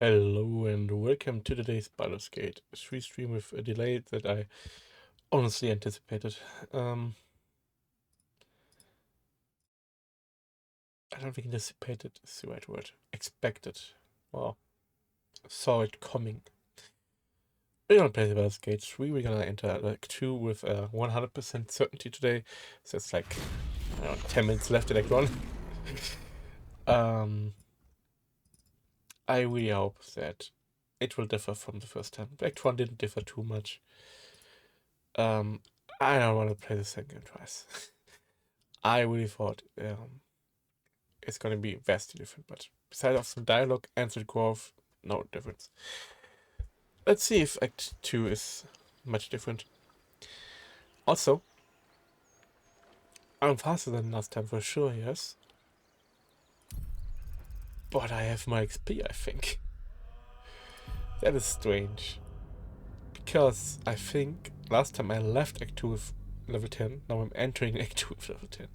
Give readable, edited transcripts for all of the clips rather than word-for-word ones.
Hello and welcome to today's Baldur's Gate 3 stream with a delay that I honestly anticipated. I don't think anticipated is the right word. Expected. Well, saw it coming. We're gonna play the Baldur's Gate 3. We're gonna enter Act 2 with 100% certainty today. So it's like, I don't know, 10 minutes left in Act 1. I really hope that it will differ from the first time. Act 1 didn't differ too much. I don't want to play the second twice. I really thought it's going to be vastly different, but besides of some dialogue and some growth, no difference. Let's see if Act 2 is much different. Also, I'm faster than last time for sure, yes. But I have my XP, I think. That is strange. Because I think last time I left Act 2 with level 10, now I'm entering Act 2 with level 10.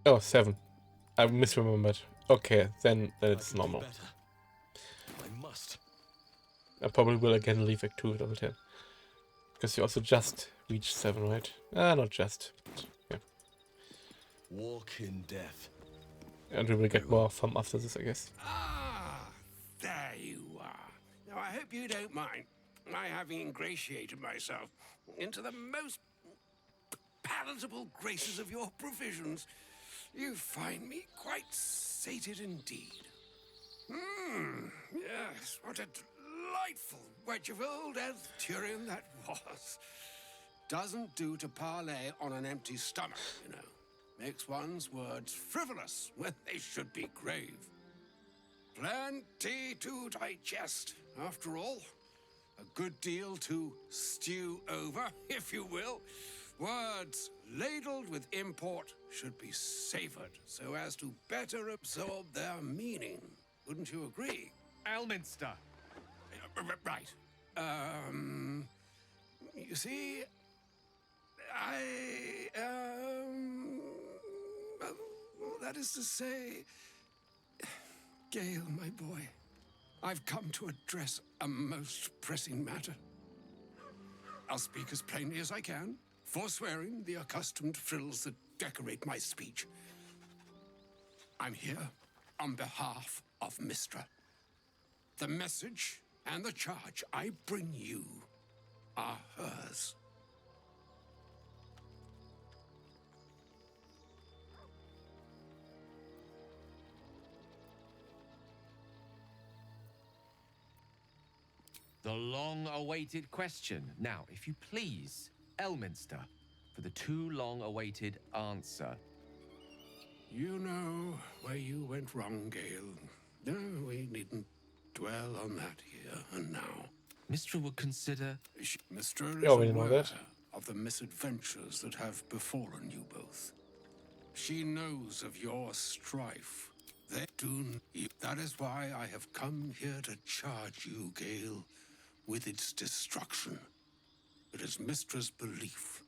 Oh, 7. I misremembered. Okay, then it's normal. I must. I probably will again leave Act 2 with level 10. Because you also just reached 7, right? Not just. Yeah. Walk in death. And we will get more fun after this, I guess. Ah, there you are. Now, I hope you don't mind my having ingratiated myself into the most palatable graces of your provisions. You find me quite sated indeed. Yes, what a delightful wedge of old Arthurian that was. Doesn't do to parley on an empty stomach, you know. Makes one's words frivolous when they should be grave. Plenty to digest, after all. A good deal to stew over, if you will. Words ladled with import should be savored so as to better absorb their meaning. Wouldn't you agree? Elminster. Right. You see, that is to say, Gale, my boy, I've come to address a most pressing matter. I'll speak as plainly as I can, forswearing the accustomed frills that decorate my speech. I'm here on behalf of Mistra. The message and the charge I bring you are hers. The long-awaited question. Now, if you please, Elminster, for the too long-awaited answer. You know where you went wrong, Gale. No, we needn't dwell on that here and now. Mistra would consider... Mr. We is already know aware that. of the misadventures that have befallen you both. She knows of your strife. That is why I have come here to charge you, Gale, with its destruction. It is Mistra's belief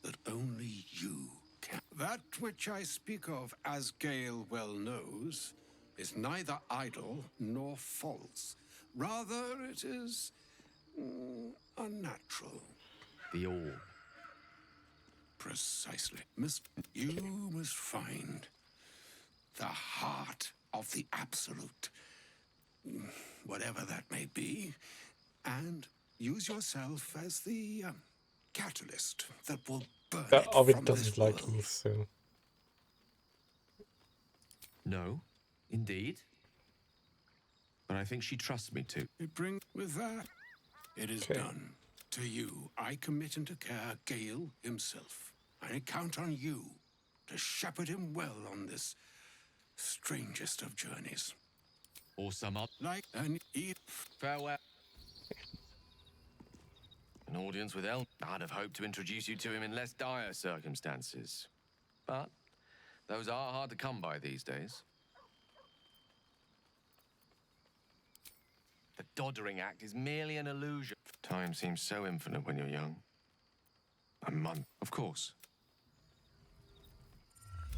that only you can. That which I speak of, as Gale well knows, is neither idle nor false. Rather, it is unnatural. The all. Precisely. You must find the heart of the absolute, whatever that may be, and use yourself as the catalyst that will burn it Ovid from doesn't this like world. me, so. No, indeed. But I think she trusts me too. It brings with that. It is done. To you, I commit into care Gale himself. I count on you to shepherd him well on this strangest of journeys. Or some other... Like an Farewell. An audience with El... I'd have hoped to introduce you to him in less dire circumstances. But those are hard to come by these days. The doddering act is merely an illusion. Time seems so infinite when you're young. A month, of course.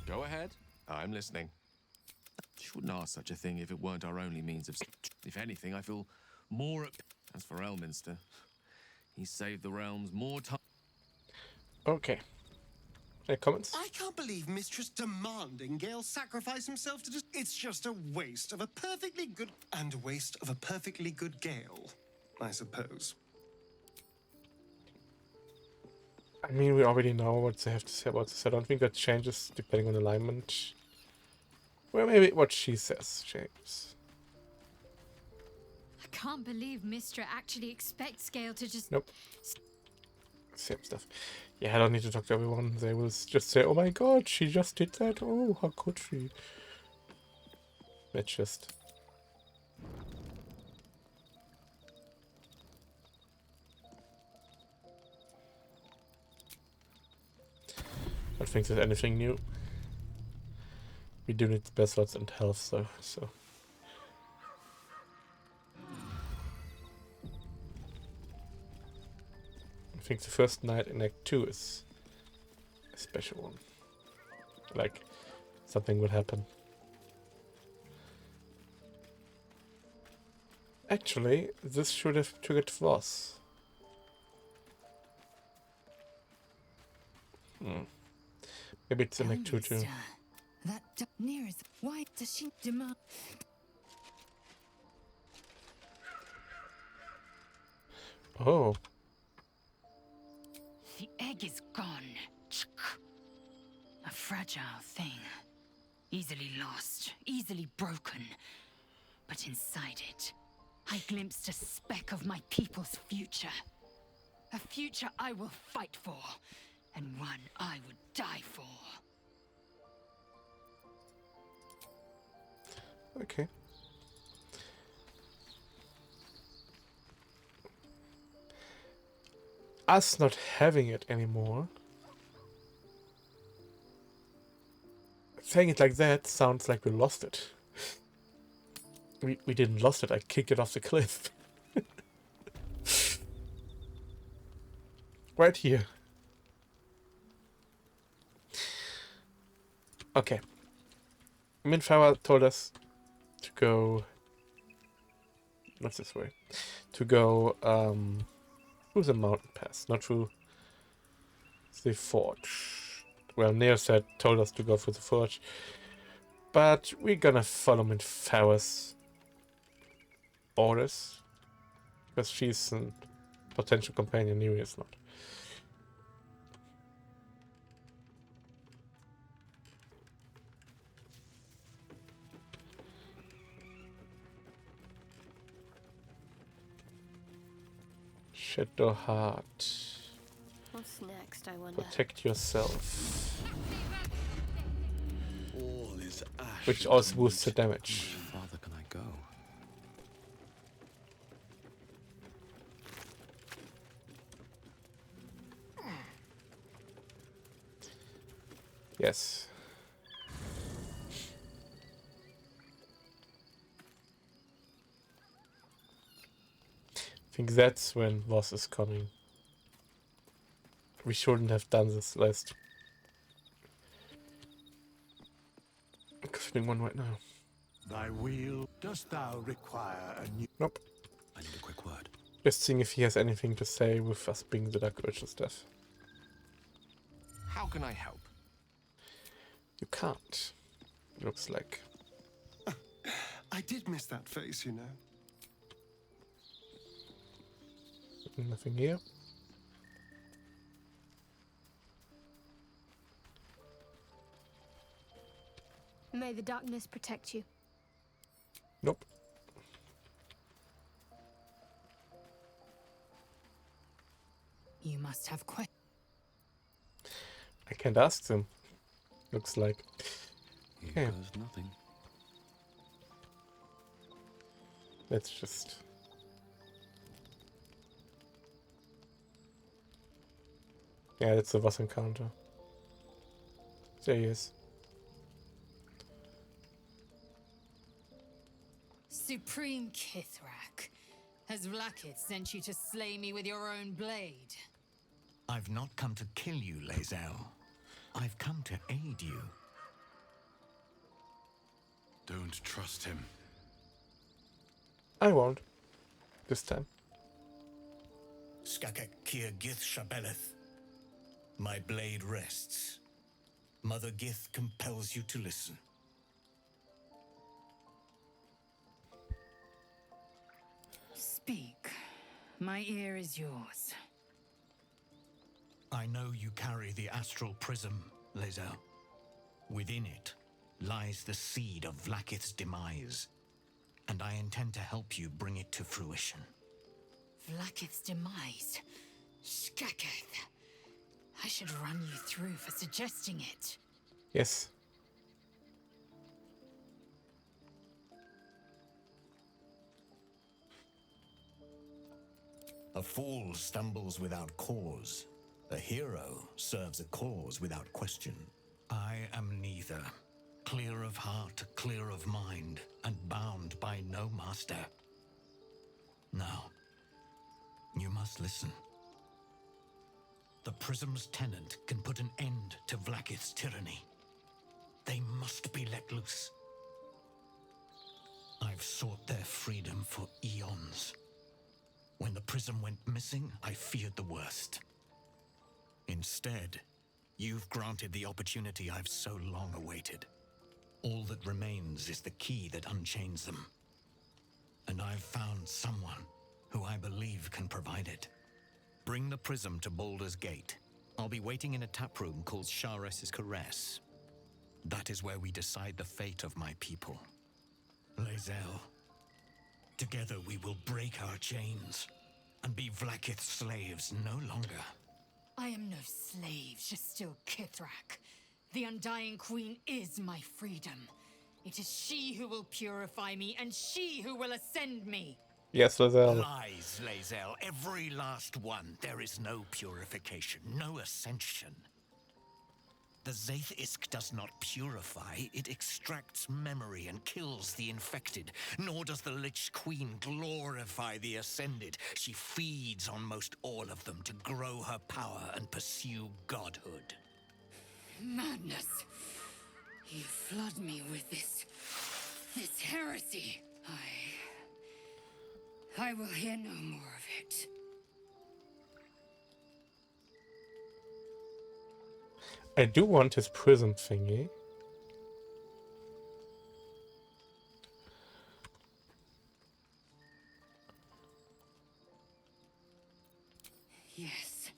Go ahead. I'm listening. She wouldn't ask such a thing if it weren't our only means of... If anything, I feel more at... As for Elminster, he saved the realms more time... Okay. Any comments? I can't believe Mistress demanding Gale sacrifice himself to just... It's just a waste of a perfectly good... And a waste of a perfectly good Gale, I suppose. I mean, we already know what they have to say about this. I don't think that changes depending on alignment. Well, maybe what she says changes. I can't believe Mistra actually expects Gale to just... Nope. Same stuff. Yeah, I don't need to talk to everyone. They will just say, oh my god, she just did that. Oh, how could she? That's just... I don't think there's anything new. We do need spell slots and health, though, so... I think the first night in Act 2 is a special one. Like, something will happen. Actually, this should have triggered Voss. Maybe it's in Act 2 too. That nearest... Why does she demand... Oh, The egg is gone. A fragile thing. Easily lost, easily broken. But inside it, I glimpsed a speck of my people's future. A future I will fight for, and one I would die for. okay. Us not having it anymore. Saying it like that sounds like we lost it. We didn't lost it, I kicked it off the cliff. Right here. Okay. Minflower told us to go... Not this way. To go, through the mountain pass, not through the forge. Well, Neo told us to go through the forge. But we're gonna follow Minflower's orders. Because she's a potential companion, Neo is not. Shadowheart. What's next, I wonder? Protect yourself. All is ash. Which also boosts the damage. How farther can I go? Yes. I think that's when Voss is coming. We shouldn't have done this last. Considering one right now. Thy wheel, dost thou require a new... Nope. I need a quick word. Just seeing if he has anything to say with us being the Dark Urge and stuff. How can I help? You can't. Looks like. I did miss that face, you know. Nothing here. May the darkness protect you. Nope. You must have questions. I can't ask them. Looks like. Here Okay. goes nothing. Let's just. Yeah, that's a Voss encounter. There he is. Supreme Kithrak, Has Vlaakith sent you to slay me with your own blade? I've not come to kill you, Lae'zel. I've come to aid you. Don't trust him. I won't. This time. Skakek Kir Gith Shabeleth. My blade rests. Mother Gith compels you to listen. Speak. My ear is yours. I know you carry the astral prism, Lae'zel. Within it lies the seed of Vlaakith's demise, and I intend to help you bring it to fruition. Vlaakith's demise? Skaketh. I should run you through for suggesting it. Yes. A fool stumbles without cause. A hero serves a cause without question. I am neither. Clear of heart, clear of mind, and bound by no master. Now, you must listen. The Prism's tenant can put an end to Vlaakith's tyranny. They must be let loose. I've sought their freedom for eons. When the Prism went missing, I feared the worst. Instead, you've granted the opportunity I've so long awaited. All that remains is the key that unchains them. And I've found someone who I believe can provide it. Bring the Prism to Baldur's Gate. I'll be waiting in a taproom called Shares's Caress. That is where we decide the fate of my people. Lae'zel, together we will break our chains and be Vlaakith's slaves no longer. I am no slave, just still Kithrak. The Undying Queen is my freedom. It is she who will purify me, and she who will ascend me. Yes, Lae'zel. Lies, Lae'zel, every last one. There is no purification, no ascension. The Zaith Isk does not purify, it extracts memory and kills the infected. Nor does the Lich Queen glorify the ascended. She feeds on most all of them to grow her power and pursue godhood. Madness. You flood me with this heresy. I will hear no more of it. I do want his prism thingy. Yes.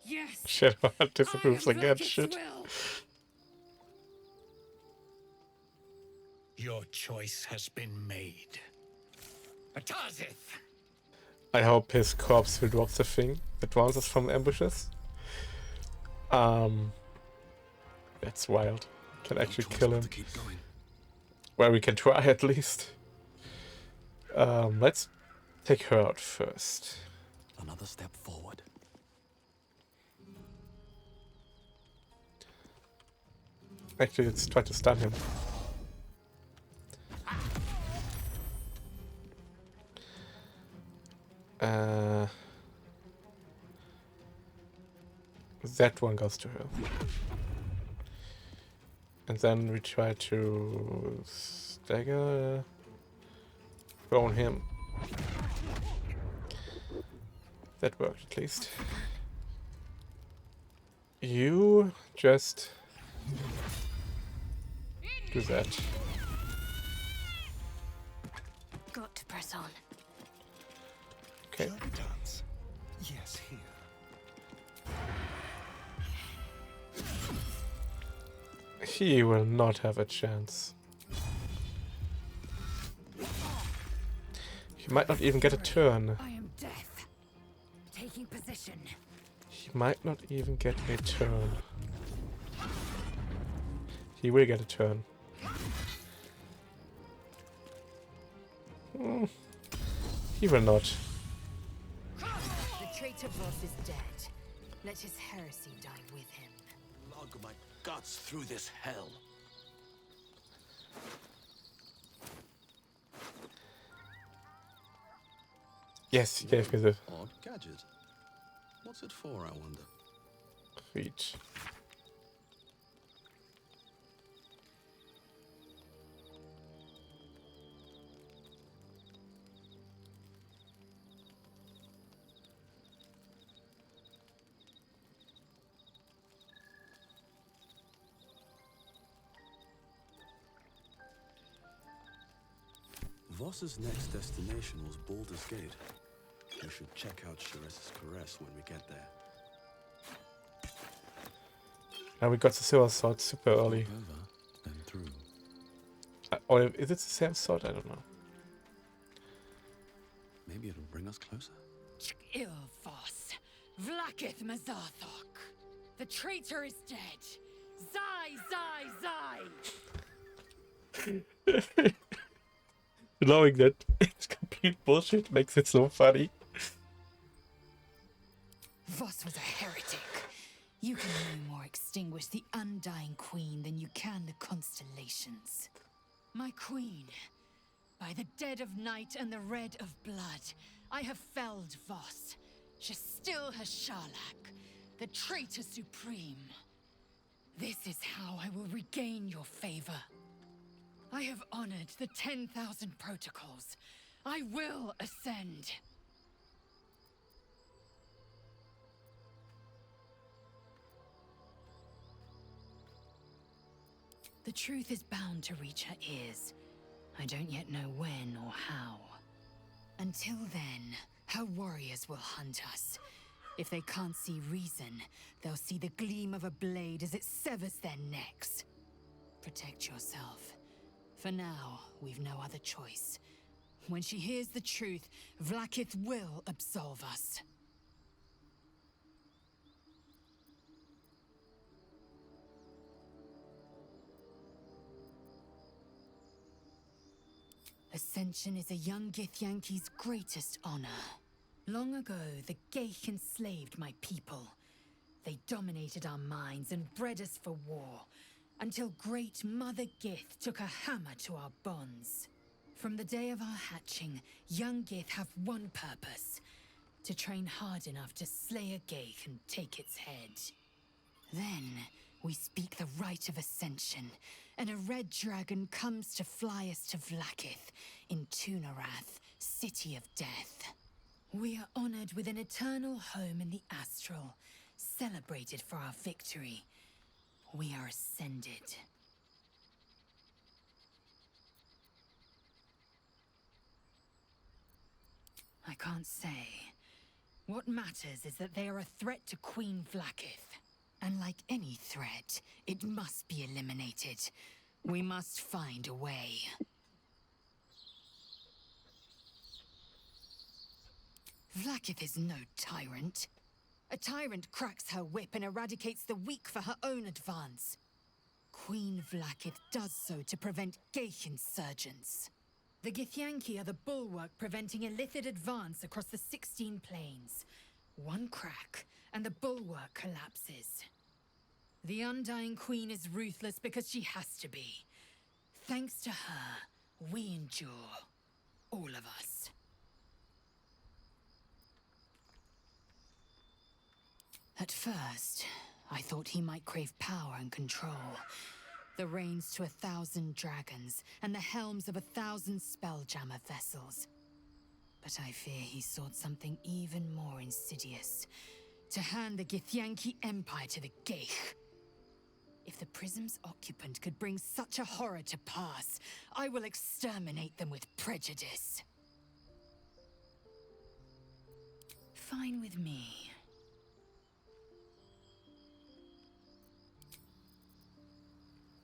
Yes. Shadowheart disapproves I am again. Vlaakith's Shit. will. Your choice has been made. Atazith! I hope his corpse will drop the thing that warns us from ambushes. That's wild. Can actually kill him. To keep going. Well, we can try at least. Let's take her out first. Another step forward. Actually, let's try to stun him. That one goes to her. And then we try to stagger, thrown him. That worked at least. You just do that. Got to press on. Okay. Dance. Yes, here. He will not have a chance. He might not even get a turn. I am death. Taking position. He might not even get a turn. He will get a turn. He will not. The traitor Voss is dead. Let his heresy die with him. Log my guts through this hell. Yes, he gave me the Odd gadget. What's it for, I wonder? reach. Voss's next destination was Baldur's Gate. We should check out Sharess's caress when we get there. Now we got the silver sword super early. Walk over, then through. Or is it the same sword? I don't know. Maybe it'll bring us closer. Ilvos, Vlakith Mazarthok. The traitor is dead. Zai. Knowing that it's complete bullshit makes it so funny. Voss was a heretic. You can no more extinguish the undying queen than you can the constellations. My queen, by the dead of night and the red of blood, I have felled Voss, Shastil Hashalak, the traitor supreme. This is how I will regain your favor. I have honored the 10,000 protocols. I will ascend. The truth is bound to reach her ears. I don't yet know when or how. Until then, her warriors will hunt us. If they can't see reason, they'll see the gleam of a blade as it severs their necks. Protect yourself. For now, we've no other choice. When she hears the truth, Vlakith will absolve us. Ascension is a young Githyanki's greatest honor. Long ago, the Geich enslaved my people. They dominated our minds and bred us for war, until Great Mother Gith took a hammer to our bonds. From the day of our hatching, young Gith have one purpose: to train hard enough to slay a Geich and take its head. Then, we speak the rite of ascension, and a red dragon comes to fly us to Vlakith, in Tunarath, City of Death. We are honored with an eternal home in the astral, celebrated for our victory. We are ascended. I can't say. What matters is that they are a threat to Queen Vlakith. And like any threat, it must be eliminated. We must find a way. Vlakith is no tyrant. A tyrant cracks her whip and eradicates the weak for her own advance. Queen Vlakith does so to prevent Geich insurgents. The Githyanki are the bulwark preventing Illithid advance across the 16 plains. One crack, and the bulwark collapses. The Undying Queen is ruthless because she has to be. Thanks to her, we endure. All of us. At first, I thought he might crave power and control. The reins to 1,000 dragons, and the helms of 1,000 spelljammer vessels. But I fear he sought something even more insidious. To hand the Githyanki Empire to the Geich. If the prism's occupant could bring such a horror to pass, I will exterminate them with prejudice. Fine with me.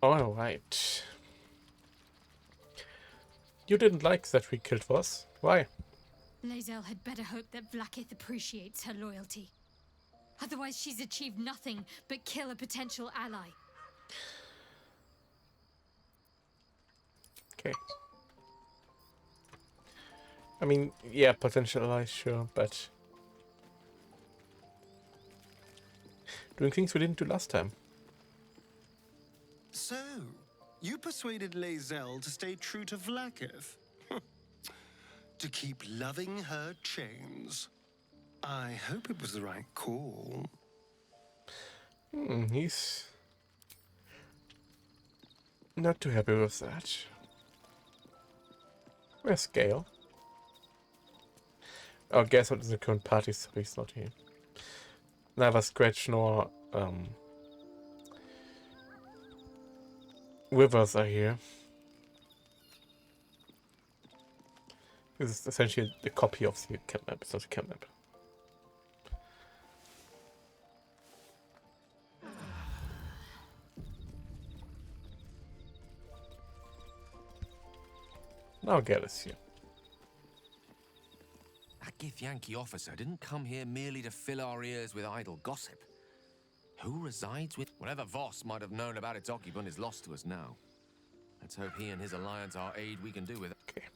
All right. You didn't like that we killed Voss. Why? Lae'zel had better hope that Vlakith appreciates her loyalty. Otherwise, she's achieved nothing but kill a potential ally. Okay. I mean, yeah, potential allies, sure, but doing things we didn't do last time. So, you persuaded Lae'zel to stay true to Vlakith? to keep loving her chains. I hope it was the right call. He's not too happy with that. Where's Gale? Oh, Gale's not in the current party, so he's not here. Neither Scratch nor Withers are here. This is essentially a copy of the camp map. It's not a camp map. Now Gale is here. That Githyanki officer didn't come here merely to fill our ears with idle gossip. Who resides with... Whatever Voss might have known about its occupant is lost to us now. Let's hope he and his alliance are aid we can do with it. Okay.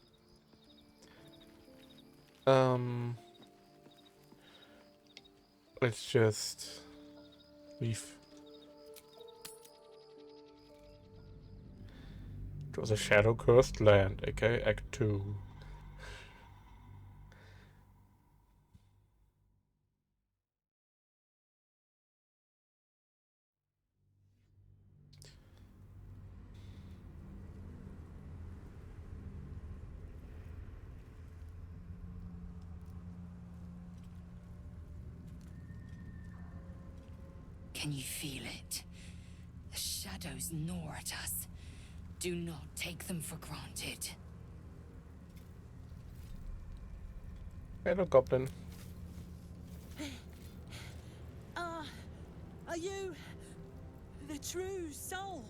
Let's just leave. It was a shadow-cursed land, aka Act 2. Can you feel it? The shadows gnaw at us. Do not take them for granted. Hello, Goblin. Are you the true soul?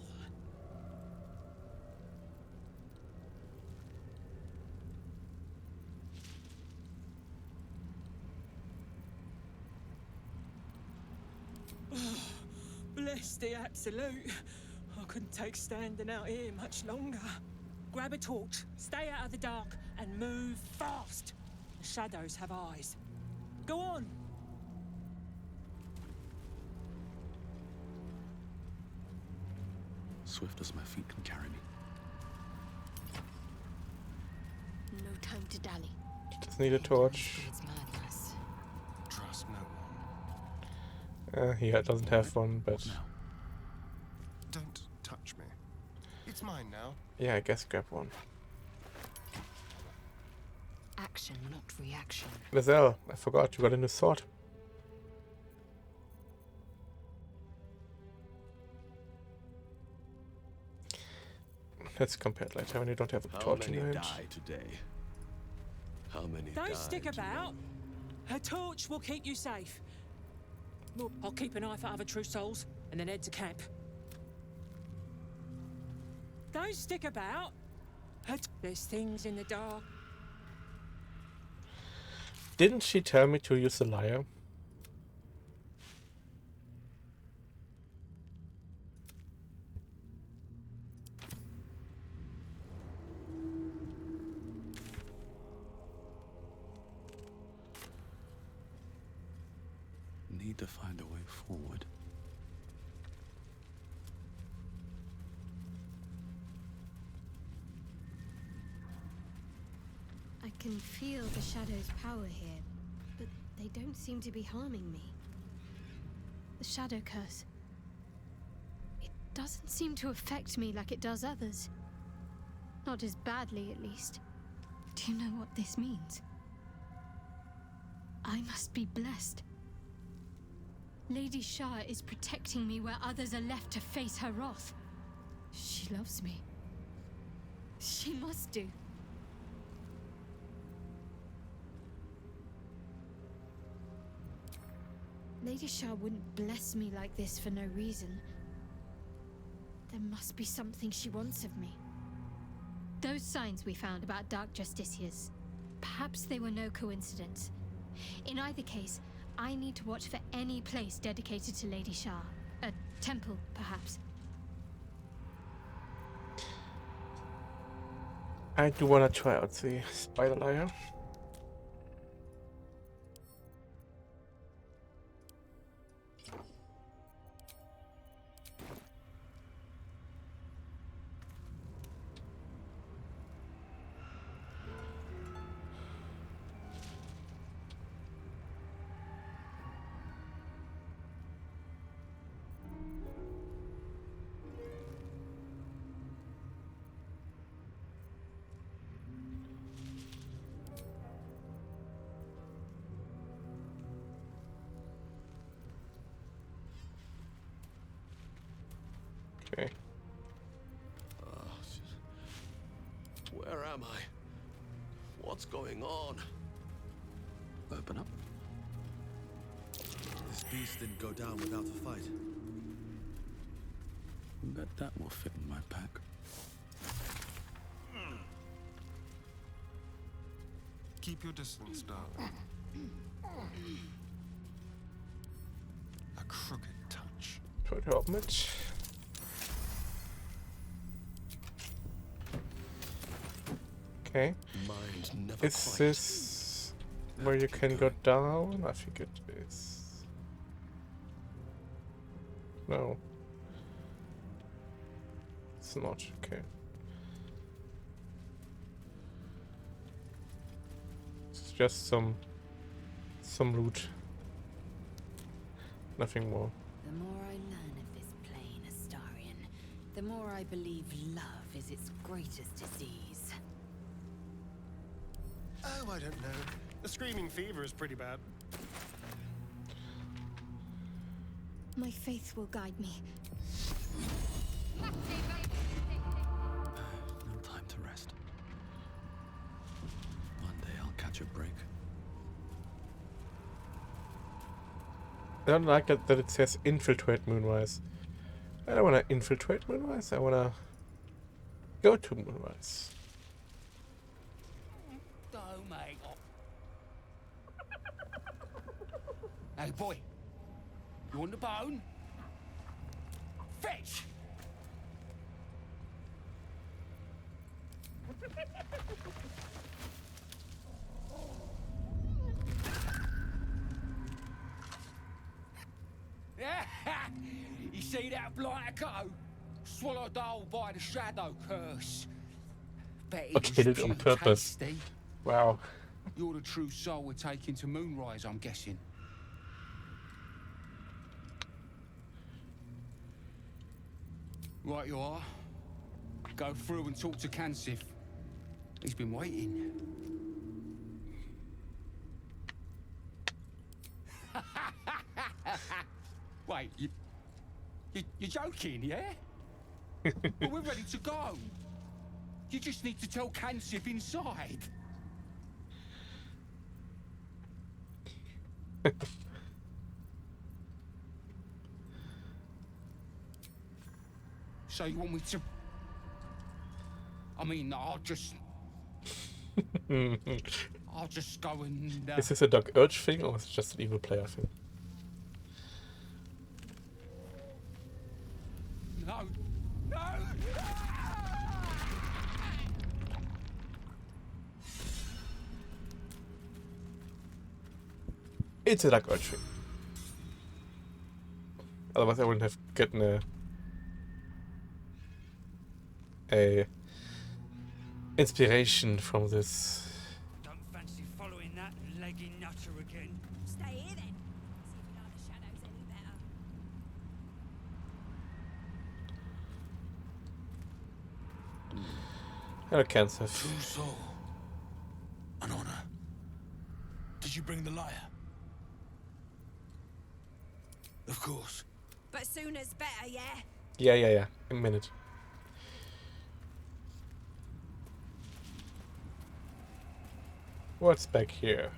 Bless the absolute. I couldn't take standing out here much longer. Grab a torch, stay out of the dark, and move fast. The shadows have eyes. Go on. Swift as my feet can carry me. No time to dally. Just need a torch. It's madness. Trust no one. He doesn't have one, but Now, Don't touch me. It's mine now. yeah, I guess grab one. Action, not reaction. Lizelle, I forgot you got a new sword. Let's compare it later when you don't have a how torch in many your hand. die today? How many Don't died stick about. A torch will keep you safe. Well, I'll keep an eye for other true souls and then head to camp. Don't stick about. There's things in the dark. Didn't she tell me to use the lyre? Need to find a way forward. I can feel the shadow's power here, but they don't seem to be harming me. The shadow curse. It doesn't seem to affect me like it does others. Not as badly, at least. Do you know what this means? I must be blessed. Lady Shah is protecting me where others are left to face her wrath. She loves me. She must do. Lady Shah wouldn't bless me like this for no reason. There must be something she wants of me. Those signs we found about Dark Justiciars, perhaps they were no coincidence. In either case, I need to watch for any place dedicated to Lady Shah. A temple, perhaps. I do wanna try out the spider lyre. Okay. Where am I? What's going on? Open up. This beast didn't go down without a fight. Bet that will fit in my pack. Keep your distance, darling. A crooked touch. Try to open it. Okay. Mind never Is quite. this where you can go down? I think it is. No. It's not. Okay. It's just some loot. Nothing more. The more I learn of this plane, Astarion, the more I believe love is its greatest disease. Oh, I don't know. The screaming fever is pretty bad. My faith will guide me. No time to rest. One day I'll catch a break. I don't like that it says infiltrate Moonrise. I don't want to infiltrate Moonrise. I want to go to Moonrise. Go, mate. Hey, boy. You want the bone? Fetch! You see that blighter go? Swallowed whole by the shadow curse. Bet it Okay, was did it on pure purpose. tasty. Wow. You're the true soul we're taking to Moonrise, I'm guessing. Right you are. Go through and talk to Kansif. He's been waiting. Wait, you're joking, yeah? Well, we're ready to go. You just need to tell Kansif inside. So you want me to... I mean, I'll just go and... Is this a Dark Urge thing or is it just an evil player thing? No! No! It's a Dark Urge thing. Otherwise I wouldn't have gotten a inspiration from this. Don't fancy following that leggy nutter again. Stay here then. See if you like the shadows any better. Hello, Cancer. True soul. An honor. Did you bring the lyre? Of course. But sooner's better, yeah? Yeah. A minute. What's back here?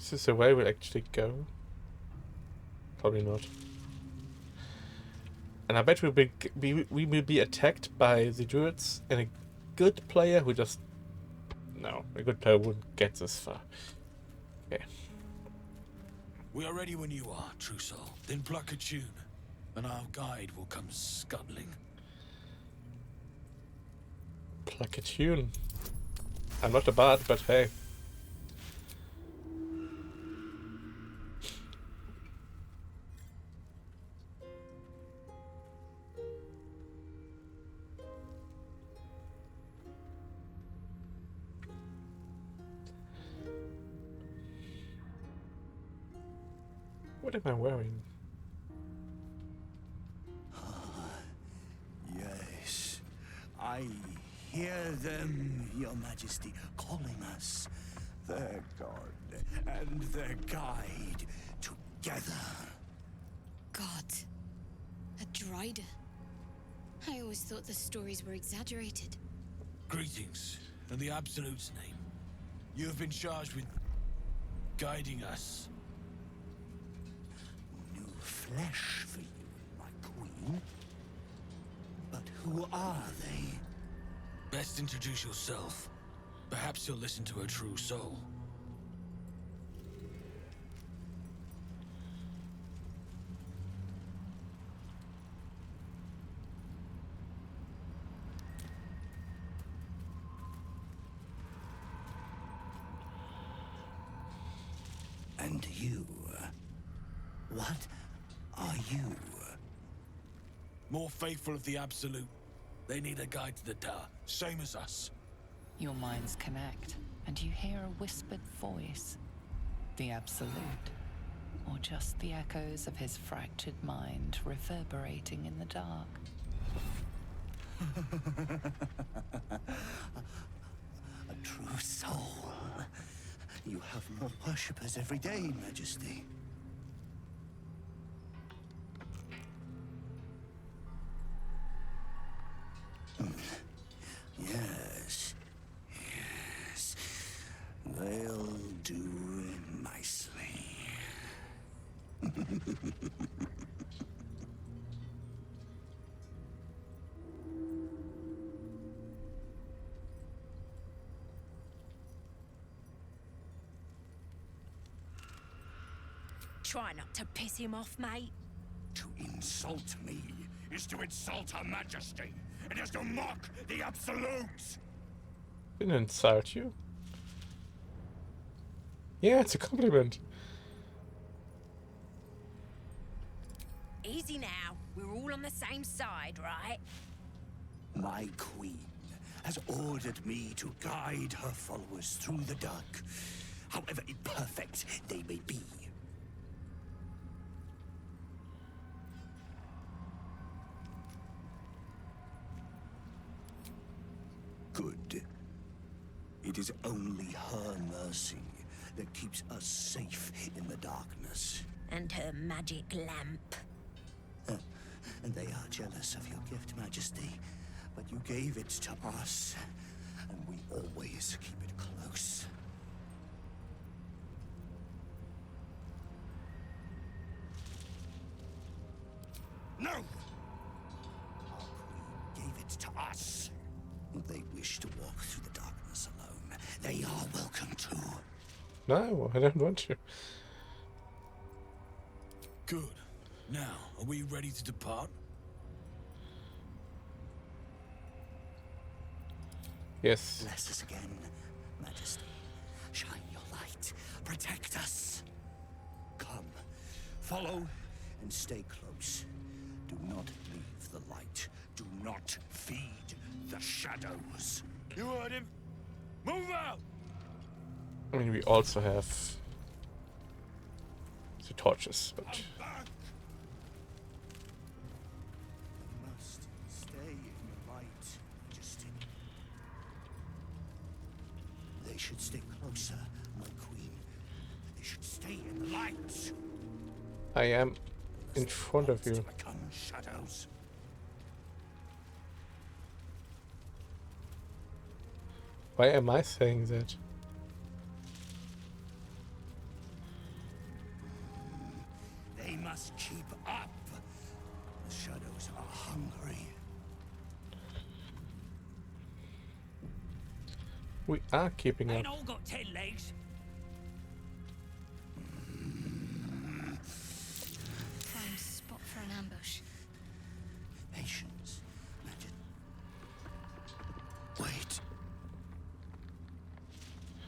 Is this the way we'll actually go? Probably not. And I bet we will be attacked by the druids, and a good player who just... No, a good player wouldn't get this far. Okay. We are ready when you are, True Soul. Then pluck a tune, and our guide will come scuttling. Pluck a tune. I'm not a bard, but hey. What am I wearing? Yes, I hear them, Your Majesty, calling us their god and their guide together. God. A Drider. I always thought the stories were exaggerated. Greetings, in the Absolute's name. You have been charged with guiding us. New flesh for you, my queen. But who are they? Best introduce yourself. Perhaps you'll listen to a true soul. And you? What are you? More faithful of the Absolute. They need a guide to the Dar, same as us. Your minds connect, and you hear a whispered voice. The Absolute. Or just the echoes of his fractured mind reverberating in the dark. A true soul. You have more worshippers every day, Majesty. Yes. Yes. They'll do nicely. Try not to piss him off, mate. To insult me is to insult Her Majesty. It is to mock the Absolute. Didn't insult you. Yeah, it's a compliment. Easy now. We're all on the same side, right? My queen has ordered me to guide her followers through the dark, however imperfect they may be. Good. It is only her mercy that keeps us safe in the darkness. And her magic lamp. And they are jealous of your gift, Majesty. But you gave it to us, and we always keep it close. No! Our queen gave it to us. They wish to walk through the darkness alone. They are welcome to. No, I don't want to. Good. Now, are we ready to depart? Yes. Bless us again, Majesty. Shine your light. Protect us. Come. Follow and stay close. Do not leave the light. Do not feed the shadows. You heard him. Move out! I mean, we also have the torches, but Must stay in the light, Majesty. They should stay closer, my queen. They should stay in the light. I am in front of you. Become shadows. Why am I saying that? They must keep up. The shadows are hungry. We are keeping up. Ain't all got 10 legs. Prime spot for an ambush. Patience, Wait.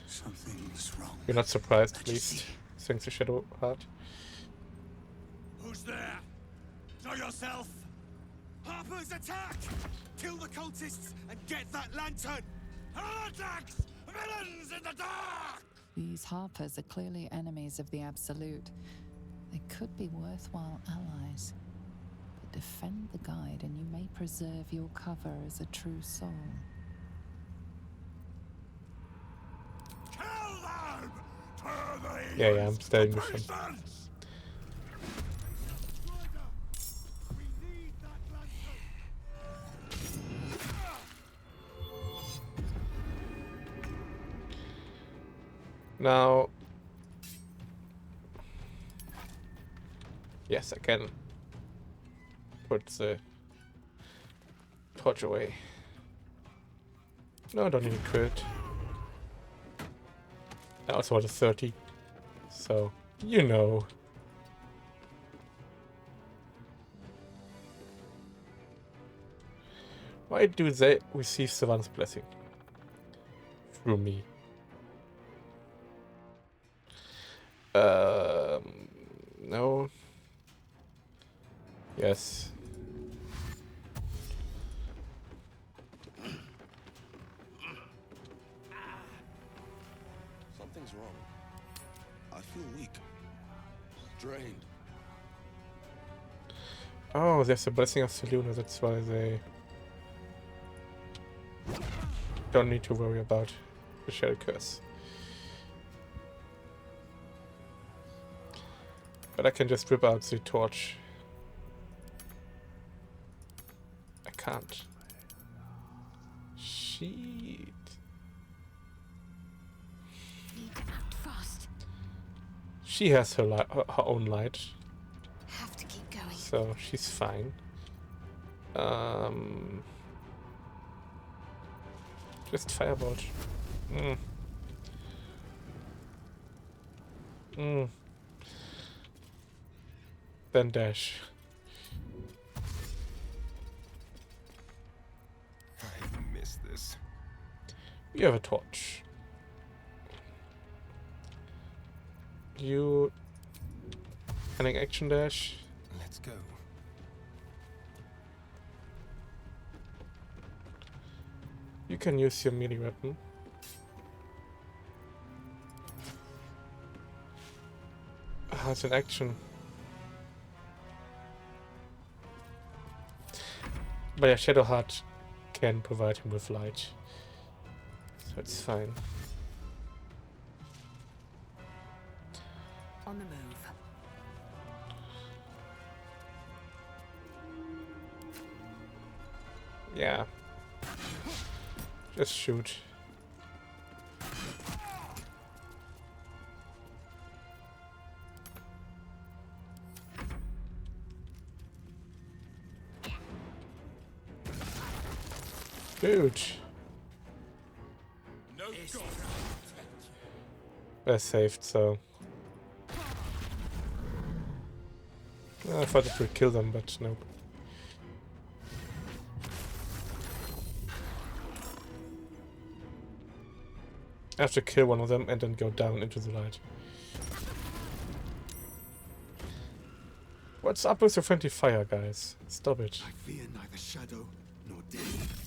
Something's wrong. You're not surprised, at least. Thanks to Shadow Heart. Who's there? Show yourself! Harpers, attack! Kill the cultists and get that lantern! Heretics! Villains in the dark! These Harpers are clearly enemies of the Absolute. They could be worthwhile allies. But defend the guide and you may preserve your cover as a true soul. Kill them! Yeah, I'm staying with him. Now, yes, I can put the torch away. No, I don't need a crit. I also want a 30, so you know. Why do they receive Savannah's blessing? Through me. No. Yes. Something's wrong. I feel weak. Drained. Oh, there's a blessing of Seluna, that's why they don't need to worry about the Shadow Curse. But I can just rip out the torch. I can't. Shit. Need to act fast. She has her, her own light. Have to keep going. So she's fine. Just firebolt. Then dash. I miss this. You have a torch. You an action dash. Let's go. You can use your melee weapon. Ah, it's an action. But yeah, Shadowheart can provide him with light. So it's fine. On the move. Yeah. Just shoot. Dude. No God. They're saved, so. I thought it would kill them, but nope. I have to kill one of them and then go down into the light. What's up with your friendly fire, guys? Stop it. I fear neither shadow nor death.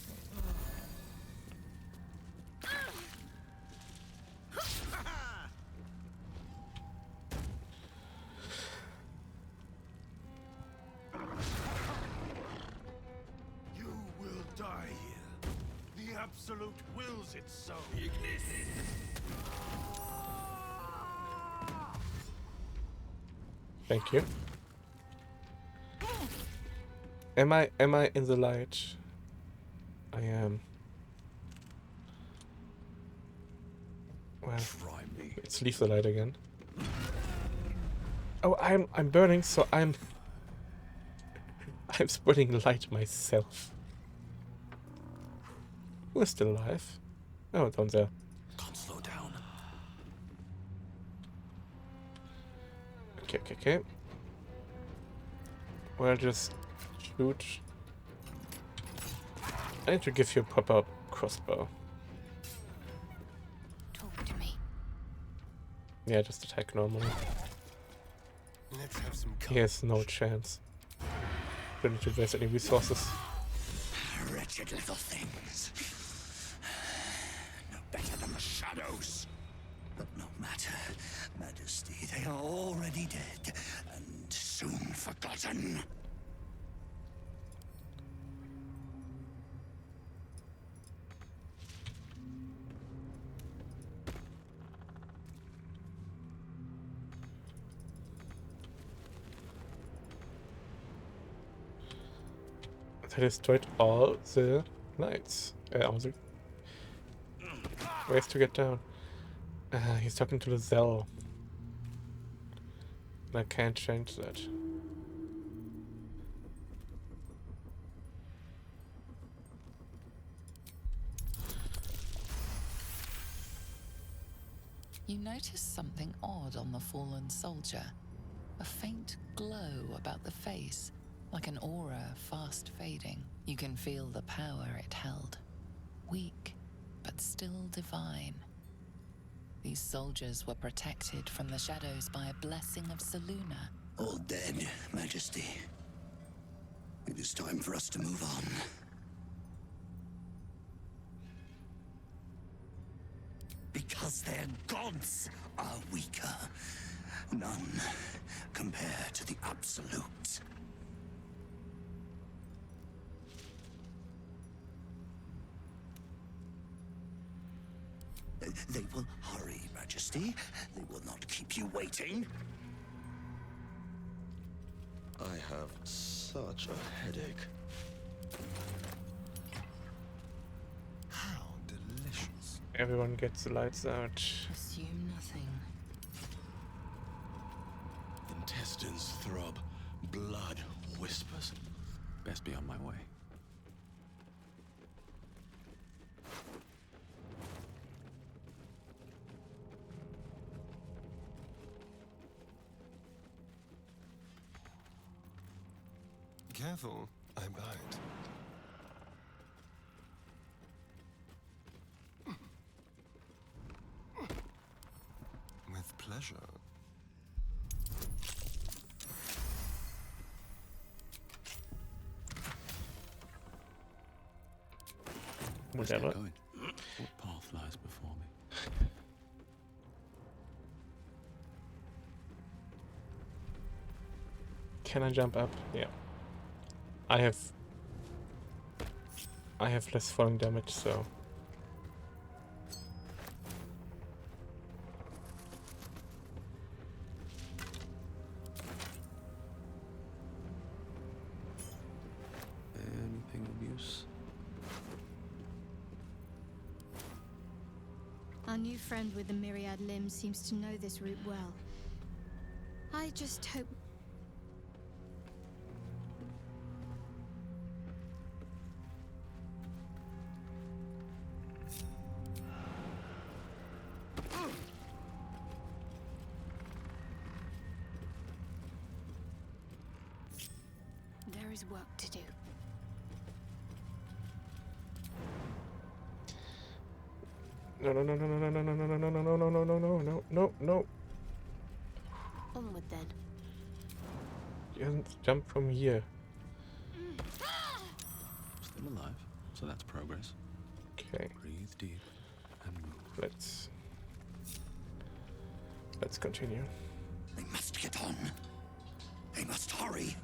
You will die here. The Absolute wills it so. Thank you. Am I in the light? I am. Well, let's leave the light again. Oh, I'm burning, so I'm spreading light myself. Who is still alive? Oh, down there. Can't slow down. Okay. Well, just shoot. I need to give you a proper crossbow. Talk to me. Yeah, just attack normally. Let's have some He has no chance. Don't need to waste any resources. Wretched little things. No better than the shadows. But no matter, Majesty, they are already dead and soon forgotten. I destroyed all the lights. All the ways to get down. He's talking to the Zell. And I can't change that. You notice something odd on the fallen soldier. A faint glow about the face, like an aura fast fading. You can feel the power it held. Weak, but still divine. These soldiers were protected from the shadows by a blessing of Selûne. All dead, Majesty. It is time for us to move on. Because their gods are weaker. None compare to the Absolute. They will hurry, Majesty. They will not keep you waiting. I have such a headache. How delicious. Everyone gets the lights out. Assume nothing. Intestines throb. Blood whispers. Best be on my way. Careful, I bite. With pleasure. Whatever. Going? What path lies before me? Can I jump up? Yeah. I have less falling damage, so Anything of use? Our new friend with the myriad limbs seems to know this route well. I just hope... There is work to do. no. Onward then. You haven't jumped from here. Still alive, so that's progress. Okay, Breathe deep and move. let's continue. They must get on. They must hurry.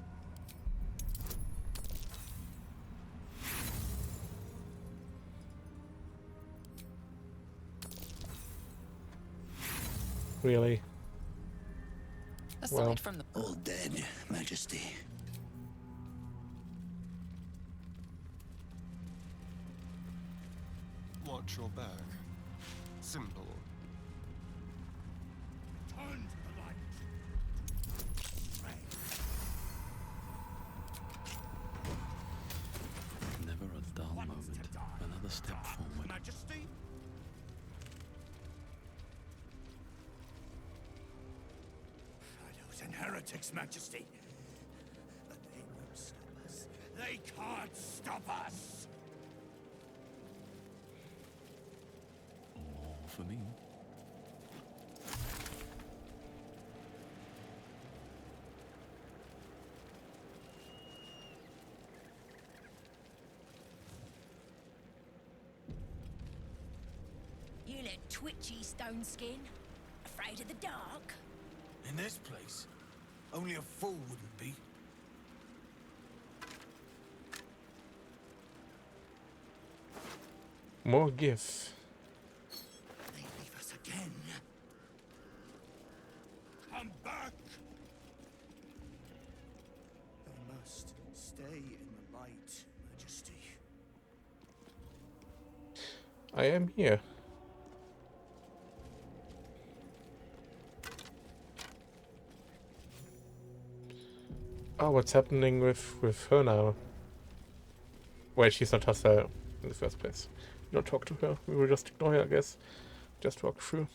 Really? Aside Well. from the All dead, Majesty. Watch your back. Simple. Turn to the light. Never a dull moment. Another step forward. Majesty. Shadows and heretics, Majesty. But they won't stop us. They can't stop us. More for me. You look twitchy, Stone Skin. Afraid of the dark? In this place, only a fool wouldn't be. More gif. They leave us again. Come back. They must stay in the light, Majesty. I am here. Oh, what's happening with her now? Wait, she's not hostile in the first place. We don't talk to her. We will just ignore her, I guess. Just walk through.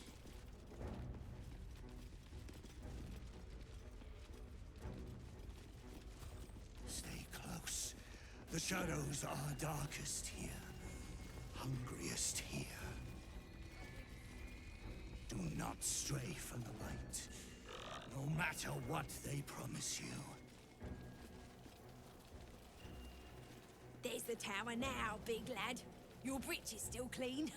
Stay close. The shadows are darkest here, hungriest here. Do not stray from the light, no matter what they promise you. There's the tower now, big lad. Your breech is still clean.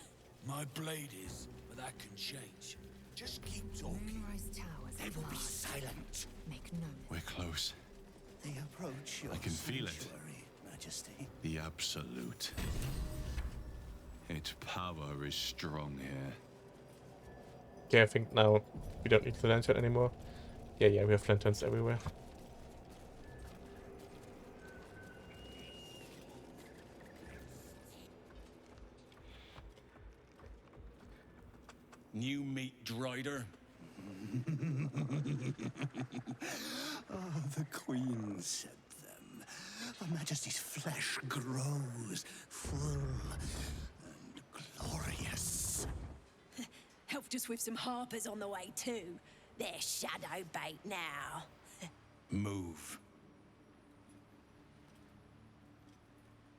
My blade is, but that can change. Just keep talking. Moonrise Towers. They will be silent. Make no. We're close. They approach your I can feel it. sanctuary, Majesty. The Absolute. Its power is strong here. Okay, I think now we don't need the lantern anymore. Yeah, we have lanterns everywhere. New meat drider. Oh, the Queen said them. Her Majesty's flesh grows full and glorious. Helped us with some harpers on the way too. They're shadow bait now. Move.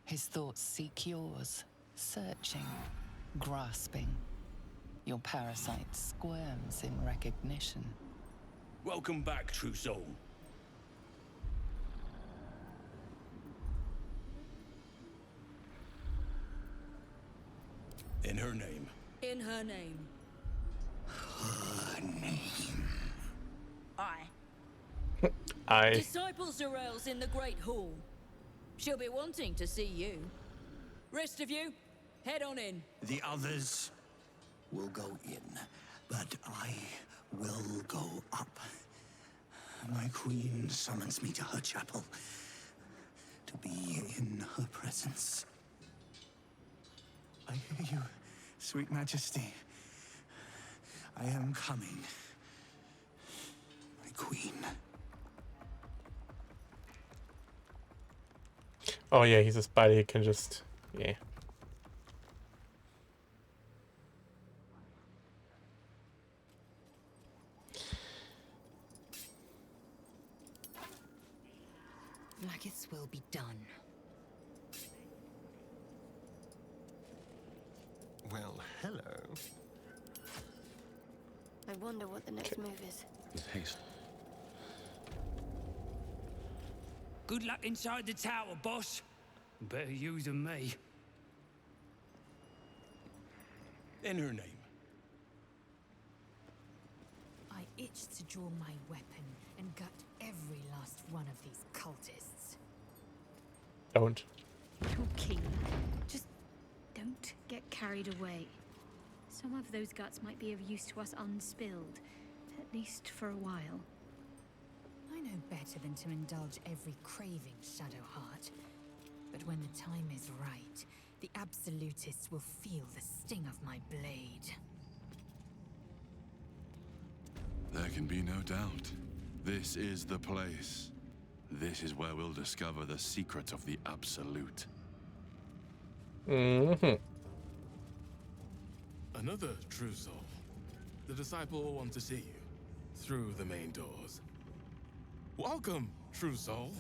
His thoughts seek yours, searching, grasping. Your parasite squirms in recognition. Welcome back, true soul. In her name. In her name. Her name. I. Disciple Zarel's in the Great Hall. She'll be wanting to see you. Rest of you, head on in. The others will go in, but I will go up. My Queen summons me to her chapel to be in her presence. I hear you, sweet Majesty. I am coming. My Queen. Oh yeah, he's a spider. He can just yeah. Blacketh's will be done. Well, hello. I wonder what the next move is. Haste. Good luck inside the tower, boss. Better you than me. In her name. I itch to draw my weapon and gut every last one of these cultists. Don't. Okay, just don't get carried away. Some of those guts might be of use to us unspilled, at least for a while. I know better than to indulge every craving, Shadowheart. But when the time is right, the Absolutists will feel the sting of my blade. There can be no doubt. This is the place. This is where we'll discover the secret of the Absolute. Mm-hmm. Another true soul. The disciple will want to see you through the main doors. Welcome, true soul.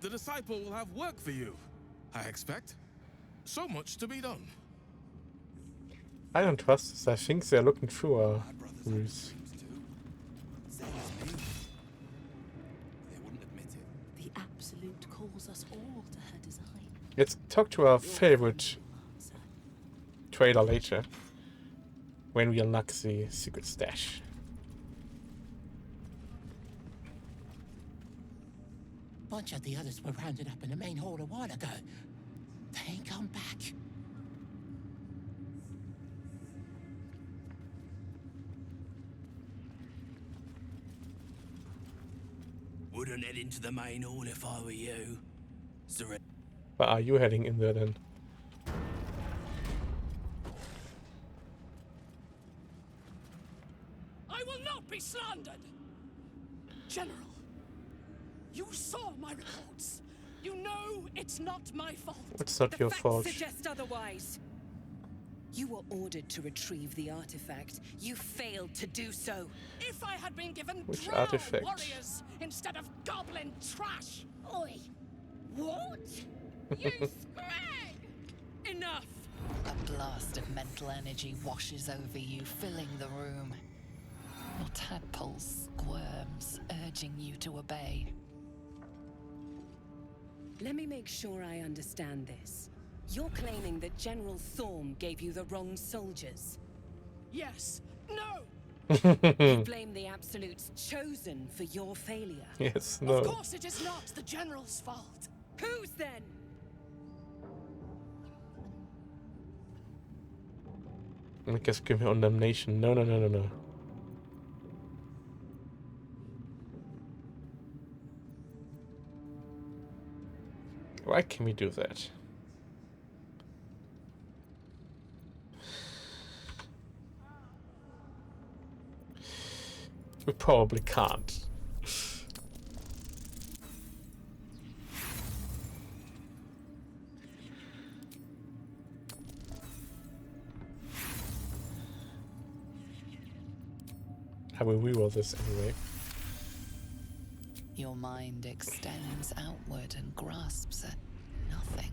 The disciple will have work for you, I expect. So much to be done. I don't trust this. I think they're looking through our ruse. The Absolute calls us all to her design. Let's talk to our favorite trader later. When we unlock the secret stash. Bunch of the others were rounded up in the main hall a while ago. They ain't come back. Wouldn't head into the main hall if I were you. But are you heading in there then? I will not be slandered! General, You saw my reports. You know it's not my fault. It's not your fault. Suggest otherwise. You were ordered to retrieve the artifact. You failed to do so. If I had been given Which drow artifact? warriors instead of goblin trash. Oi! What? You scrag! Enough! A blast of mental energy washes over you, filling the room. Your tadpole squirms, urging you to obey. Let me make sure I understand this. You're claiming that General Thorm gave you the wrong soldiers? Yes. No! You blame the Absolute's chosen for your failure? Yes, no. Of course it is not the General's fault. Whose then? I guess give me condemnation. No, no, no, no, no. Why can we do that? We probably can't. How will we roll this anyway? Your mind extends outward and grasps at nothing.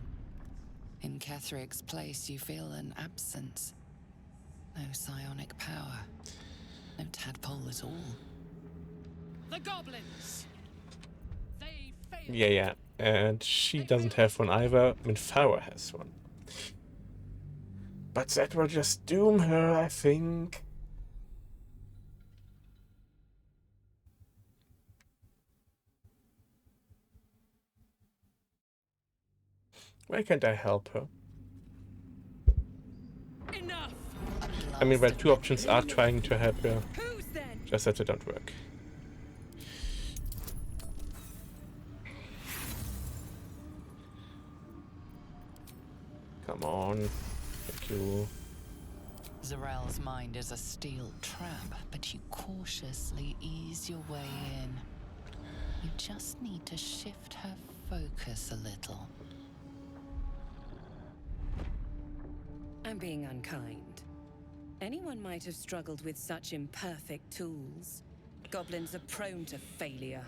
In Kethric's place, you feel an absence. No psionic power. No tadpole at all. The goblins! They failed. Yeah, yeah. And she doesn't have one either. Minfara has one. But that will just doom her, I think. Why can't I help her? Enough. I mean, well, two options are trying to help her. Whose then? Just that they don't work. Come on. Thank you. Zarel's mind is a steel trap, but you cautiously ease your way in. You just need to shift her focus a little. I'm being unkind. Anyone might have struggled with such imperfect tools. Goblins are prone to failure.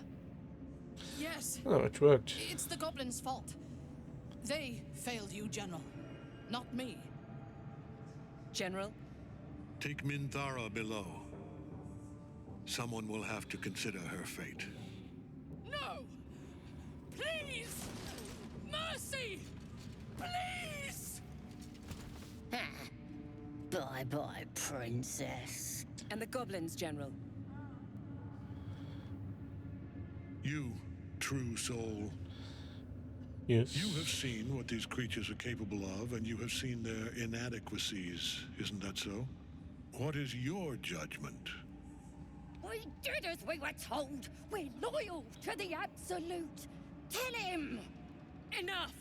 Yes. Oh, it worked. It's the goblins' fault. They failed you, General. Not me. General? Take Minthara below. Someone will have to consider her fate. No! Please! Mercy! Please! Bye-bye, princess. And the goblins, General. You, true soul. Yes. You have seen what these creatures are capable of, and you have seen their inadequacies. Isn't that so? What is your judgment? We did as we were told. We're loyal to the Absolute. Tell him! Enough!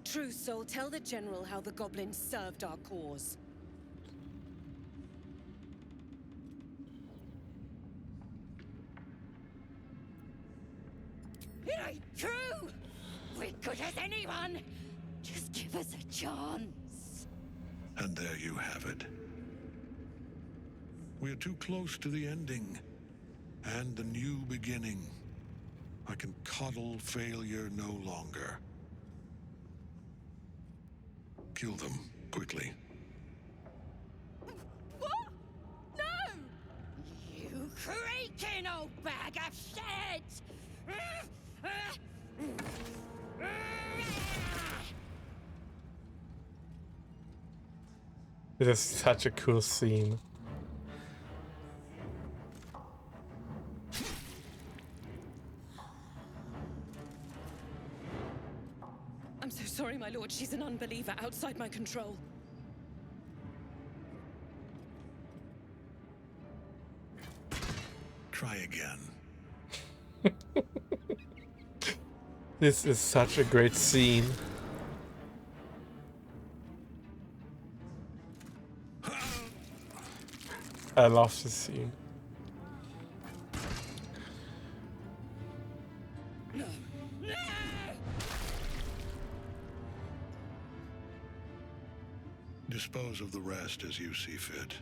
True soul, tell the General how the goblins served our cause. It ain't true! We're good as anyone! Just give us a chance. And there you have it. We are too close to the ending. And the new beginning. I can coddle failure no longer. Kill them, quickly. What? No! You creaking old bag of shit! This is such a cool scene. I'm so sorry, my lord. She's an unbeliever outside my control. Try again. This is such a great scene. I love this scene. dispose of the rest as you see fit.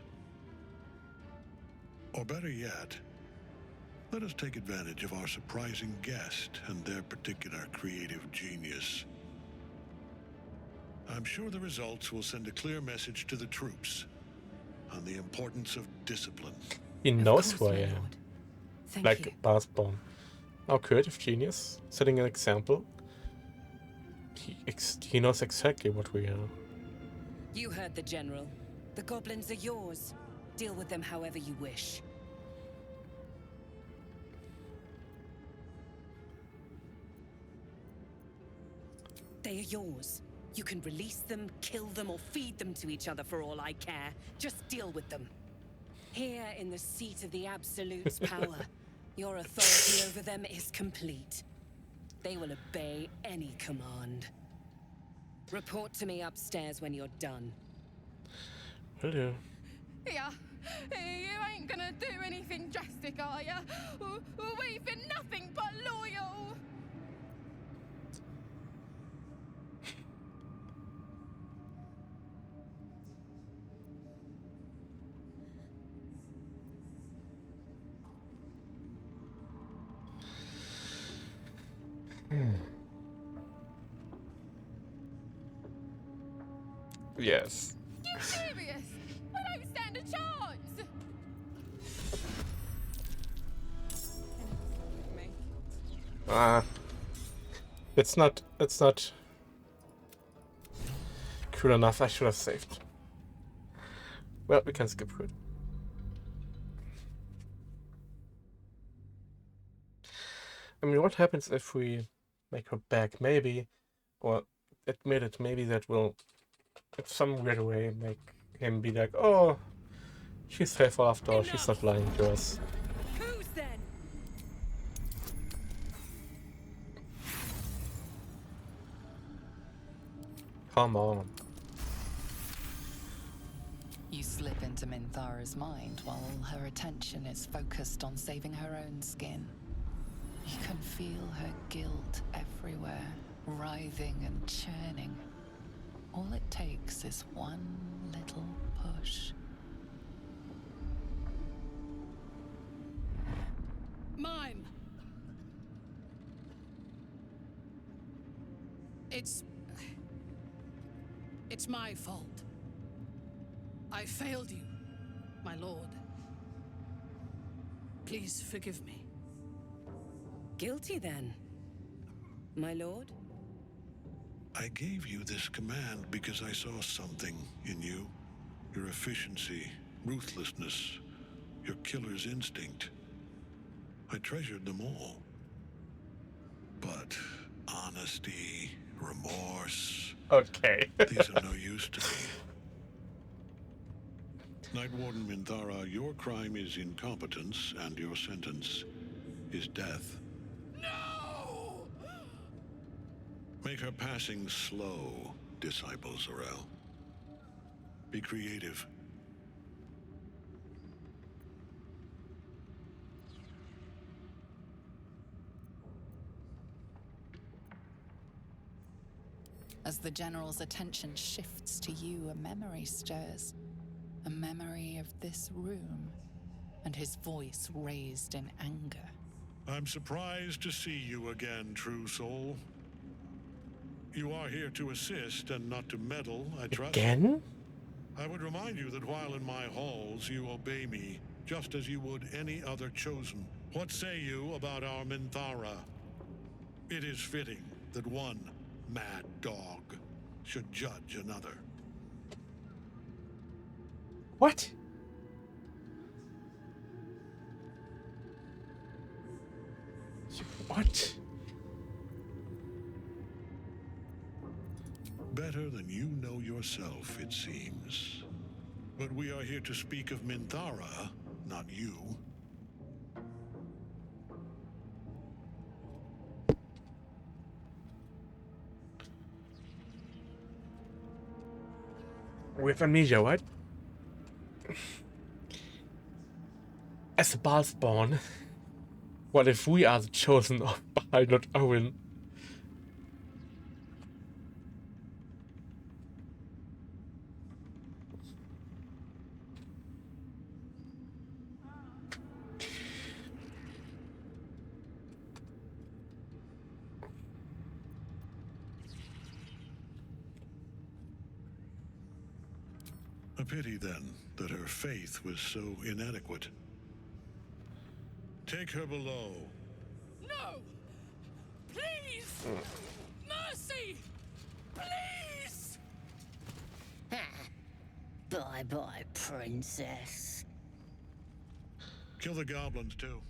Or better yet, let us take advantage of our surprising guest and their particular creative genius. I'm sure the results will send a clear message to the troops on the importance of discipline. He knows who I am. Like Barspawn. Our creative genius, setting an example. He knows exactly what we are. You heard the General. The goblins are yours. Deal with them however you wish. They are yours. You can release them, kill them, or feed them to each other for all I care. Just deal with them. Here in the seat of the Absolute's power, your authority over them is complete. They will obey any command. Report to me upstairs when you're done. Hello. Yeah, you ain't gonna do anything drastic, are ya? We've been nothing but loyal. Yes. You serious? I don't stand a chance. It's not cool enough. I should have saved. Well, we can skip through it. I mean, what happens if we make her back? Maybe, or admit it, maybe that will, in some weird way, make him be like, oh, she's faithful after all, she's not lying to us. Who's then? Come on. You slip into Minthara's mind while her attention is focused on saving her own skin. You can feel her guilt everywhere, writhing and churning. All it takes is one little push. Mime! It's my fault. I failed you, my lord. Please forgive me. Guilty then, my lord? I gave you this command because I saw something in you. Your efficiency, ruthlessness, your killer's instinct. I treasured them all. But honesty, remorse... Okay. these are no use to me. Night Warden Minthara, your crime is incompetence, and your sentence is death. No! Make her passing slow, Disciple Zarel. Be creative. As the General's attention shifts to you, a memory stirs. A memory of this room, and his voice raised in anger. I'm surprised to see you again, true soul. You are here to assist and not to meddle, I trust. Again? I would remind you that while in my halls, you obey me, just as you would any other chosen. What say you about our Minthara? It is fitting that one mad dog should judge another. What? What? Better than you know yourself, it seems. But we are here to speak of Minthara, not you. With amnesia, what? As a Baldurs, what if we are the chosen of Baal, not Owen? pity, then, that her faith was so inadequate. Take her below. No! Please! Mercy! Please! Bye-bye, princess. Kill the goblins, too.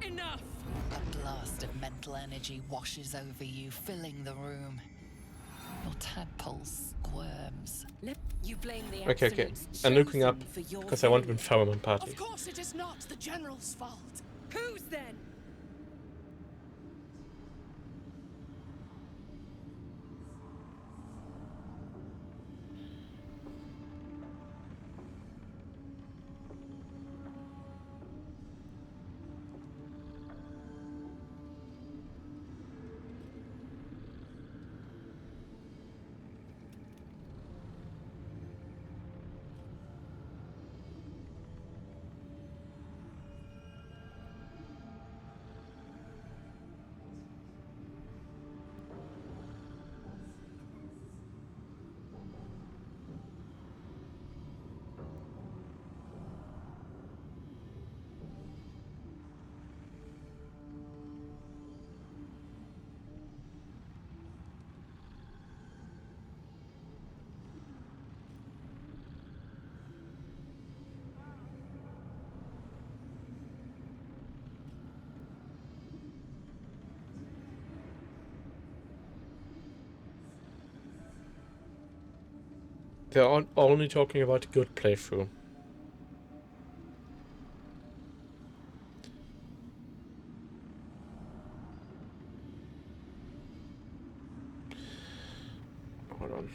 Enough! A blast of mental energy washes over you, filling the room. Your tadpole squirms. You blame the Okay, okay. Absolutes I'm looking up chosen for your because I want to failure. inform my party. Of course it is not the General's fault. Whose then? They're only talking about good playthrough. Hold on.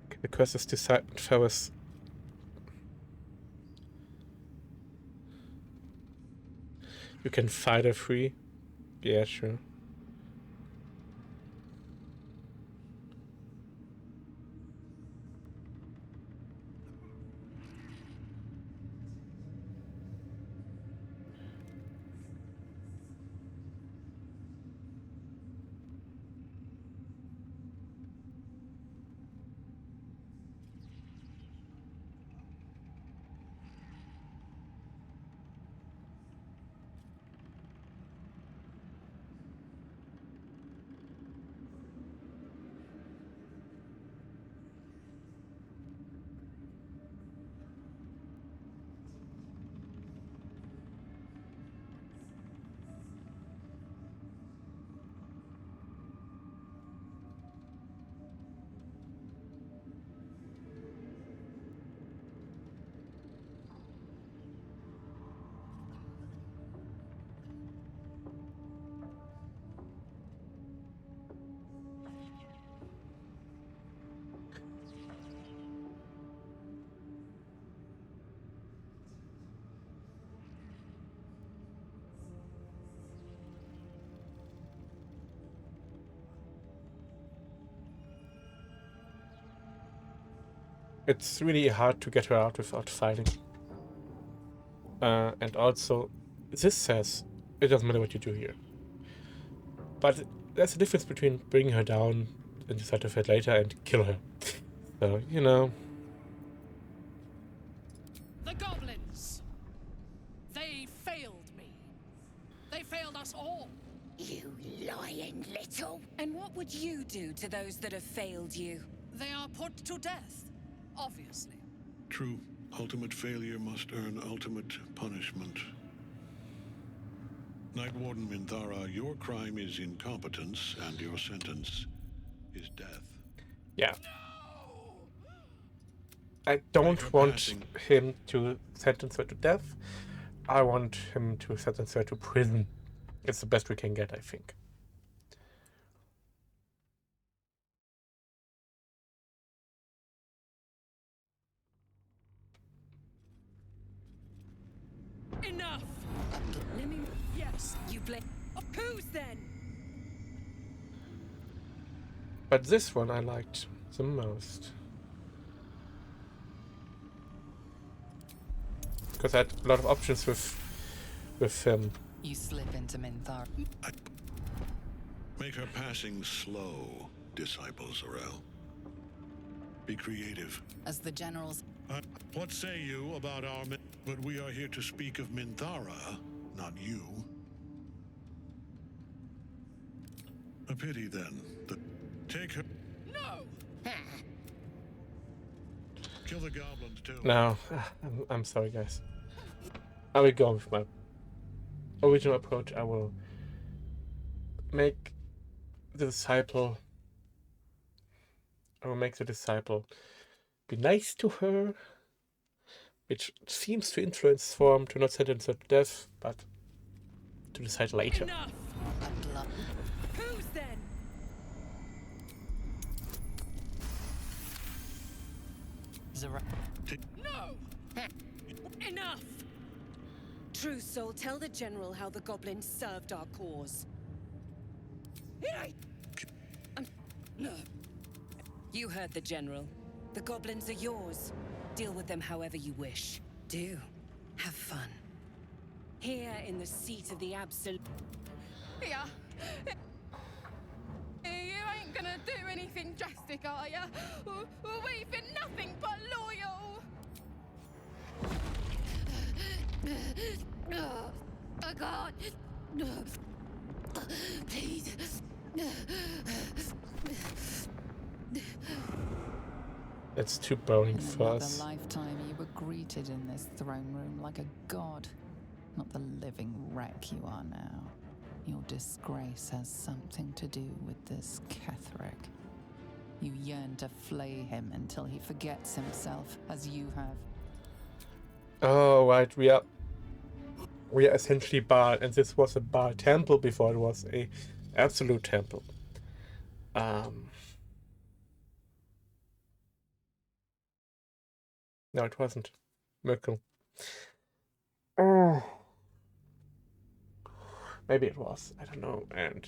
Okay, the quest is to side with Ferris. You can fight her free. Yeah, sure. it's really hard to get her out without fighting. And also, this says it doesn't matter what you do here. But there's a difference between bringing her down and decide to fight later and kill her. So, you know. The goblins! They failed me. They failed us all. You lying little. And what would you do to those that have failed you? They are put to death, obviously. True. Ultimate failure must earn ultimate punishment. Night Warden Minthara, your crime is incompetence, and your sentence is death. Yeah. I don't want him to sentence her to death. I want him to sentence her to prison. It's the best we can get, I think. Enough! Let me... Yes, you blame... Who's then? But this one I liked the most. Because I had a lot of options with him. You slip into Minthara. Make her passing slow, Disciple Zarel. Be creative. As the generals... What say you about our... But we are here to speak of Minthara, not you. A pity, then. Take her... No! Kill the goblins, too. No, I'm sorry, guys. I will go with my original approach. I will make the disciple... I will make the disciple be nice to her, which seems to influence Storm to not sentence her to death, but to decide later. Enough! Who's then? No! Enough! True Soul, tell the General how the goblins served our cause. No. You heard the General. The goblins are yours. Deal with them however you wish. Do. Have fun. Here in the seat of the Absolute... Yeah. You ain't gonna do anything drastic, are ya? We've been nothing but loyal. Oh God! Please. It's too boring in for another us. lifetime, you were greeted in this throne room like a god, not the living wreck you are now. Your disgrace has something to do with this Ketheric. You yearn to flay him until he forgets himself, as you have. Oh, right, we are essentially Baal, and this was a Baal temple before it was a absolute temple. No, it wasn't. Merkel. Oh. Maybe it was. I don't know. And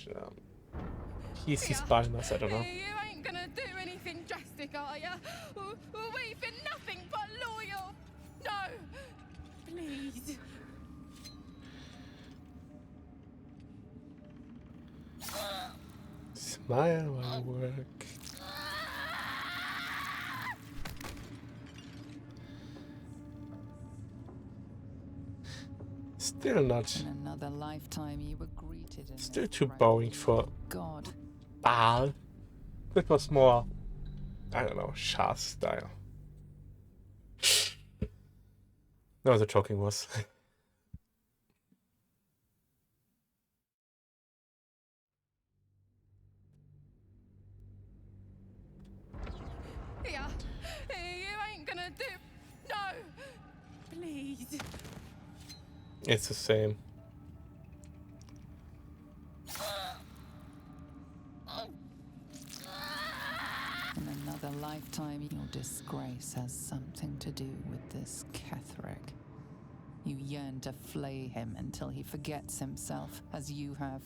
he's Baal in us. I don't know. You ain't gonna do anything drastic, are ya? We've been nothing but loyal. No, please. Smile while work. Still not. In another lifetime, you were greeted in Still this too throne boring room for like a god. Baal. That was more, I don't know, Shah style. No, the talking was. Yeah. You ain't gonna do... No, please. It's the same. In another lifetime, your disgrace has something to do with this Ketheric. You yearn to flay him until he forgets himself, as you have.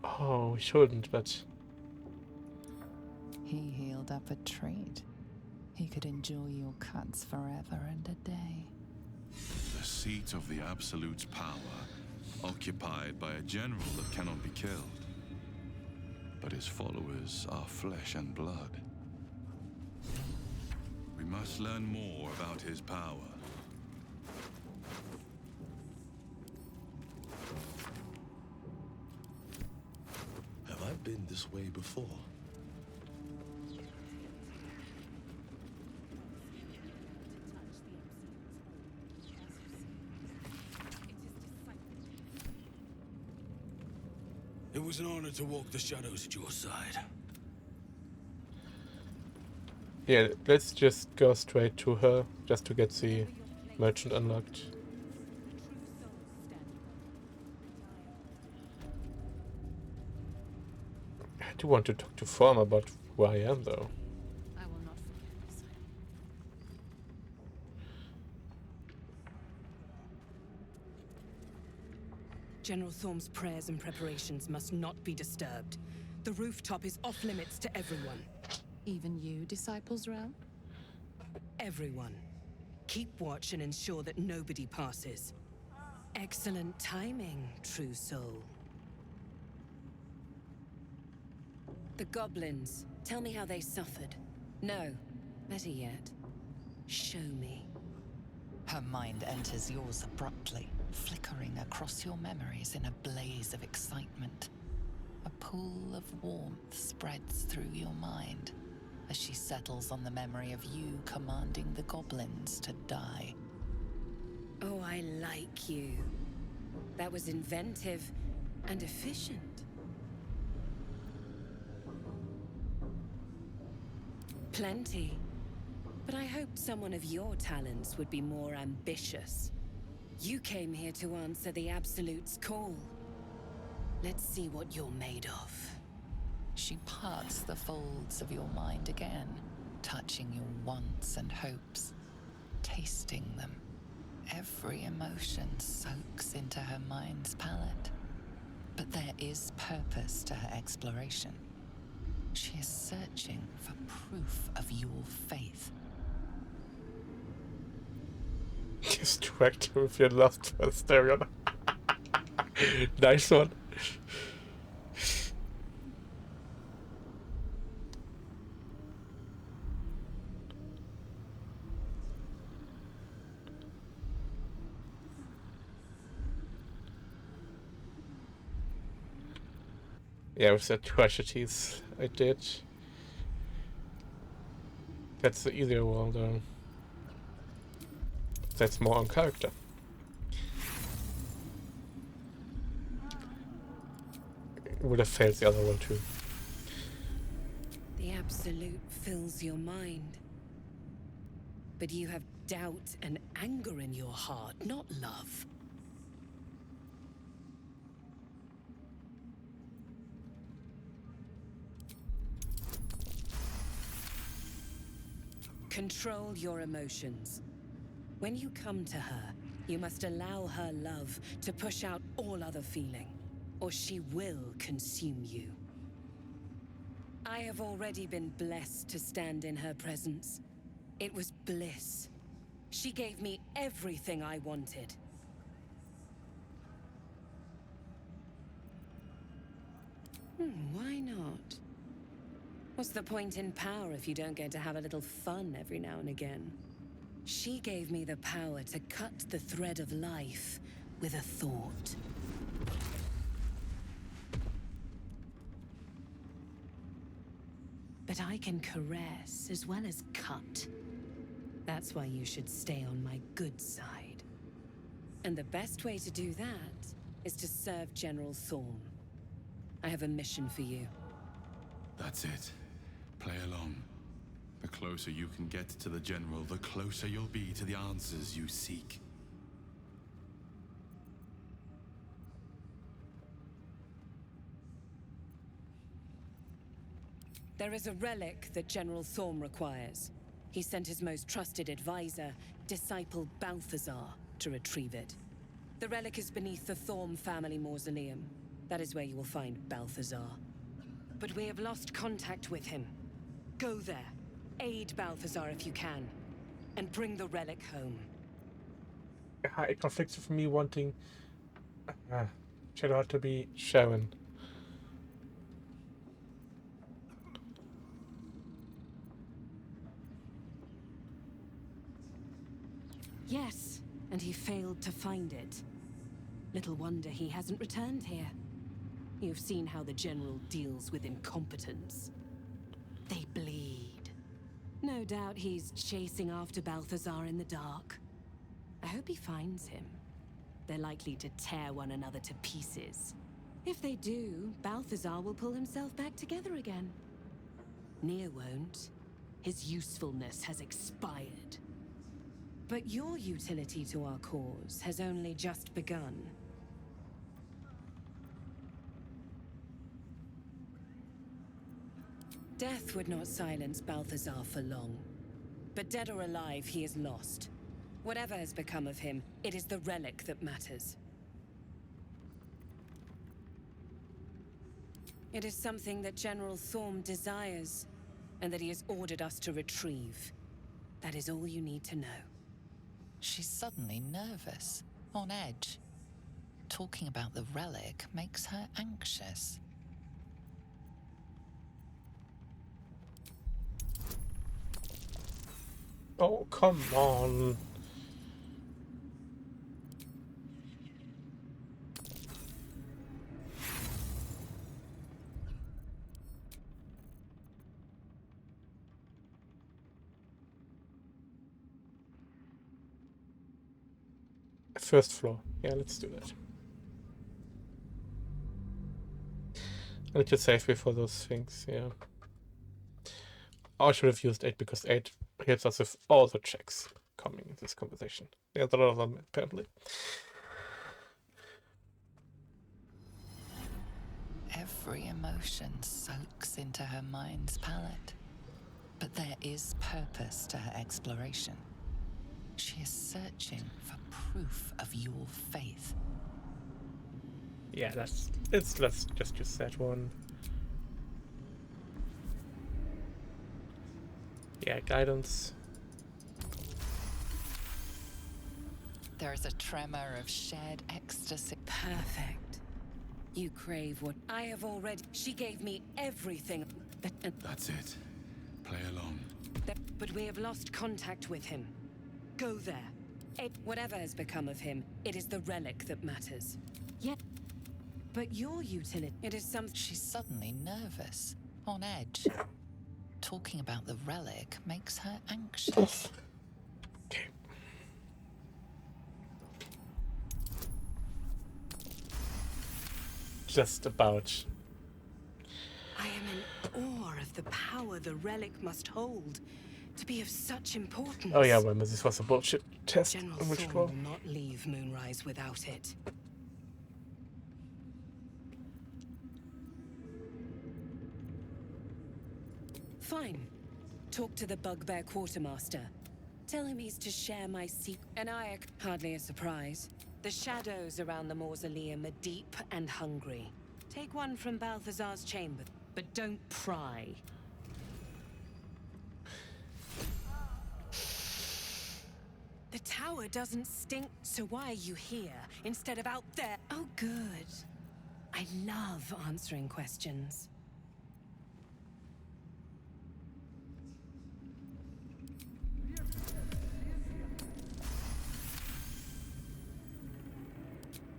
Oh, we shouldn't, but... He healed up a trait. he could enjoy your cuts forever and a day. The seat of the Absolute's power, occupied by a general that cannot be killed. But his followers are flesh and blood. We must learn more about his power. Have I been this way before? It was an honor to walk the shadows at your side. Yeah, let's just go straight to her, just to get the merchant unlocked. I do want to talk to Form about who I am, though. I will not forget this. General Thorm's prayers and preparations must not be disturbed. The rooftop is off limits to everyone. Even you, Disciples Realm? Everyone. Keep watch and ensure that nobody passes. Excellent timing, true soul. The goblins. Tell me how they suffered. No, better yet, show me. Her mind enters yours abruptly, flickering across your memories in a blaze of excitement. A pool of warmth spreads through your mind as she settles on the memory of you commanding the goblins to die. Oh, I like you. That was inventive and efficient. Plenty. But I hoped someone of your talents would be more ambitious. You came here to answer the Absolute's call. Let's see what you're made of. She parts the folds of your mind again, touching your wants and hopes, tasting them. Every emotion soaks into her mind's palette. But there is purpose to her exploration. She is searching for proof of your faith. Distract her with your last Asterion. Nice one. Yeah, with the tragedies I did. That's the easier one, though. That's more on character. Would have failed the other one too. The Absolute fills your mind. But you have doubt and anger in your heart, not love. Control your emotions. When you come to her, you must allow her love to push out all other feeling, or she will consume you. I have already been blessed to stand in her presence. It was bliss. She gave me everything I wanted. Why not? What's the point in power if you don't get to have a little fun every now and again? She gave me the power to cut the thread of life with a thought. But I can caress as well as cut. That's why you should stay on my good side. And the best way to do that is to serve General Thorm. I have a mission for you. That's it. Play along. The closer you can get to the General, the closer you'll be to the answers you seek. There is a relic that General Thorm requires. He sent his most trusted advisor, disciple Balthazar, to retrieve it. The relic is beneath the Thorm family mausoleum. That is where you will find Balthazar. But we have lost contact with him. Go there. Aid Balthazar if you can, and bring the relic home. It conflicts with me wanting Shadowheart to be Sharon. Yes, and he failed to find it. Little wonder he hasn't returned here. You've seen how the General deals with incompetence. They bleed. No doubt he's chasing after Balthazar in the dark. I hope he finds him. They're likely to tear one another to pieces. If they do, Balthazar will pull himself back together again. Nier won't. His usefulness has expired. But your utility to our cause has only just begun. Death would not silence Balthazar for long. But dead or alive, he is lost. Whatever has become of him, it is the relic that matters. It is something that General Thorm desires, and that he has ordered us to retrieve. That is all you need to know. She's suddenly nervous, on edge. Talking about the relic makes her anxious. Oh, come on. First floor. Yeah, let's do that. I need to save before those things, yeah. I should have used 8 because 8 helps us with all the checks coming in this conversation. There's a lot of them, apparently. Every emotion soaks into her mind's palette. But there is purpose to her exploration. She is searching for proof of your faith. Yeah, let's just use that one. Yeah, guidance. There is a tremor of shared ecstasy. Perfect. You crave what I have already. She gave me everything. That's it. Play along. But we have lost contact with him. Go there. Whatever has become of him, it is the relic that matters. Yeah. But your utility, it is some. She's suddenly nervous, on edge. Talking about the relic makes her anxious. Just about. I am in awe of the power the relic must hold to be of such importance. Oh yeah, well, this was a bullshit test. General Which Thorm will not leave Moonrise without it. Fine. Talk to the Bugbear Quartermaster. Tell him he's to share my secret. And hardly a surprise. The shadows around the mausoleum are deep and hungry. Take one from Balthazar's chamber, but don't pry. The tower doesn't stink, so why are you here instead of out there? Oh, good. I love answering questions.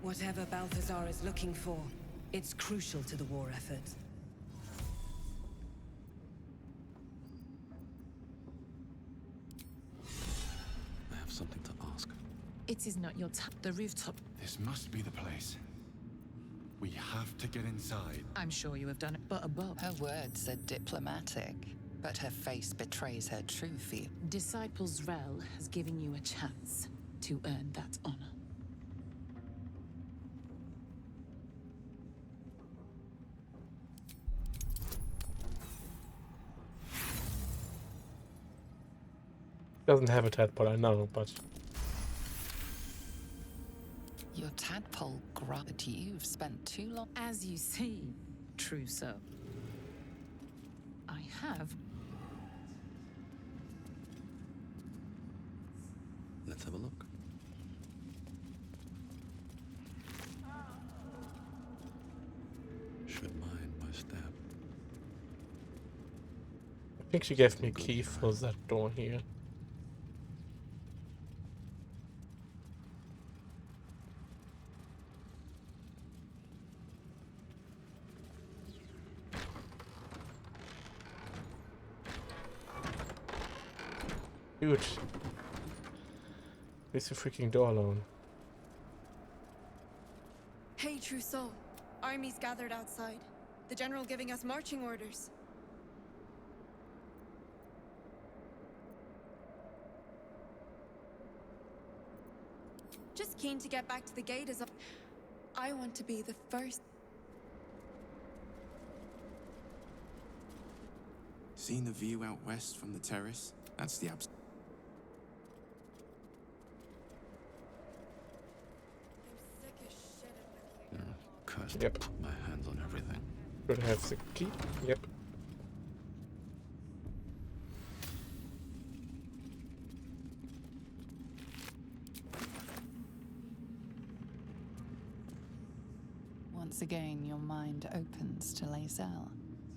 Whatever Balthazar is looking for, it's crucial to the war effort. I have something to ask. It is not your time. The rooftop. This must be the place. We have to get inside. I'm sure you have done it, but above. Her words are diplomatic, but her face betrays her true feel. Disciples Rel has given you a chance to earn that honor. Doesn't have a tadpole, I know, but Your tadpole but you've spent too long. As you see, Trousseau, I have Let's have a look. Should mind my step. I think she gave me a key for that door here. Dude. Leave the freaking door alone. Hey, Trousseau. Armies gathered outside. The general giving us marching orders. Just keen to get back to the gate as I want to be the first. Seen the view out west from the terrace? That's the Cursed. Yep. Put my hands on everything. Should have the key. Yep. Once again, your mind opens to Lae'zel,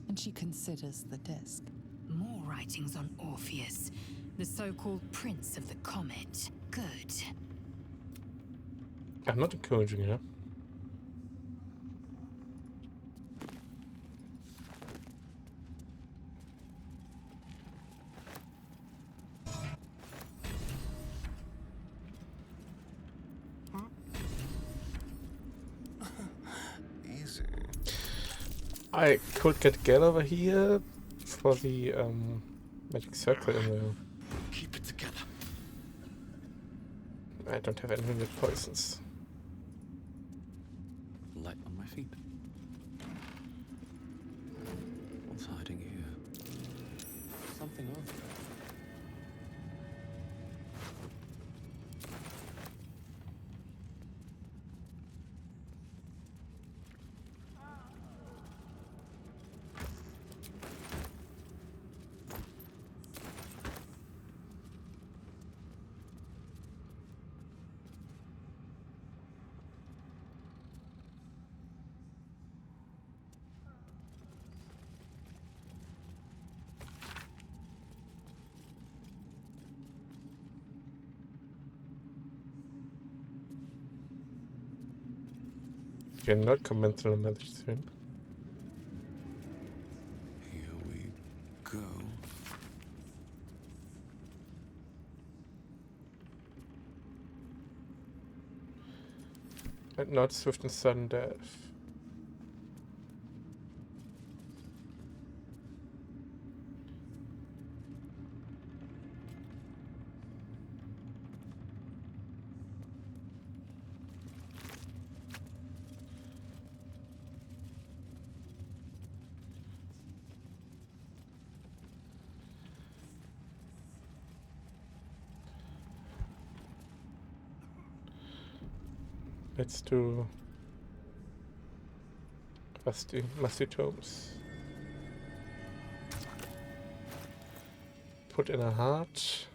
and she considers the disc. More writings on Orpheus, the so-called Prince of the Comet. Good. I'm not encouraging her. Easy. I could get Gale over here for the magic circle in there. Keep it together. I don't have anything with poisons. Light on my feet. What's hiding here? Something else. You're not conventional medicine. Here we go. And not swift and sudden death. Let's do musty tomes. Put in a heart.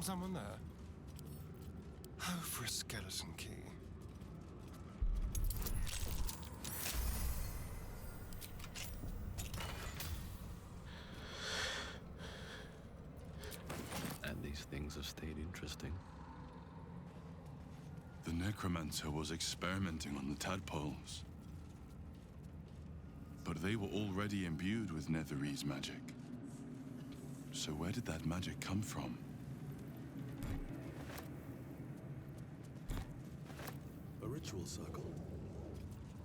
Someone there? Oh, for a skeleton key. And these things have stayed interesting. The necromancer was experimenting on the tadpoles. But they were already imbued with Netherese magic. So where did that magic come from? A ritual circle.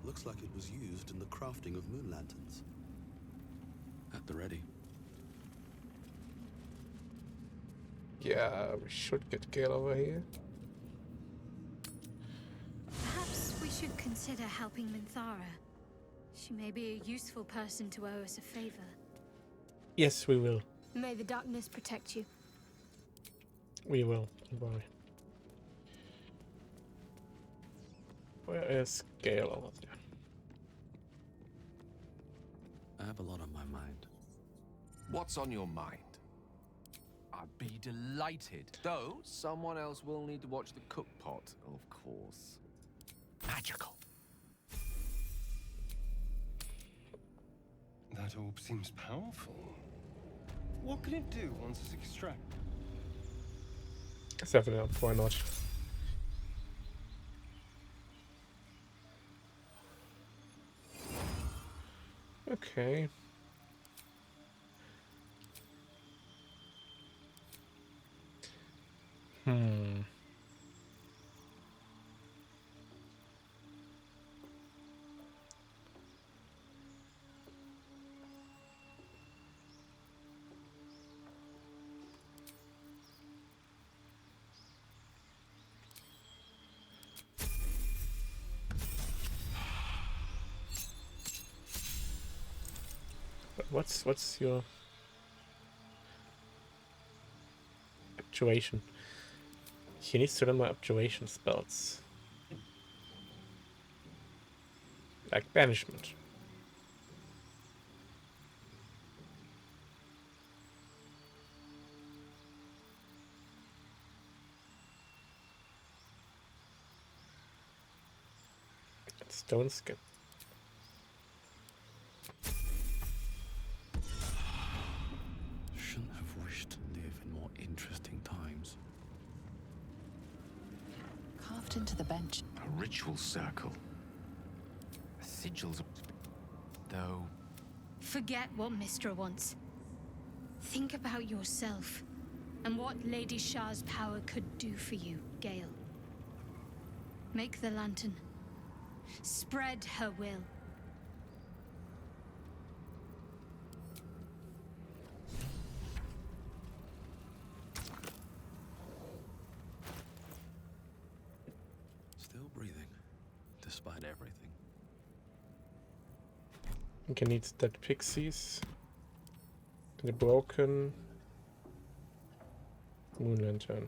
Looks like it was used in the crafting of moon lanterns. At the ready. Yeah, we should get Gale over here. Perhaps we should consider helping Minthara. She may be a useful person to owe us a favor. Yes, we will. May the darkness protect you. We will, don't worry. Where is Gale over there? I have a lot on my mind. What's on your mind? I'd be delighted. Though, someone else will need to watch the cook pot, of course. Magical. That orb seems powerful. What can it do once it's extracted? Seven up, why not? Okay. What's your abjuration? He needs to learn my abjuration spells. Like banishment. Stone skin. Shouldn't have wished to live in more interesting times. Carved into the bench. A ritual circle. Sigils, though. Forget what Mistra wants. Think about yourself and what Lady Shah's power could do for you, Gale. Make the lantern. Spread her will. Still breathing, despite everything. Okay, needs dead pixies. The broken moon lantern.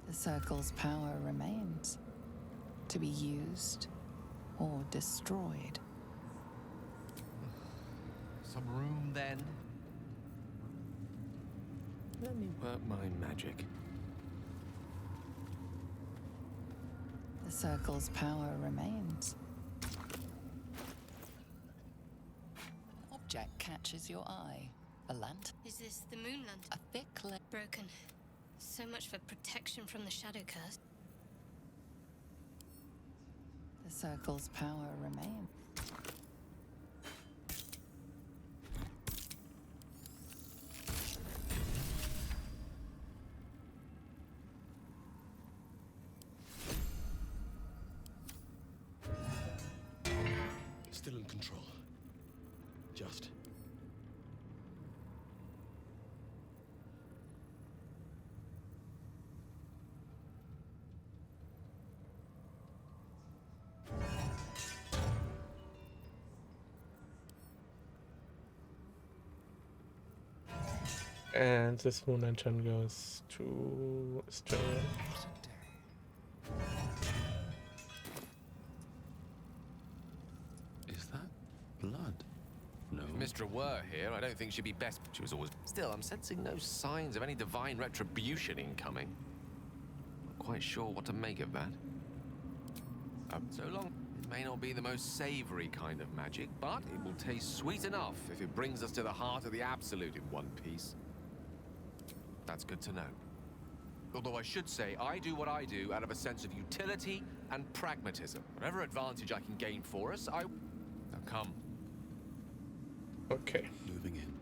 The circle's power remains, to be used or destroyed. Some room, then? Let me work my magic. The circle's power remains. An object catches your eye. A lantern. Is this the moon lantern? A thick broken. So much for protection from the shadow curse. The circle's power remains. Still in control. Just. And this moon lantern goes to Stern. Is that blood? No. If Mistra were here, I don't think she'd be best. She was always. Still, I'm sensing no signs of any divine retribution incoming. Not quite sure what to make of that. So long. It may not be the most savory kind of magic, but it will taste sweet enough if it brings us to the heart of the Absolute in one piece. That's good to know. Although I should say, I do what I do out of a sense of utility and pragmatism. Whatever advantage I can gain for us, Now come. Okay. Moving in.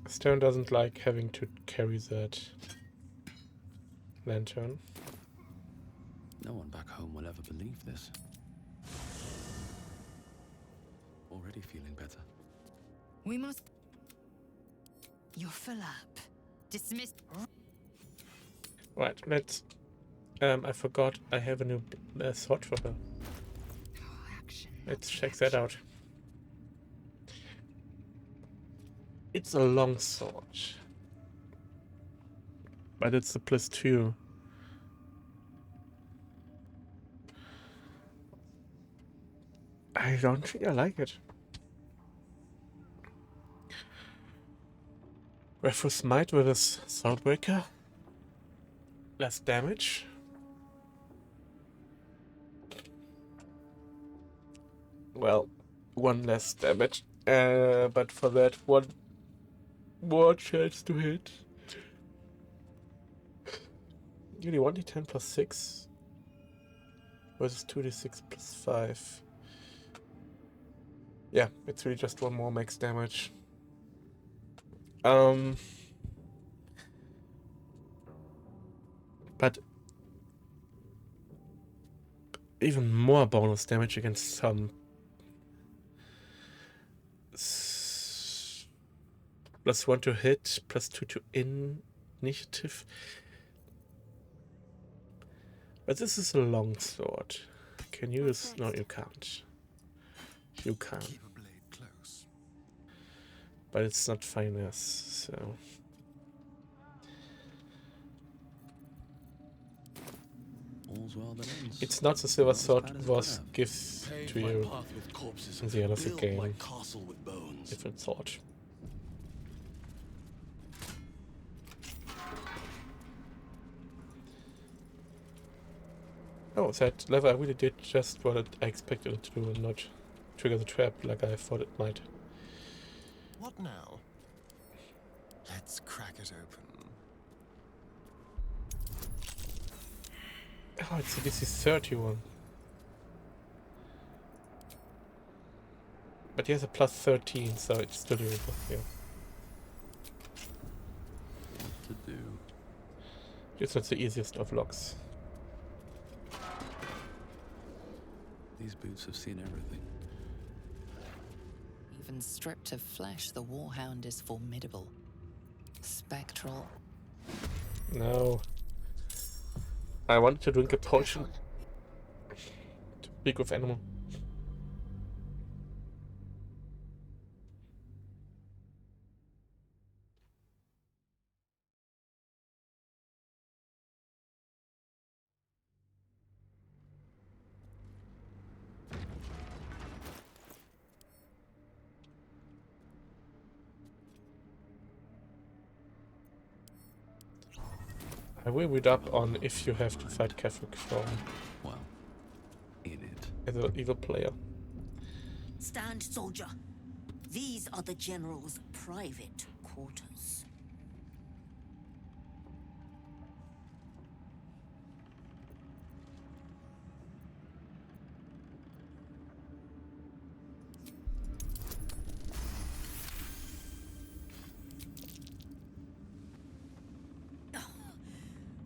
Stern doesn't like having to carry that lantern. No one back home will ever believe this. Already feeling better. We must... You're full up. Dismissed. Right, let's... I forgot I have a new sword for her. Let's check that out. It's a long sword. But it's a +2. I don't think I like it. Refu Smite with his Soulbreaker. Less damage. Well, 1 less damage. But for that, 1 more chance to hit. Usually 1d10 +6 versus 2d6 +5. Yeah, it's really just 1 more max damage. But even more bonus damage against some +1 to hit, +2 to initiative. But this is a long sword. Can you use? No, you can't. You can. But it's not finesse, so. It's not the silver sword was gives to you in the end of the game. Different sword. Oh, that level I really did just what I expected it to do and not trigger the trap like I thought it might. What now? Let's crack it open. Oh, it's a DC 31. But he has a +13, so it's still doable, yeah. What to do? It's not the easiest of locks. These boots have seen everything. Even stripped of flesh, the Warhound is formidable. Spectral. No. I wanted to drink a potion to speak with animal. I will read up on if you have to fight Catholic from as an evil player. Stand, soldier. These are the general's private quarters.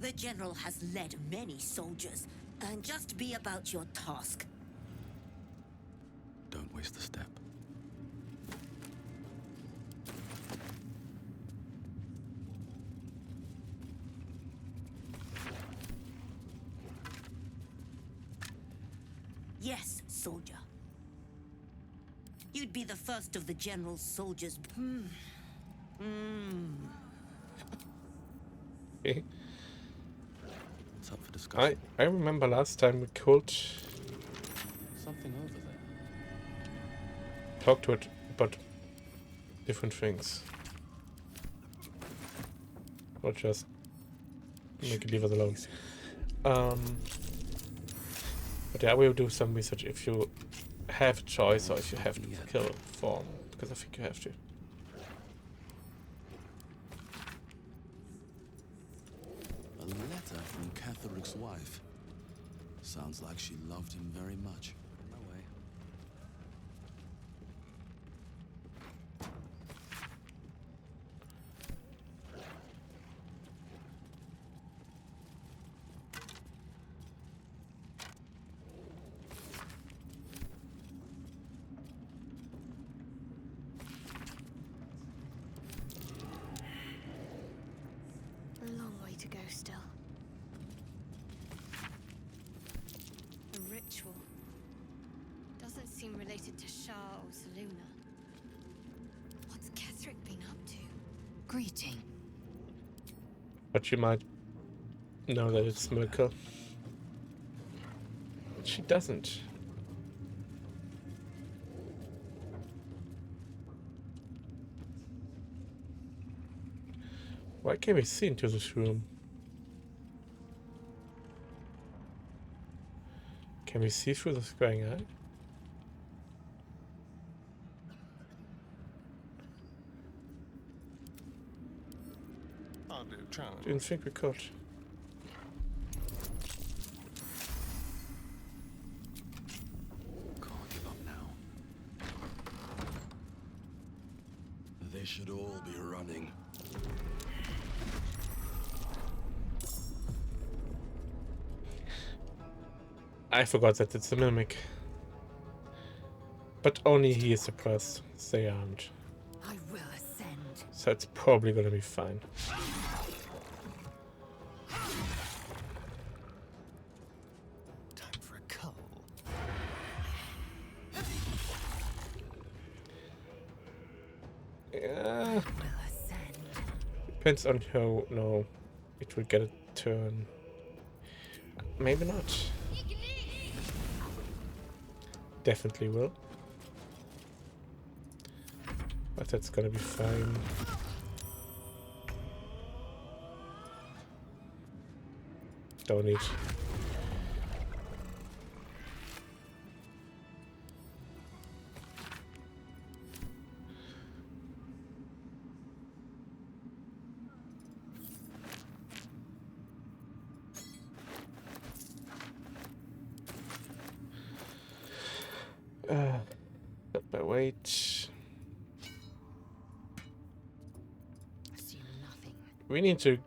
The general has led many soldiers, and just be about your task. Don't waste a step. Yes, soldier. You'd be the first of the general's soldiers. Okay. What's up for discussion? I remember last time we could Something over there. talk to it about different things. Not just make it leave us alone. But yeah, I will do some research if you have a choice or if you have to kill Fawn, because I think you have to. A letter from Catheric's wife. Sounds like she loved him very much. No way. seem related to Shah or Saluna. What's Ketherick been up to? Greeting. But you might know that it's Mirka. But she doesn't. Why can't we see into this room? Can we see through the scrying eye? I'll do challenge. Didn't think we could. Can't give up now. They should all be running. I forgot that it's a mimic. But only he is suppressed. They aren't. I will ascend. So it's probably gonna be fine. Time for a cull. Yeah. Depends on how. No, it will get a turn. Maybe not. Definitely will. But that's gonna be fine. Don't need. Got my weight. We need to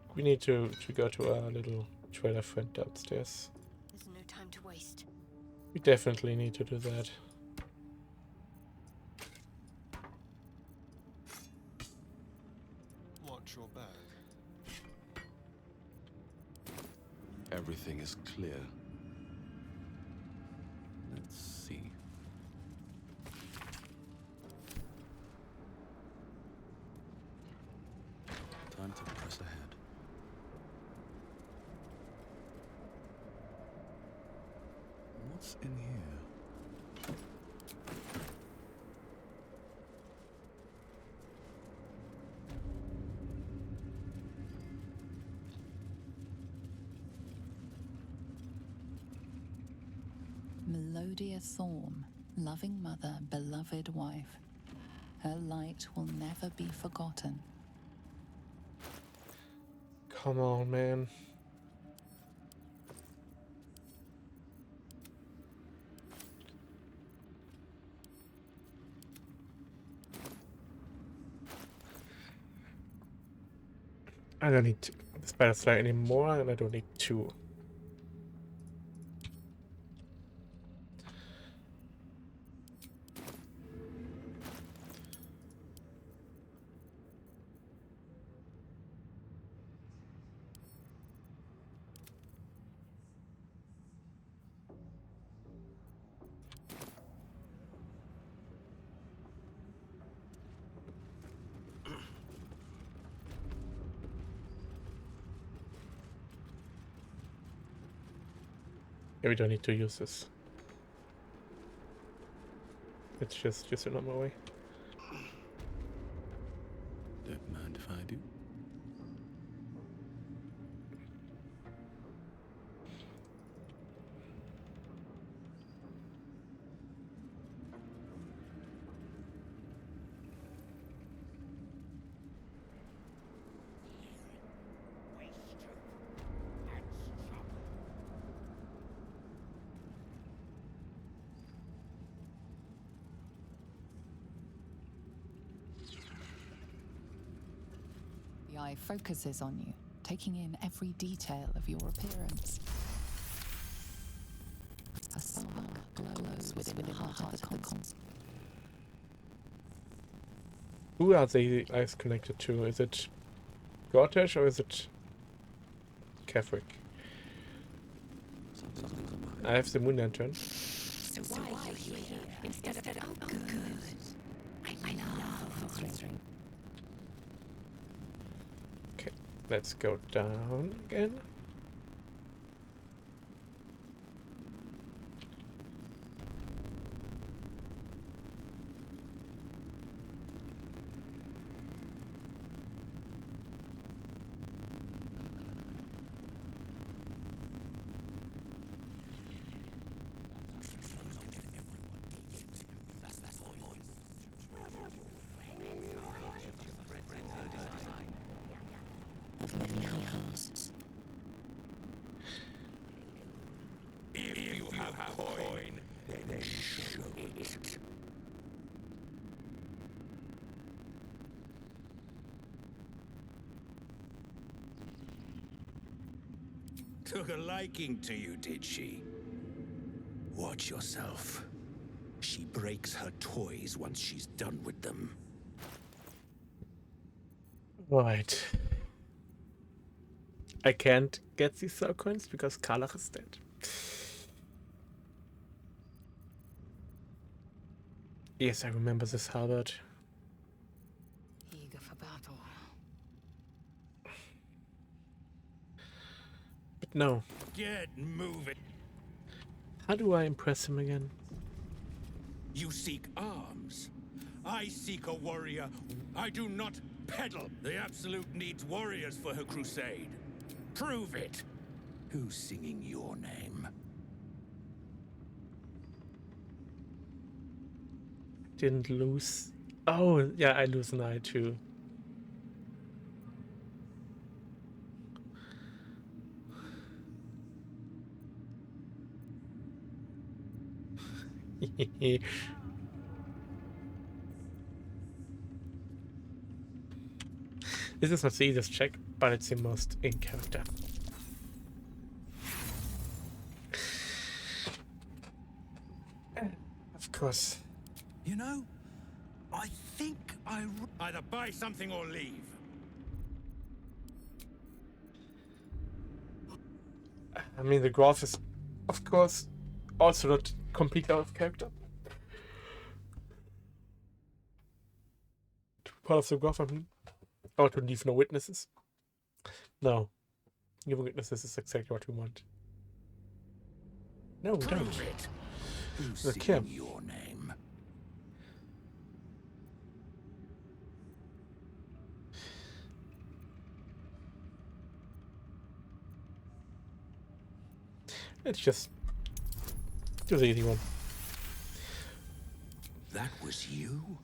go to our little trailer friend downstairs. There's no time to waste. We definitely need to do that. Watch your back. Everything is clear. Let's see. Time to press ahead. What's in here? Melodia Thorm, loving mother, beloved wife. Her light will never be forgotten. Come on, man. I don't need the spider slide anymore, and I don't need two. Yeah, we don't need to use this. It's just a normal way. Don't mind if I do. The eye focuses on you, taking in every detail of your appearance. A spark glows within the heart of the constant. Who are the eyes connected to? Is it Gortash or is it Ketherick? I have the Moon Lantern. So why are you here instead of oh good? I love answering. Okay, let's go down again. If you have coin, then show it. Took a liking to you, did she? Watch yourself. She breaks her toys once she's done with them. Right. I can't get these soul coins because Karlach is dead. Yes, I remember this, Halbert. Eager for battle. But no. Get moving. How do I impress him again? You seek arms. I seek a warrior. I do not peddle. The Absolute needs warriors for her crusade. Prove it. Who's singing your name? Didn't lose. Oh, yeah, I lose an eye too. This is not the easiest check, but it's the most in character. Of course. You know, I think I either buy something or leave. I mean, the graph is, of course, also not completely out of character. Part of the graph, I mean. Oh, to leave no witnesses. No. Giving witnesses is exactly what we want. No, we don't. It. Who's Look singing here. your name? Let's just do the easy one. That was you?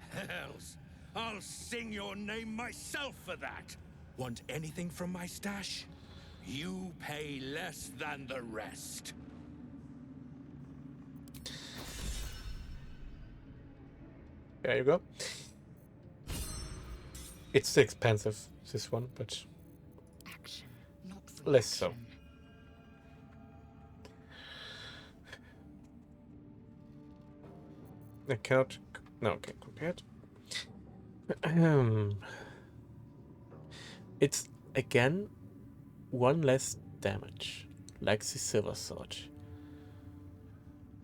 Hells, I'll sing your name myself for that. Want anything from my stash? You pay less than the rest. There you go. It's expensive, this one, but Action, not less so. I cannot. No, okay, compared. It's again one less damage, like the silver sword.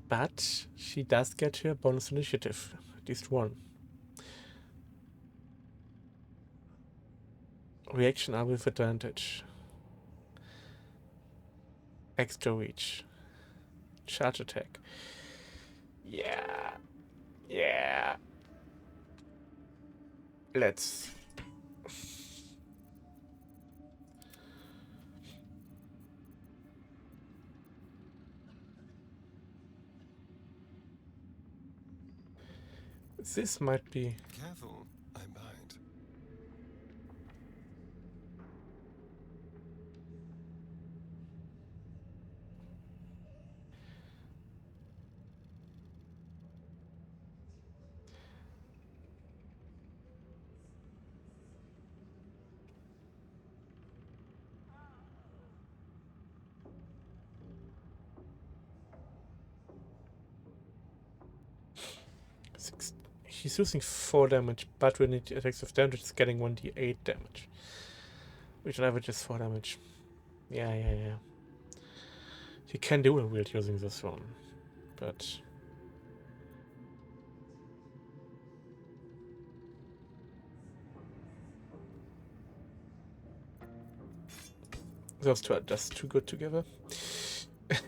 But she does get her bonus initiative, at least one. Reaction are with advantage. Extra reach. Charge attack. Yeah. Yeah. Let's. This might be. Careful, I'm behind. He's using 4 damage, but when it attacks with damage, it's getting 1d8 damage. Which on average is 4 damage. Yeah. He can do it with using this one. but those two are just too good together. Okay,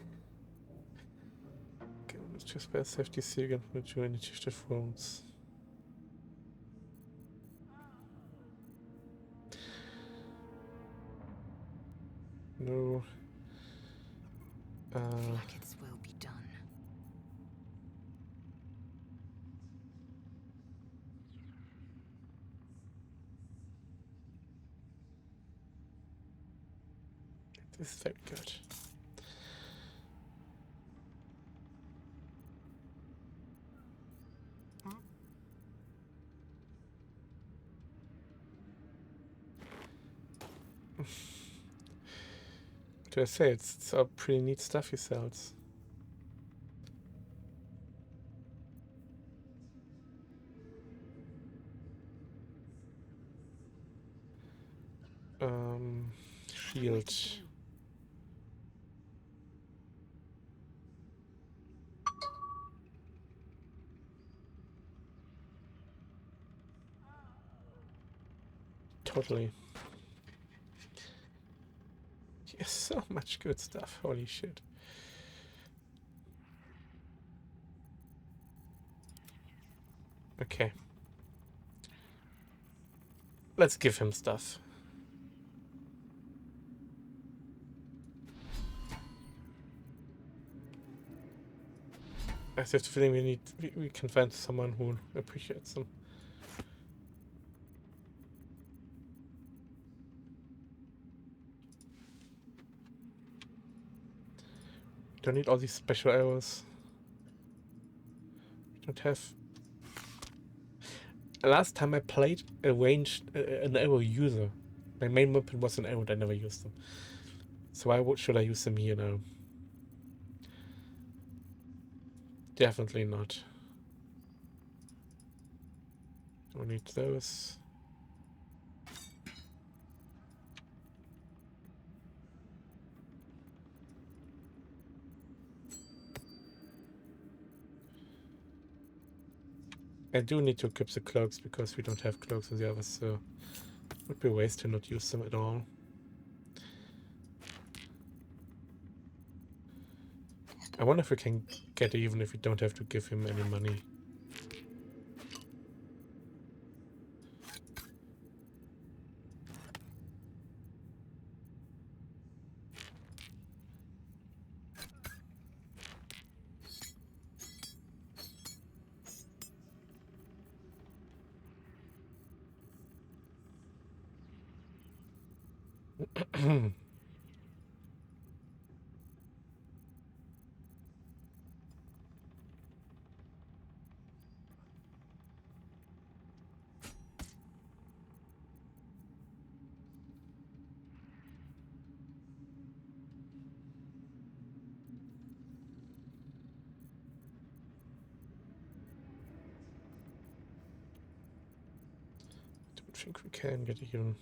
let's just spare safety seal against mature initiative wounds. No. Like will be done. This is very good. What do I say? It's all pretty neat stuff he sells. Shield. Totally. Yes, so much good stuff. Holy shit. Okay. Let's give him stuff. I have the feeling we can find someone who appreciates them. Don't need all these special arrows. Don't have. Last time I played a ranged an arrow user. My main weapon was an arrow, and I never used them. So why should I use them here now? Definitely not. Don't need those. I do need to equip the cloaks because we don't have cloaks in the others, so it would be a waste to not use them at all. I wonder if we can get it even if we don't have to give him any money. Don't think we can get it even.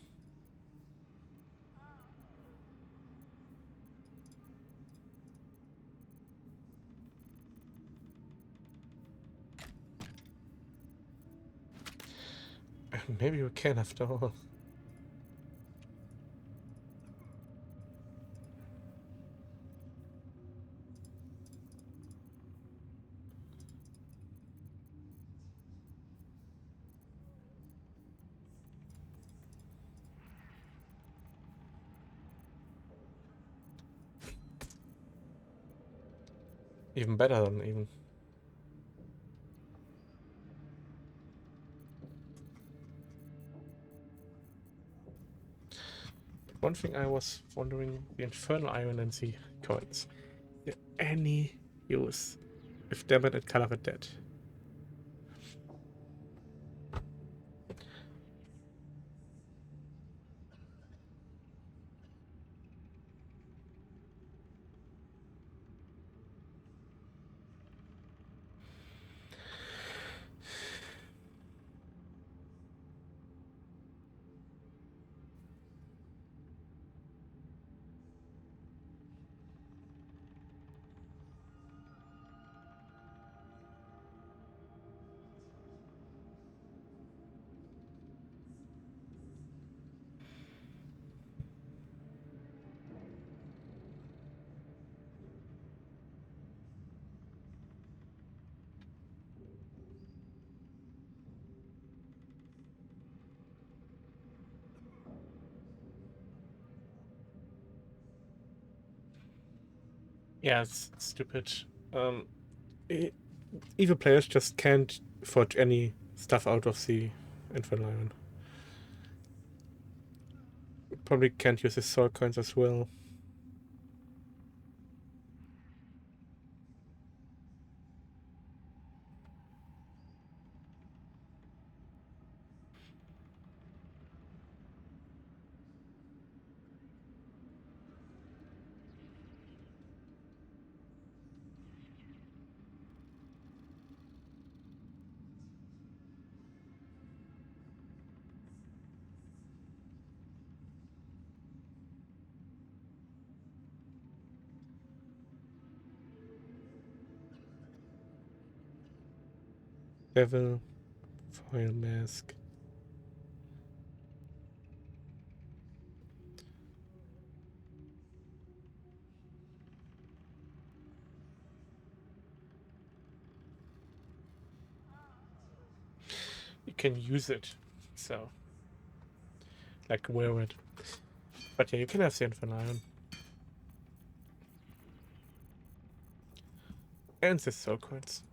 Maybe we can after all. Even better than even. One thing I was wondering, the Infernal Iron and the coins. Is there any use if damage at Color Dead? Yeah, it's stupid. Evil players just can't forge any stuff out of the Infernal Iron. Probably can't use his soul coins as well. Devil, foil mask. You can use it, so like wear it. But yeah, you can have the Infernal Iron. And the soul coins.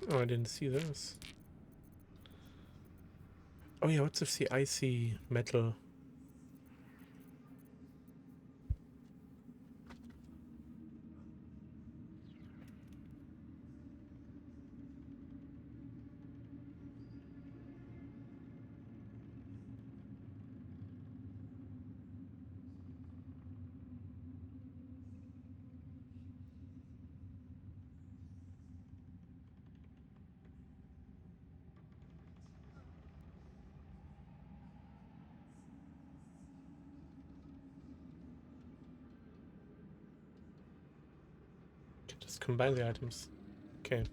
Oh, I didn't see those. Oh yeah, what's with the icy metal? Can just combine the items. Okay.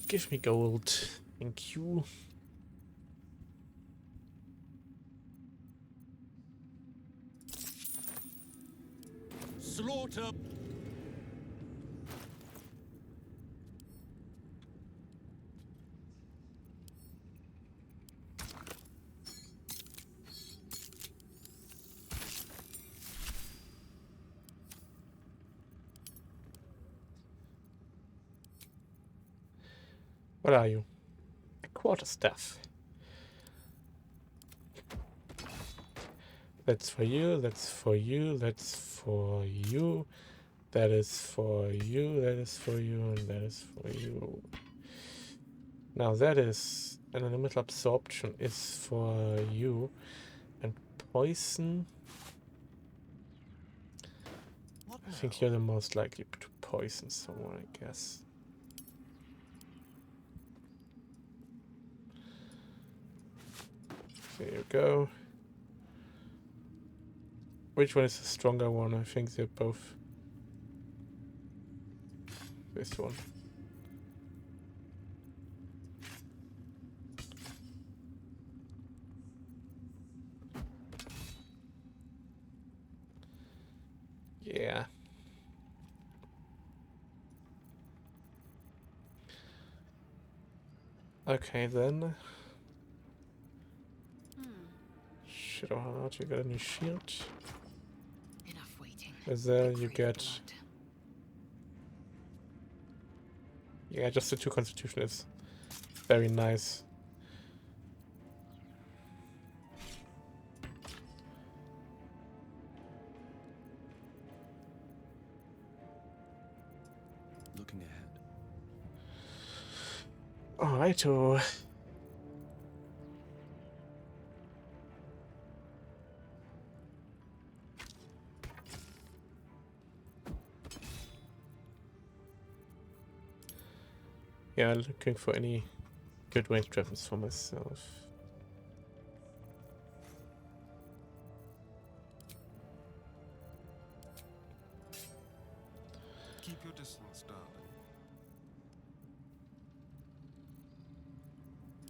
Give me gold. Thank you. Slaughter. What are you? A quarterstaff. That's for you, that's for you, that's for you. That is for you, that is for you, and that is for you. Now that is an elemental absorption is for you. And poison. I think you're the most likely to poison someone, I guess. There you go. Which one is the stronger one? I think they're both. This one. Yeah. Okay then. Shadow Heart, you got a new shield. Enough waiting. As there you get. Yeah, just the 2 constitution is very nice. Looking ahead. Alrighto. Yeah, looking for any good range weapons for myself. Keep your distance, darling.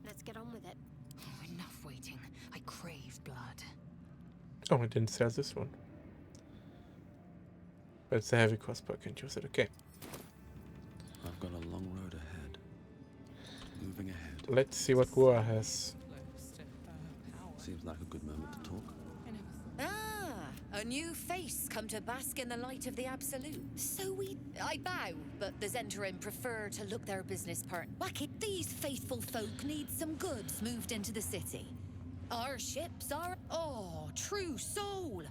Let's get on with it. Oh, enough waiting. I crave blood. Oh, I didn't sell this one. It's a heavy crossbow, I can't use it. Okay. I've got a long road ahead. Moving ahead. Let's see what Gora has. Seems like a good moment to talk. Ah, a new face come to bask in the light of the Absolute. I bow, but the Zentarim prefer to look their business part. Wacky, these faithful folk need some goods moved into the city. Our ships are, true soul.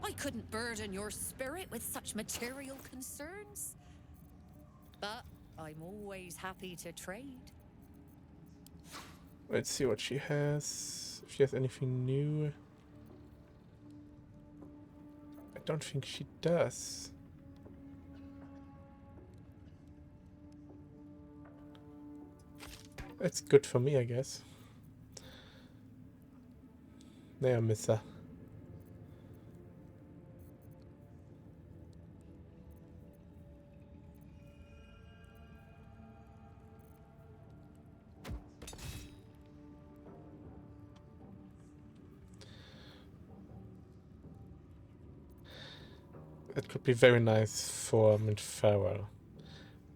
I couldn't burden your spirit with such material concerns. But I'm always happy to trade. Let's see what she has. If she has anything new. I don't think she does. That's good for me, I guess. There, Missa. It could be very nice for Minfarel.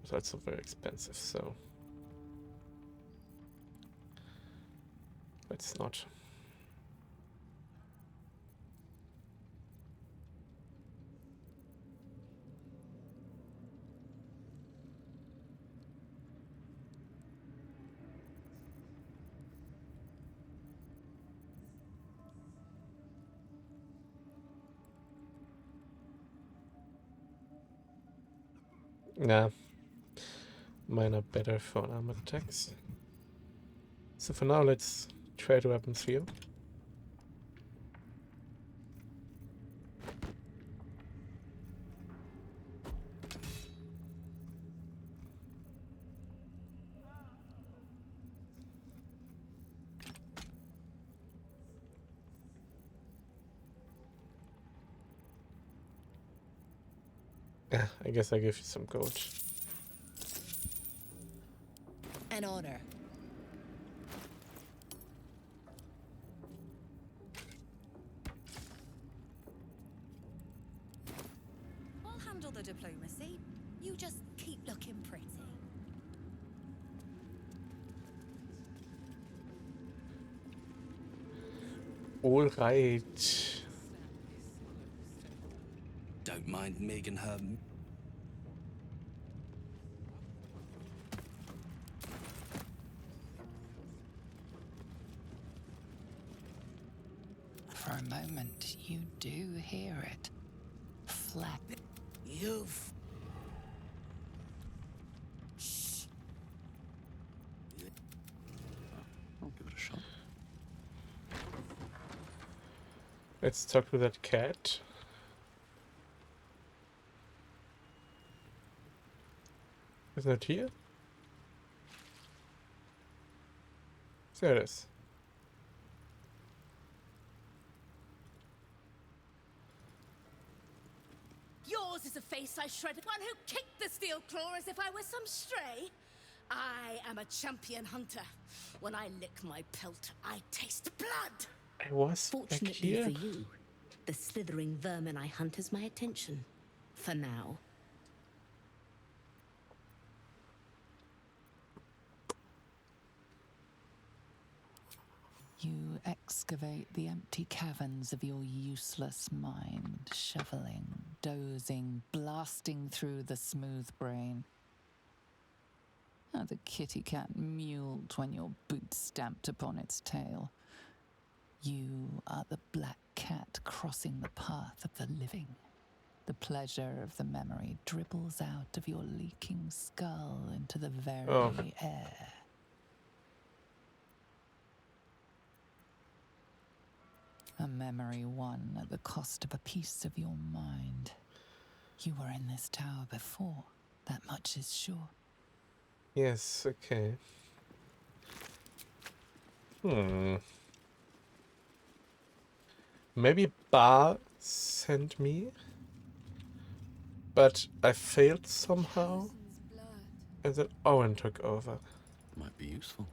It's also very expensive, so let's not. Nah, mine are better for armored attacks. So for now, let's trade weapons here. Yeah, I guess I give you some gold. An honor. I'll handle the diplomacy. You just keep looking pretty. All right. Don't mind Meg and her. For a moment, you do hear it. Flap. You've. I'll give it a shot. Let's talk to that cat. Is it here? There it is. Yours is a face I shredded, one who kicked the steel claw as if I was some stray. I am a champion hunter. When I lick my pelt, I taste blood. I was back Fortunately here. for you, the slithering vermin I hunt has my attention. For now. You excavate the empty caverns of your useless mind, shoveling, dozing, blasting through the smooth brain. How the kitty cat mewled when your boot stamped upon its tail. You are the black cat crossing the path of the living. The pleasure of the memory dribbles out of your leaking skull into the very air. A memory won at the cost of a piece of your mind. You were in this tower before, that much is sure. Yes, okay. Maybe Bar sent me, but I failed somehow, and then Owen took over. Might be useful.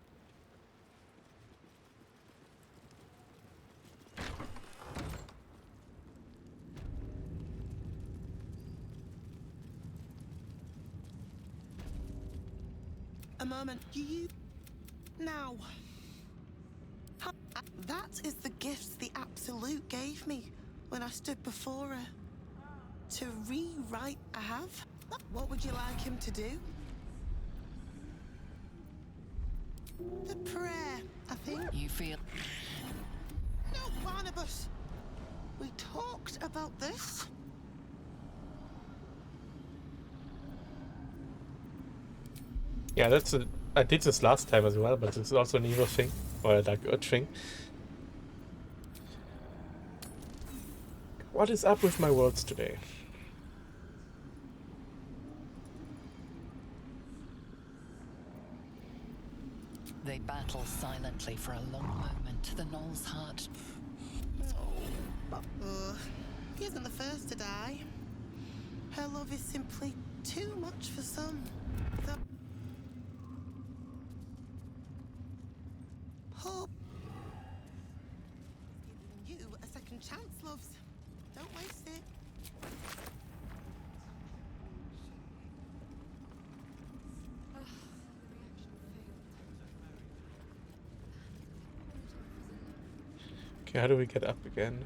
A moment. You now. That is the gift the Absolute gave me when I stood before her. To rewrite I have. What would you like him to do? The prayer, I think. You feel... No, Barnabas. We talked about this. Yeah, I did this last time as well, but it's also an evil thing, or a dark earth thing. What is up with my words today? They battle silently for a long moment. The Knoll's heart... He isn't the first to die. Her love is simply too much for some. Hope. Giving you a second chance, loves. Don't waste it. Okay, how do we get up again?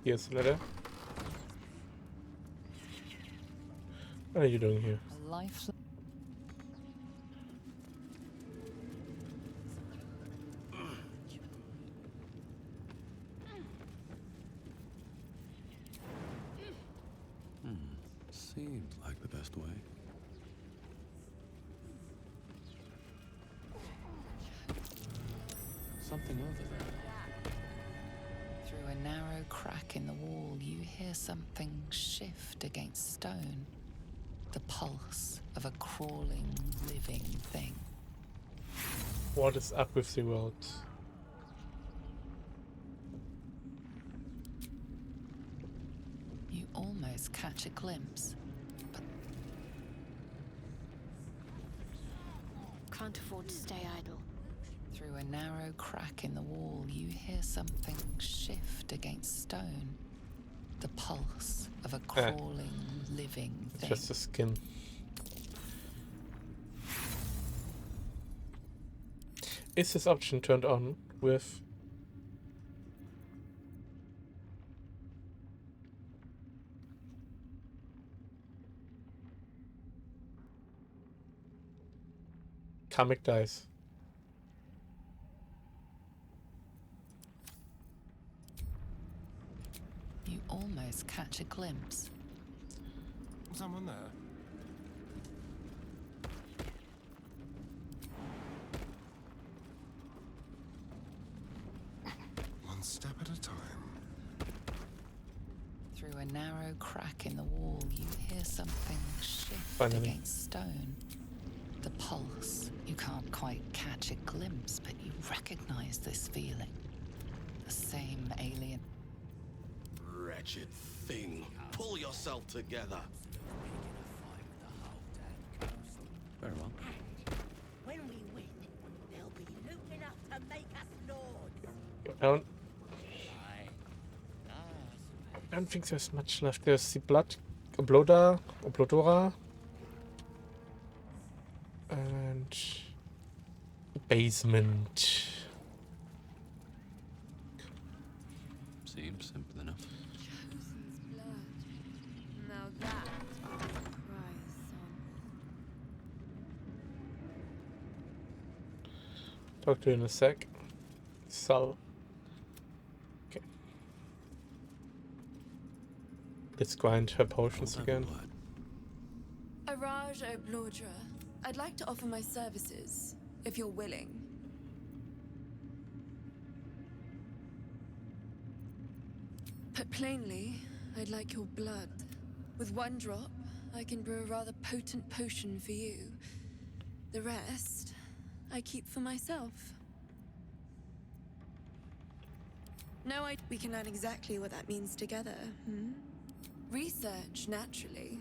Here's the ladder. What are you doing here? A life... Seems like the best way. Something over there. Through a narrow crack in the wall, you hear something shift against stone. The pulse of a crawling, living thing. What is up with the world? You almost catch a glimpse, but... Can't afford to stay idle. Through a narrow crack in the wall, you hear something shift against stone. The pulse of a crawling, living thing. Just a skin. Is this option turned on with... Comic dice? You almost catch a glimpse. Someone there? One step at a time. Through a narrow crack in the wall, you hear something shift Finally. against stone. The pulse. You can't quite catch a glimpse, but you recognize this feeling. The same alien. Wretched thing. Pull yourself together. Very well. When we win, there'll be loot enough to make us lords. I don't think there's much left. There's the Oblodora, and basement. Seems simple enough. Chosen's blood. Now that cries on. Talk to you in a sec. Sal. Okay. Let's grind her potions again. Araj Baldurs, I'd like to offer my services, if you're willing. Put plainly, I'd like your blood. With one drop, I can brew a rather potent potion for you. The rest, I keep for myself. No, we can learn exactly what that means together, Research, naturally.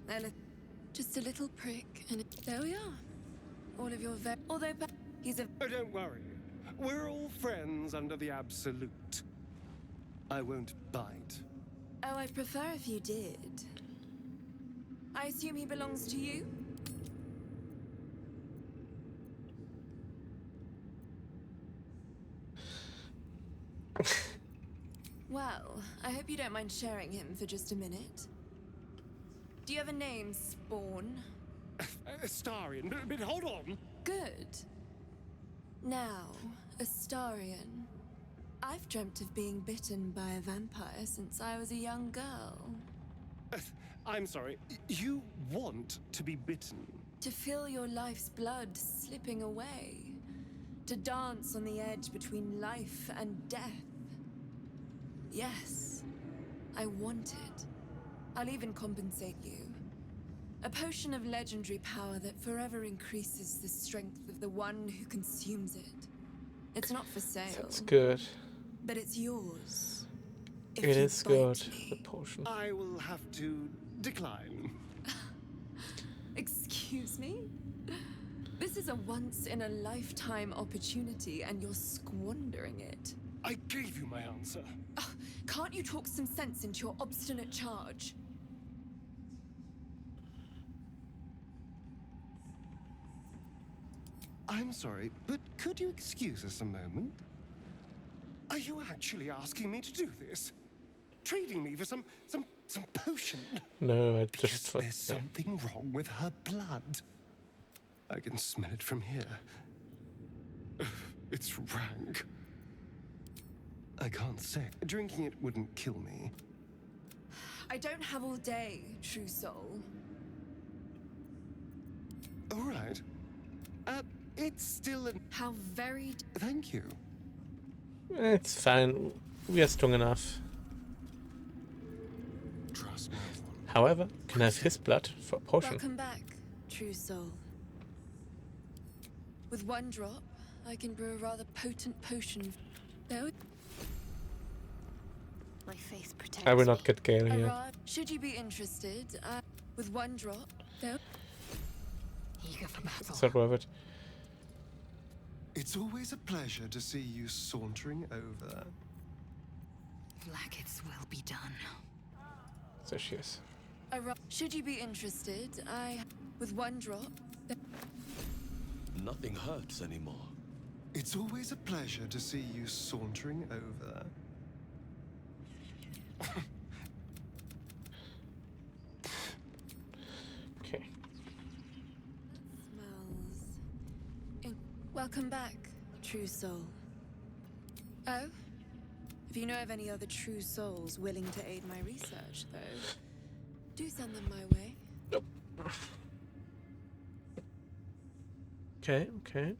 And just a little prick, and there we are. All of your although he's a... Oh, don't worry. We're all friends under the Absolute. I won't bite. Oh, I'd prefer if you did. I assume he belongs to you? Well, I hope you don't mind sharing him for just a minute. Do you have a name, Spawn? Astarion, but hold on. Good. Now, Astarion. I've dreamt of being bitten by a vampire since I was a young girl. I'm sorry, you want to be bitten? To feel your life's blood slipping away. To dance on the edge between life and death. Yes, I want it. I'll even compensate you. A potion of legendary power that forever increases the strength of the one who consumes it. It's not for sale. That's good. But it's yours. If It you is bite good, me. the potion. I will have to decline. Excuse me? This is a once-in-a-lifetime opportunity, and you're squandering it. I gave you my answer. Can't you talk some sense into your obstinate charge? I'm sorry, but could you excuse us a moment? Are you actually asking me to do this? Trading me for some potion? No, I Because just there's something wrong with her blood. I can smell it from here. It's rank. I can't say. Drinking it wouldn't kill me. I don't have all day, true soul. All right. It's still an... How very... Thank you. It's fine. We are strong enough. Trust no one. However, can I have his blood for a potion? Welcome back, true soul. With one drop, I can brew a rather potent potion. Though My faith protects I will not me. get Gale here. Should you be interested, with one drop, though. Eager for battle. Is that worth it? It's always a pleasure to see you sauntering over. Blackets will be done. There she is. Should you be interested, with one drop. Nothing hurts anymore. It's always a pleasure to see you sauntering over. Okay. Welcome back, true soul. Oh? If you know of any other true souls willing to aid my research, though, do send them my way. Nope. Okay, okay.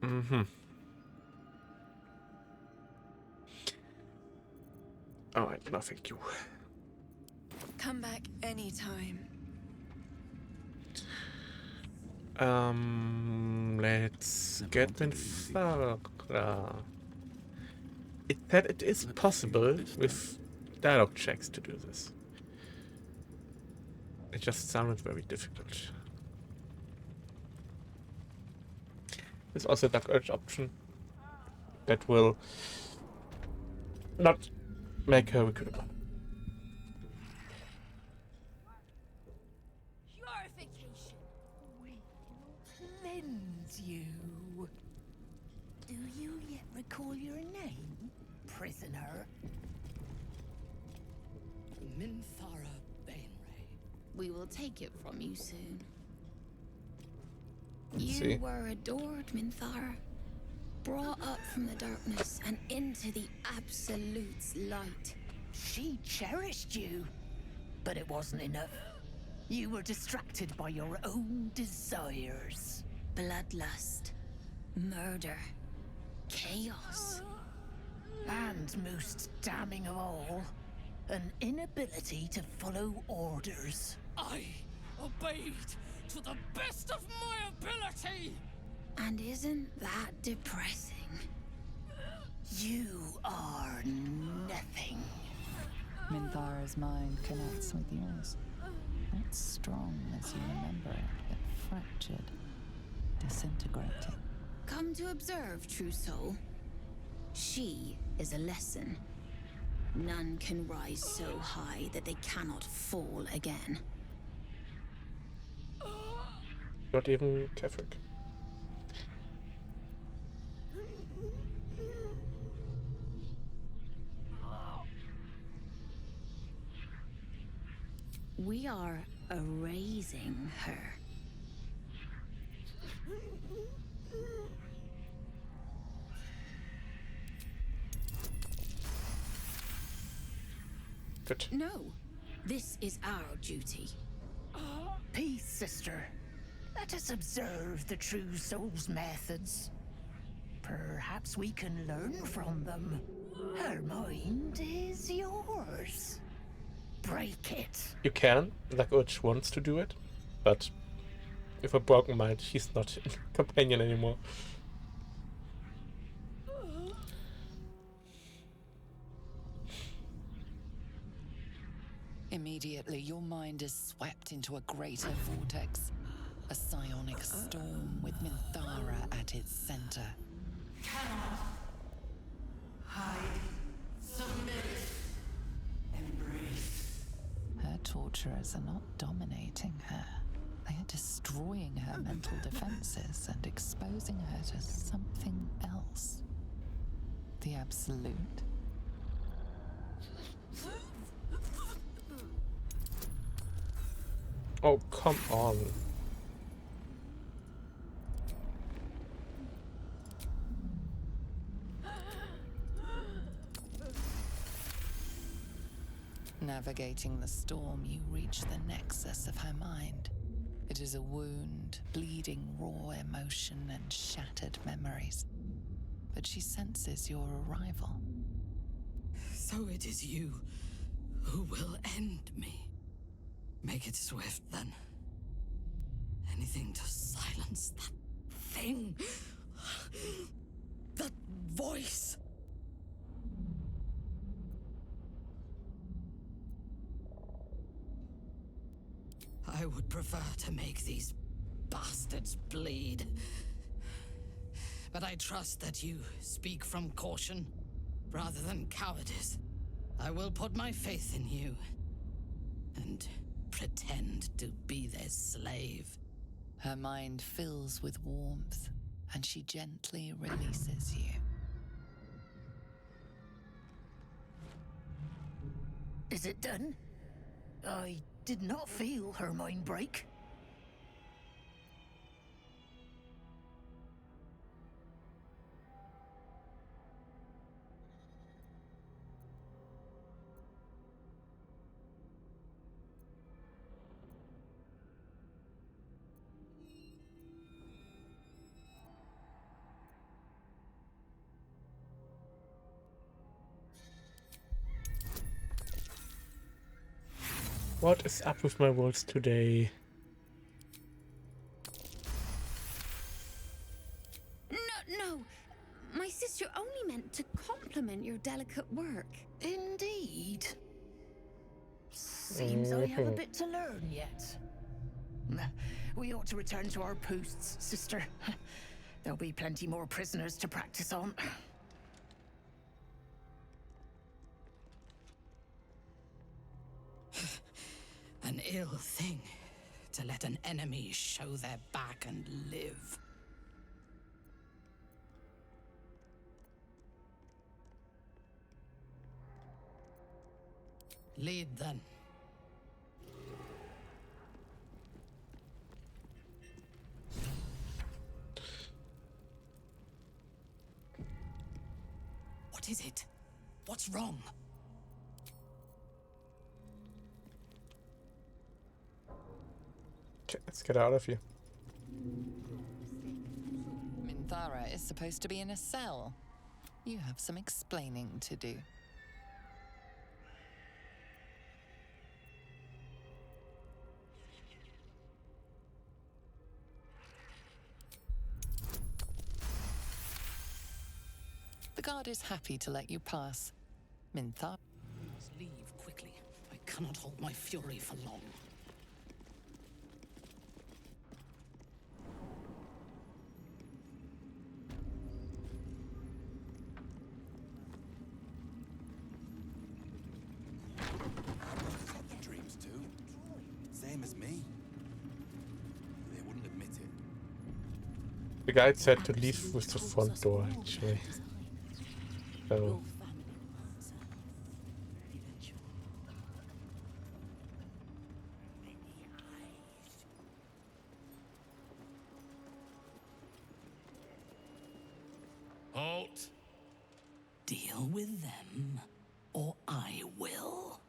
Mm-hmm. Alright, no thank you. Come back anytime. Let's get Minthara. It said it is possible with dialogue checks to do this. It just sounded very difficult. There's also a Dark Urge option that will not make her recruitable. Purification will cleanse you. Do you yet recall your name, prisoner? Minthara Bainray. We will take it from you soon. Let's You see. were adored, Minthara. Brought up from the darkness and into the Absolute's light. She cherished you, but it wasn't enough. You were distracted by your own desires. Bloodlust, murder, chaos. And most damning of all, an inability to follow orders. I obeyed to the best of my ability! And isn't that depressing? You are nothing. Minthara's mind connects with yours. Not strong as you remember, but fractured, disintegrating. Come to observe, true soul. She is a lesson. None can rise so high that they cannot fall again. Not even Catholic. We are erasing her. Good. No, this is our duty. Peace, sister. Let us observe the true soul's methods. Perhaps we can learn from them. Her mind is yours. Break it. You can, like Urge wants to do it, but with a broken mind, she's not a companion anymore. Immediately, your mind is swept into a greater vortex. A psionic storm with Minthara at its center. Hide. Submit. Embrace. Her torturers are not dominating her. They are destroying her mental defenses and exposing her to something else. The Absolute. Oh, come on. Navigating the storm, you reach the nexus of her mind. It is a wound, bleeding raw emotion and shattered memories. But she senses your arrival. So it is you who will end me. Make it swift, then. Anything to silence that thing. That voice. I would prefer to make these bastards bleed. But I trust that you speak from caution rather than cowardice. I will put my faith in you and pretend to be their slave. Her mind fills with warmth, and she gently releases you. Is it done? I did not feel her mind break. What is up with my words today? No. My sister only meant to compliment your delicate work. Indeed. Seems I have a bit to learn yet. We ought to return to our posts, sister. There'll be plenty more prisoners to practice on. An ill thing to let an enemy show their back and live. Lead, then. What is it? What's wrong? Okay, let's get out of here. Minthara is supposed to be in a cell. You have some explaining to do. The guard is happy to let you pass. Minthara. We must leave quickly. I cannot hold my fury for long. The guide said to leave with the front door, actually. So. Halt! Deal with them, or I will.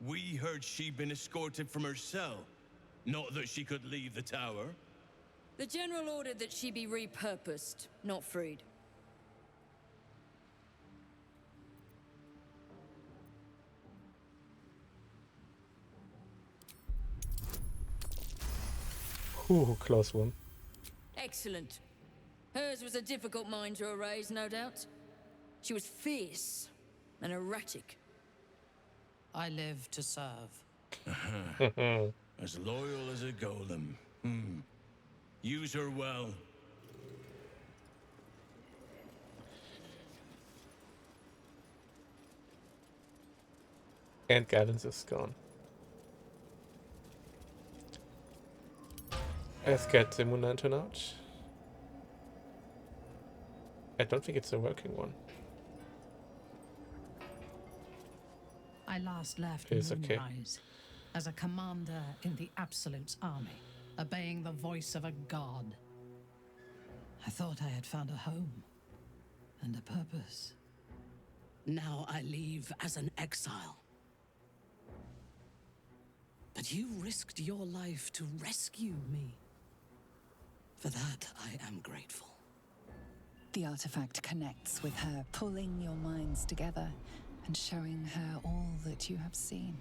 We heard she'd been escorted from her cell. Not that she could leave the tower. The General ordered that she be repurposed, not freed. Ooh, close one. Excellent. Hers was a difficult mind to erase, no doubt. She was fierce and erratic. I live to serve. As loyal as a golem. Use her well. And guidance is gone. Let's get the moon lantern out. I don't think it's a working one. I last left It's okay. Moonrise as a commander in the Absolute's army, obeying the voice of a god. I thought I had found a home and a purpose. Now I leave as an exile. But you risked your life to rescue me. For that, I am grateful. The artifact connects with her, pulling your minds together and showing her all that you have seen.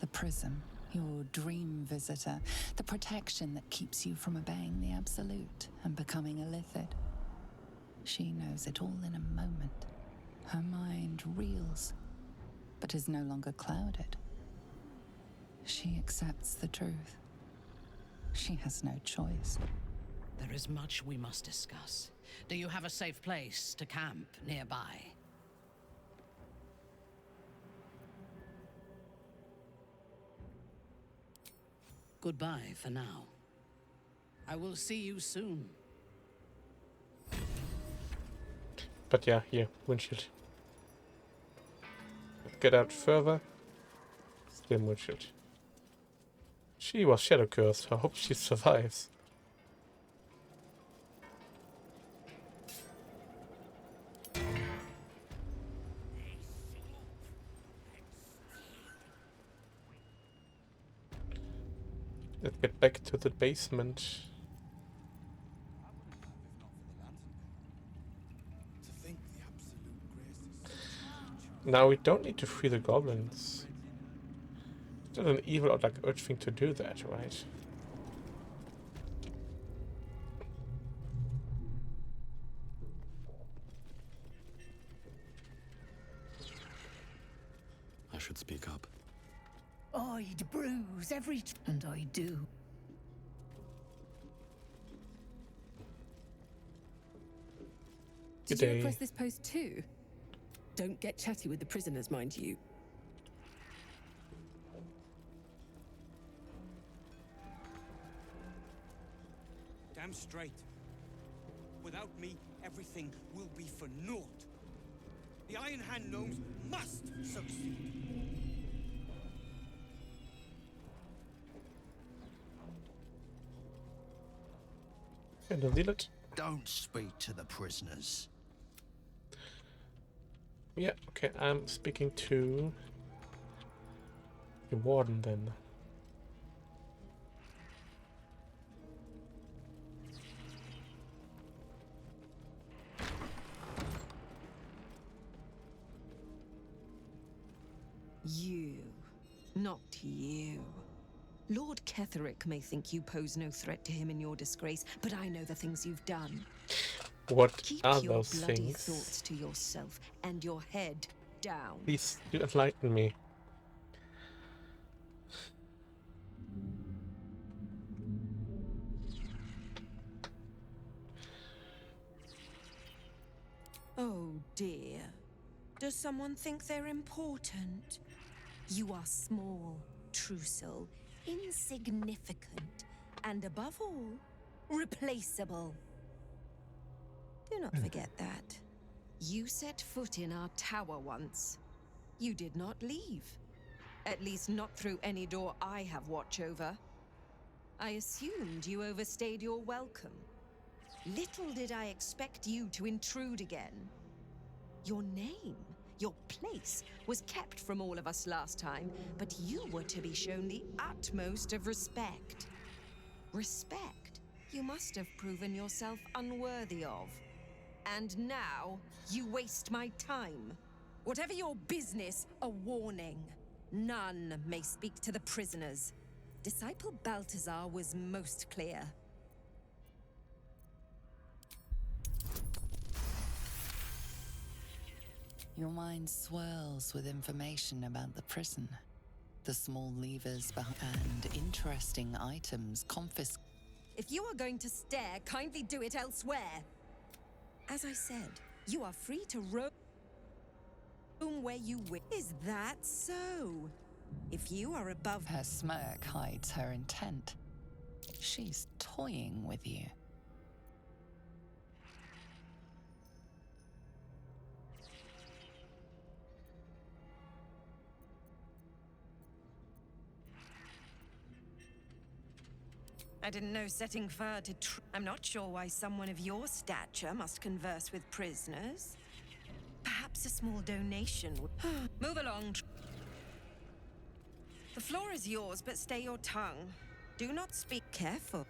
The prism, your dream visitor, the protection that keeps you from obeying the Absolute and becoming a Lithid. She knows it all in a moment. Her mind reels, but is no longer clouded. She accepts the truth. She has no choice. There is much we must discuss. Do you have a safe place to camp nearby? Goodbye for now. I will see you soon. But yeah, here, windshield. Get out further. Still windshield. She was shadow cursed. I hope she survives. Let's get back to the basement. Now we don't need to free the goblins. It's not an evil or like urge thing to do that, right? I should speak up. I'd bruise every and I do. Good Did you day. request this post too? Don't get chatty with the prisoners, mind you. Damn straight. Without me, everything will be for naught. The Iron Hand gnomes must succeed. And the village. Don't speak to the prisoners. Yeah, okay, I'm speaking to the warden then. You, not you. Lord Ketherick may think you pose no threat to him in your disgrace, but I know the things you've done. What Keep are your those bloody things? thoughts to yourself and your head down. Please do enlighten me. Oh dear. Does someone think they're important? You are small, Trussel, insignificant, and above all, replaceable. Do not forget that. You set foot in our tower once. You did not leave. At least not through any door I have watch over. I assumed you overstayed your welcome. Little did I expect you to intrude again. Your name, your place, was kept from all of us last time, but you were to be shown the utmost of respect. Respect you must have proven yourself unworthy of. And now, you waste my time. Whatever your business, a warning. None may speak to the prisoners. Disciple Balthazar was most clear. Your mind swirls with information about the prison. The small levers behind and interesting items confiscated. If you are going to stare, kindly do it elsewhere. As I said, you are free to roam where you wish. Is that so? If you are above... Her smirk hides her intent. She's toying with you. I didn't know setting fire to I'm not sure why someone of your stature must converse with prisoners. Perhaps a small donation would... Move along. The floor is yours, but stay your tongue. Do not speak. Careful.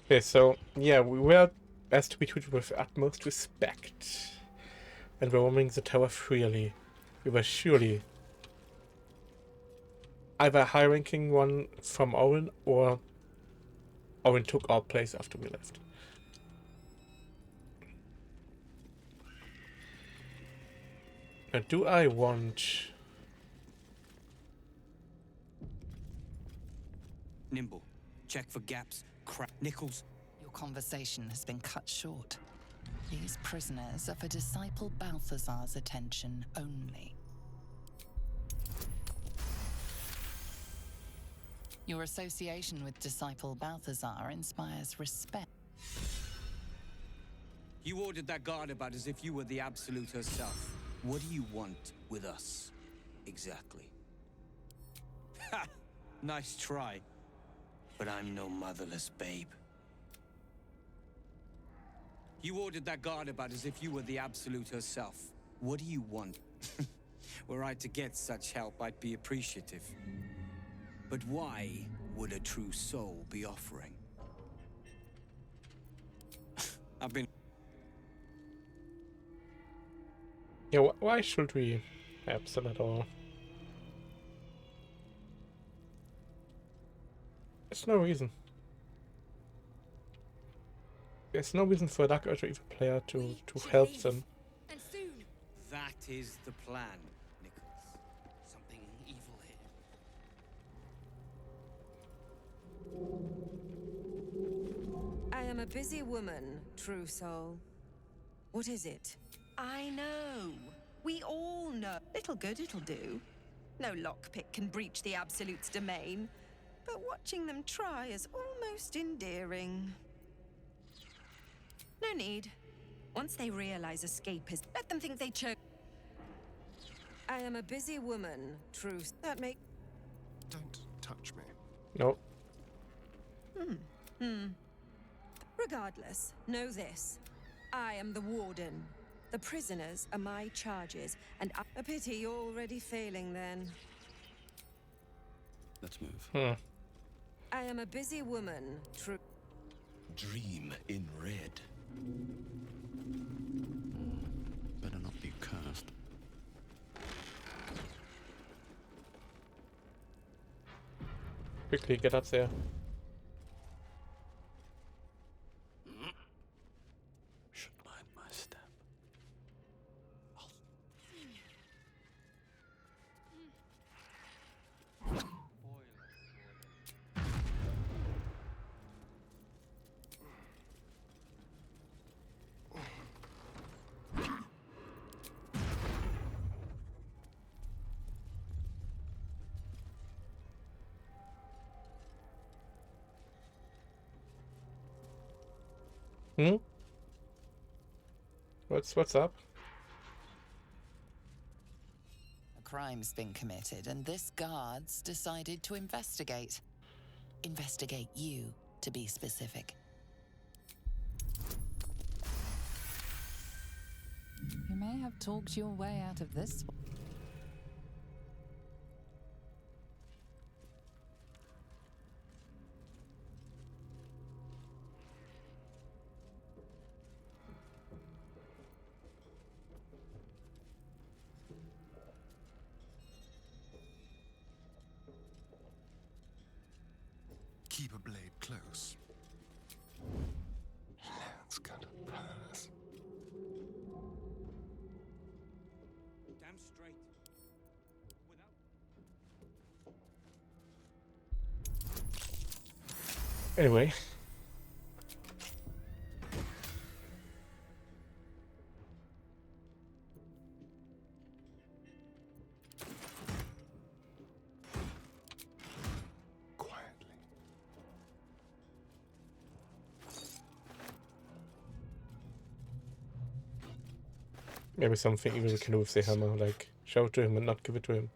Okay, so, yeah, we were asked to be treated with utmost respect. And we're roaming the tower freely. We were surely either a high-ranking one from Owen, or Owen took our place after we left. Now, do I want... Nimble. Check for gaps, nickels. Your conversation has been cut short. These prisoners are for Disciple Balthazar's attention only. Your association with Disciple Balthazar inspires respect. You ordered that guard about as if you were the Absolute herself. What do you want with us, exactly? Ha! Nice try. But I'm no motherless babe. You ordered that guard about as if you were the Absolute herself. What do you want? Were I to get such help, I'd be appreciative. But why would a true soul be offering? I've been... Yeah, why should we have them at all? There's no reason. There's no reason for a Dark Urge or evil player to help them. And soon. That is the plan, Nichols. Something evil here. I am a busy woman, true soul. What is it? I know. We all know. Little good it'll do. No lockpick can breach the Absolute's domain. But watching them try is almost endearing. No need. Once they realize escape is... Let them think they chose... I am a busy woman, truth. That make... Don't touch me. No. Regardless, know this. I am the warden. The prisoners are my charges, and a pity you're already failing then. Let's move. I am a busy woman, true... Dream in red. Better not be cursed. Quickly, get up there. Should mind my step. What's up? A crime's been committed, and this guard's decided to investigate. Investigate you, to be specific. You may have talked your way out of this one. Keep a blade close. Let's cut a pass. Damn straight. Anyway. Maybe something even we can do with the hammer, like show it to him and not give it to him.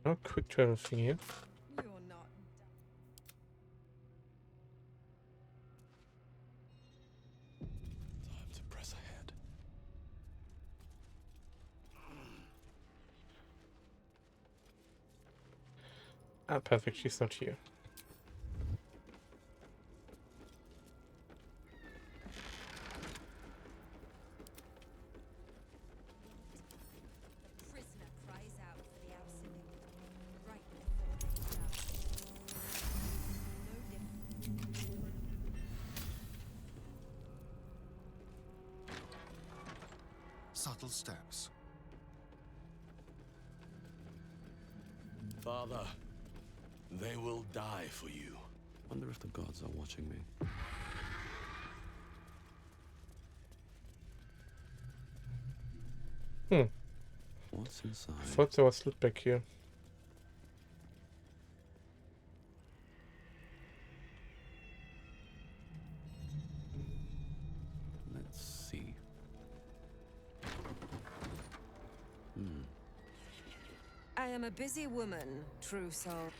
No quick travel thing here. You're not. Time to press ahead. Ah, perfect, she's not here. Prisoner cries out for the absolute right before they die. No different. Subtle steps. Father, they will die for you. Wonder if the gods are watching me. What's inside? I thought there was loot back here. Let's see. I am a busy woman, true soul.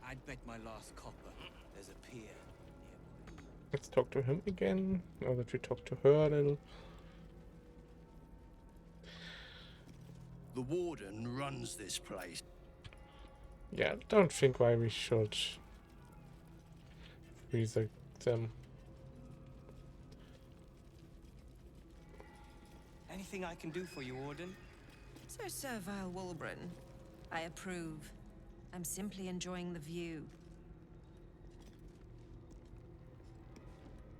I'd bet my last copper there's a pier. Let's talk to him again. Now that we talked to her a little. The warden runs this place. Yeah, I don't think why we should resurrect them. Anything I can do for you, Warden? Sir Servile Wolbrin, I approve. I'm simply enjoying the view.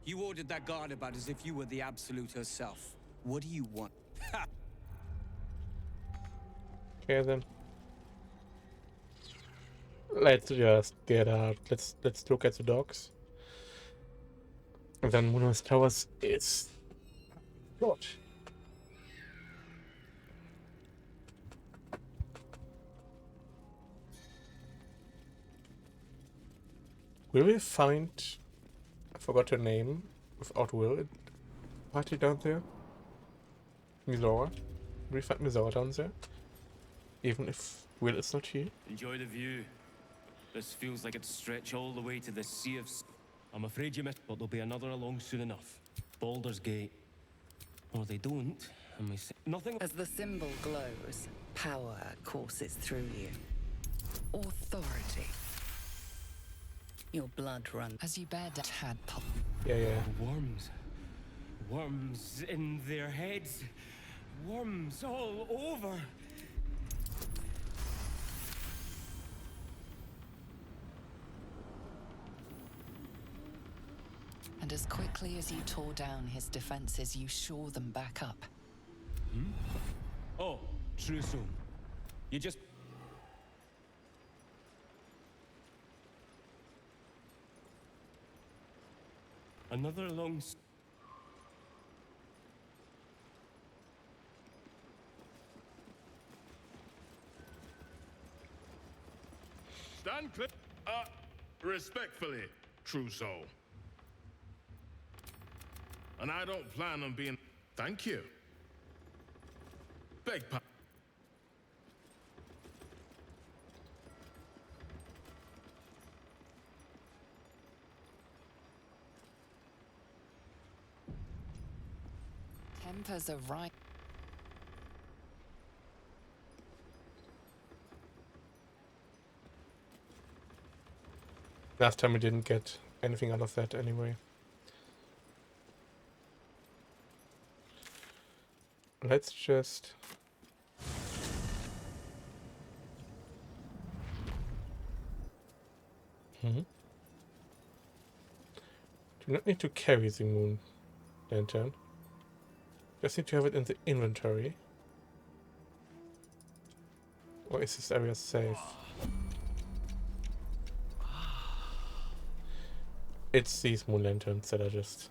You ordered that guard about as if you were the Absolute herself. What do you want? Ha! Okay then. Let's just get out. Let's look at the docks. And then Moonrise Towers is short. Will we find, I forgot her name, without Will, party down there? Mizora? Will we find Mizora down there? Even if Will is not here? Enjoy the view. This feels like it'd stretch all the way to the Sea of... I'm afraid you missed, but there'll be another along soon enough. Baldur's Gate. Or they don't, and we say nothing... As the symbol glows, power courses through you. Authority. Your blood runs as you bear tadpole. Yeah. Worms. Worms in their heads. Worms all over. And as quickly as you tore down his defenses, you shore them back up. Hmm? Oh, true so. You just... Another long... Stand clear. Respectfully, Trousseau. And I don't plan on being... Thank you. Beg pardon. Tempers are right. Last time we didn't get anything out of that anyway. Let's just... Do not need to carry the moon lantern. Just need to have it in the inventory. Or is this area safe? It's these moon lanterns that are just...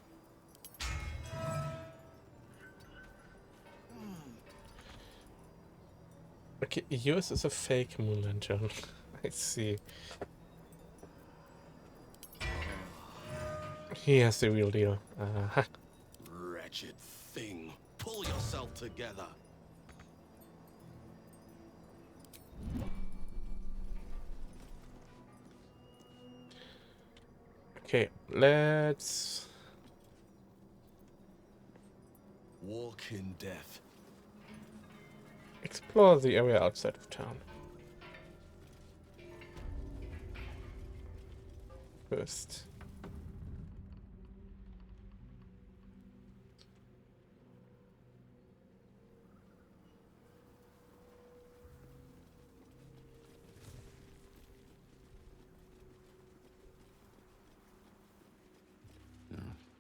Okay, yours is a fake moon lantern. I see. He has the real deal. Wretched thing. Pull yourself together. Okay, let's... Walk in death. explore the area outside of town. First.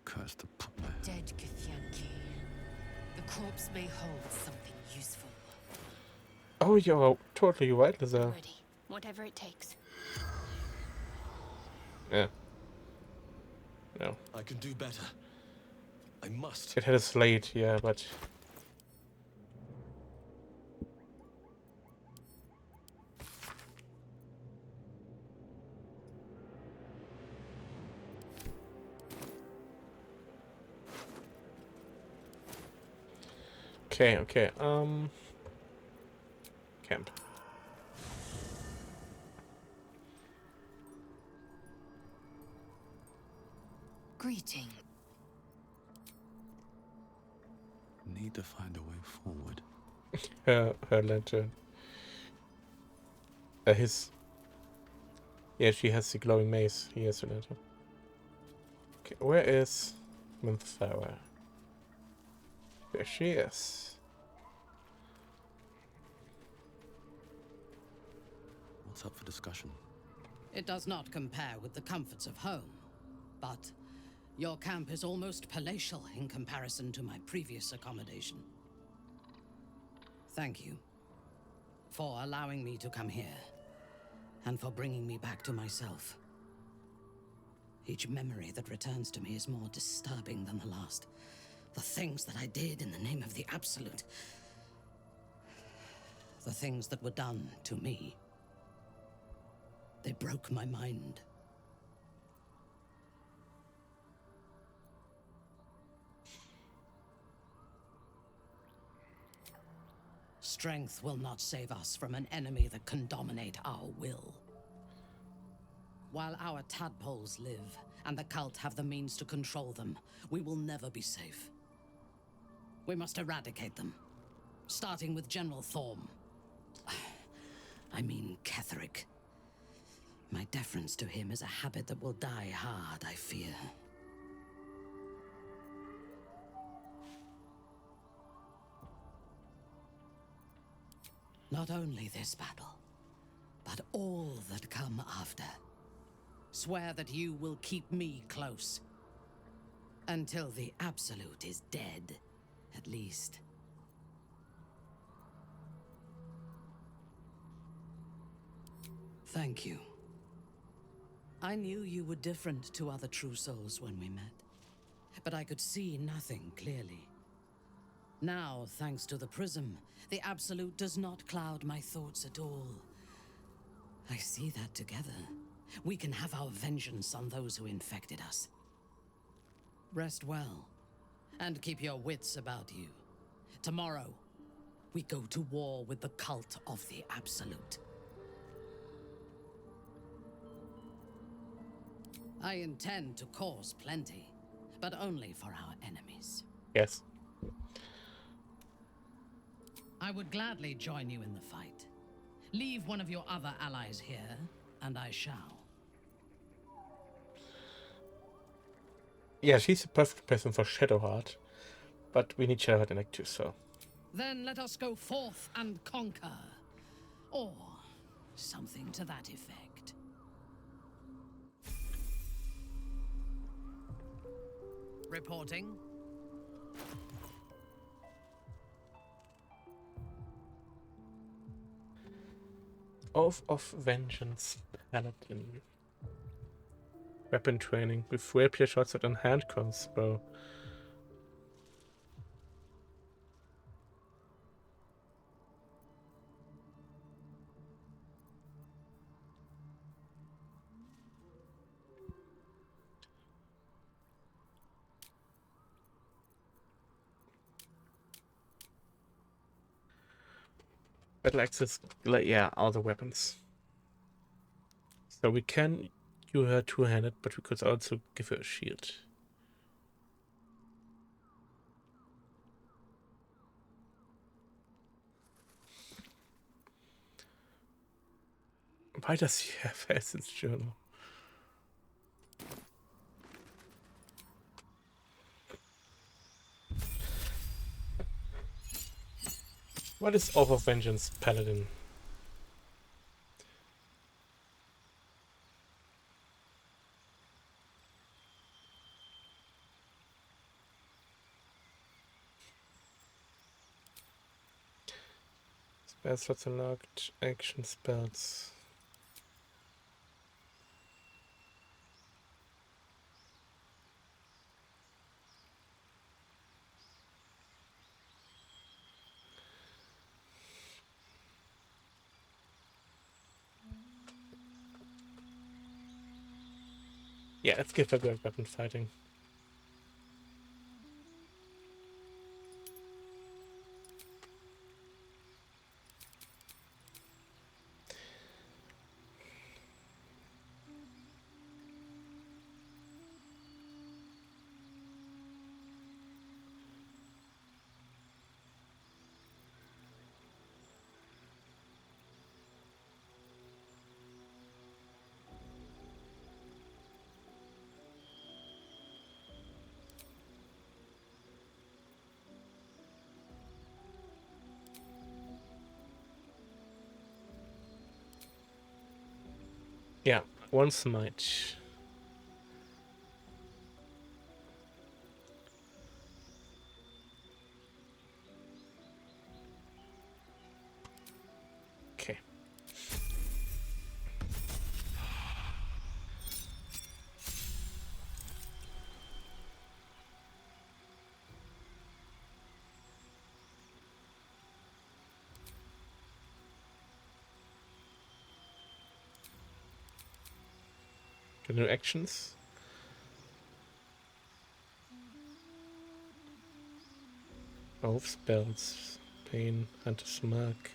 Curse the puppet. Dead Githyanki. The corpse may hold something useful. Oh, you're totally right, Lizard. Ready. Whatever it takes. Yeah. No. I can do better. I must. It had a slate, yeah, but... Okay, camp. Greeting. Need to find a way forward. her lantern. His... Yeah, she has the glowing mace. He has the lantern. Okay, where is Minthara? There she is. What's up for discussion? It does not compare with the comforts of home, but your camp is almost palatial in comparison to my previous accommodation. Thank you for allowing me to come here, and for bringing me back to myself. Each memory that returns to me is more disturbing than the last. The things that I did in the name of the Absolute. The things that were done to me. They broke my mind. Strength will not save us from an enemy that can dominate our will. While our tadpoles live, and the cult have the means to control them, we will never be safe. We must eradicate them, starting with General Thorm. I mean Ketheric. My deference to him is a habit that will die hard, I fear. Not only this battle, but all that come after. Swear that you will keep me close. Until the Absolute is dead, at least. Thank you. I knew you were different to other true souls when we met, but I could see nothing clearly. Now, thanks to the prism, the Absolute does not cloud my thoughts at all. I see that together, we can have our vengeance on those who infected us. Rest well, and keep your wits about you. Tomorrow, we go to war with the cult of the Absolute. I intend to cause plenty, but only for our enemies. Yes. I would gladly join you in the fight. Leave one of your other allies here, and I shall. Yeah, she's a perfect person for Shadowheart, but we need Shadowheart in Act 2, so... Then let us go forth and conquer. Or something to that effect. Reporting. Oath of Vengeance, Paladin. Weapon training with rapier shots and hand crossbow. Battle access, yeah, all the weapons. So we can do her two-handed, but we could also give her a shield. Why does she have Essence Journal? What is Oath of Vengeance, Paladin? Spell slots unlocked, action spells. Yeah, let's give her good weapon fighting. Yeah, one smite. Okay. The new actions. Both spells. Pain, Hunter's Mark.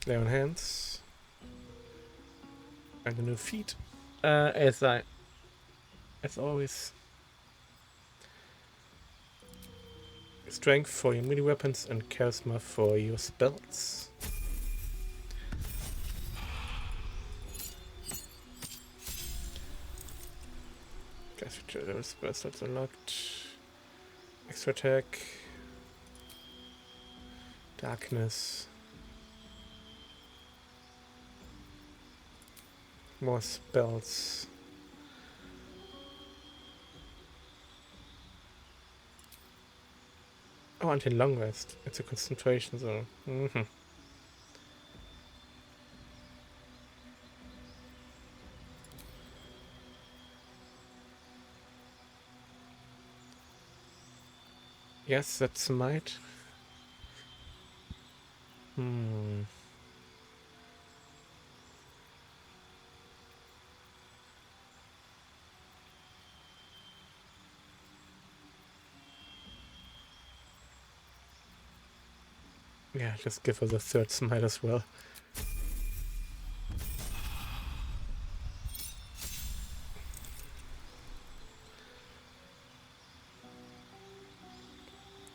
Lay on hands. And a new feat. As always. Strength for your melee weapons and charisma for your spells. spell slots unlocked. Extra attack. Darkness. More spells. Oh, until long rest. It's a concentration zone. Yes, that's might. Yeah, just give her the third smite as well.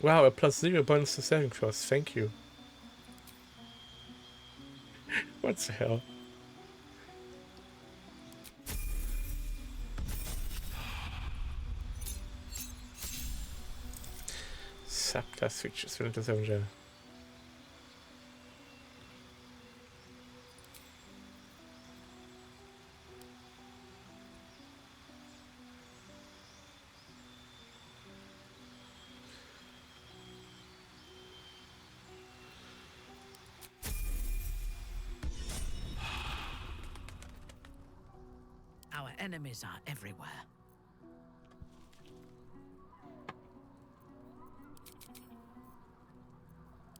Wow, a +0 bonus to saving throws. Thank you. What the hell? Subclass features for the Avenger. Our enemies are everywhere.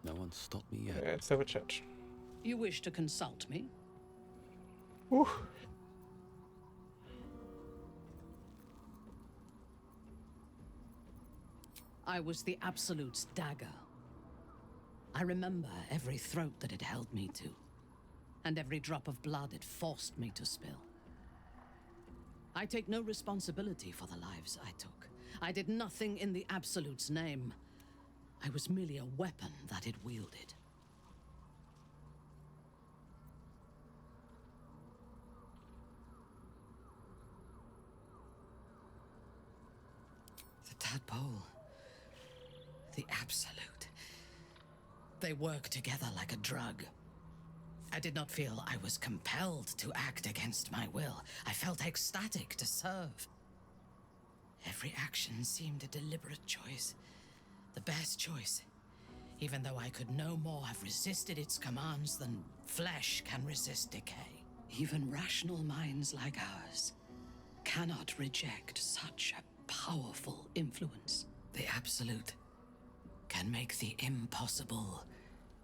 No one stopped me yet. Let's have a chat. You wish to consult me? Ooh. I was the Absolute's dagger. I remember every throat that it held me to, and every drop of blood it forced me to spill. I take no responsibility for the lives I took. I did nothing in the Absolute's name. I was merely a weapon that it wielded. The tadpole. The Absolute. They work together like a drug. I did not feel I was compelled to act against my will. I felt ecstatic to serve. Every action seemed a deliberate choice. The best choice. Even though I could no more have resisted its commands than flesh can resist decay. Even rational minds like ours cannot reject such a powerful influence. The Absolute can make the impossible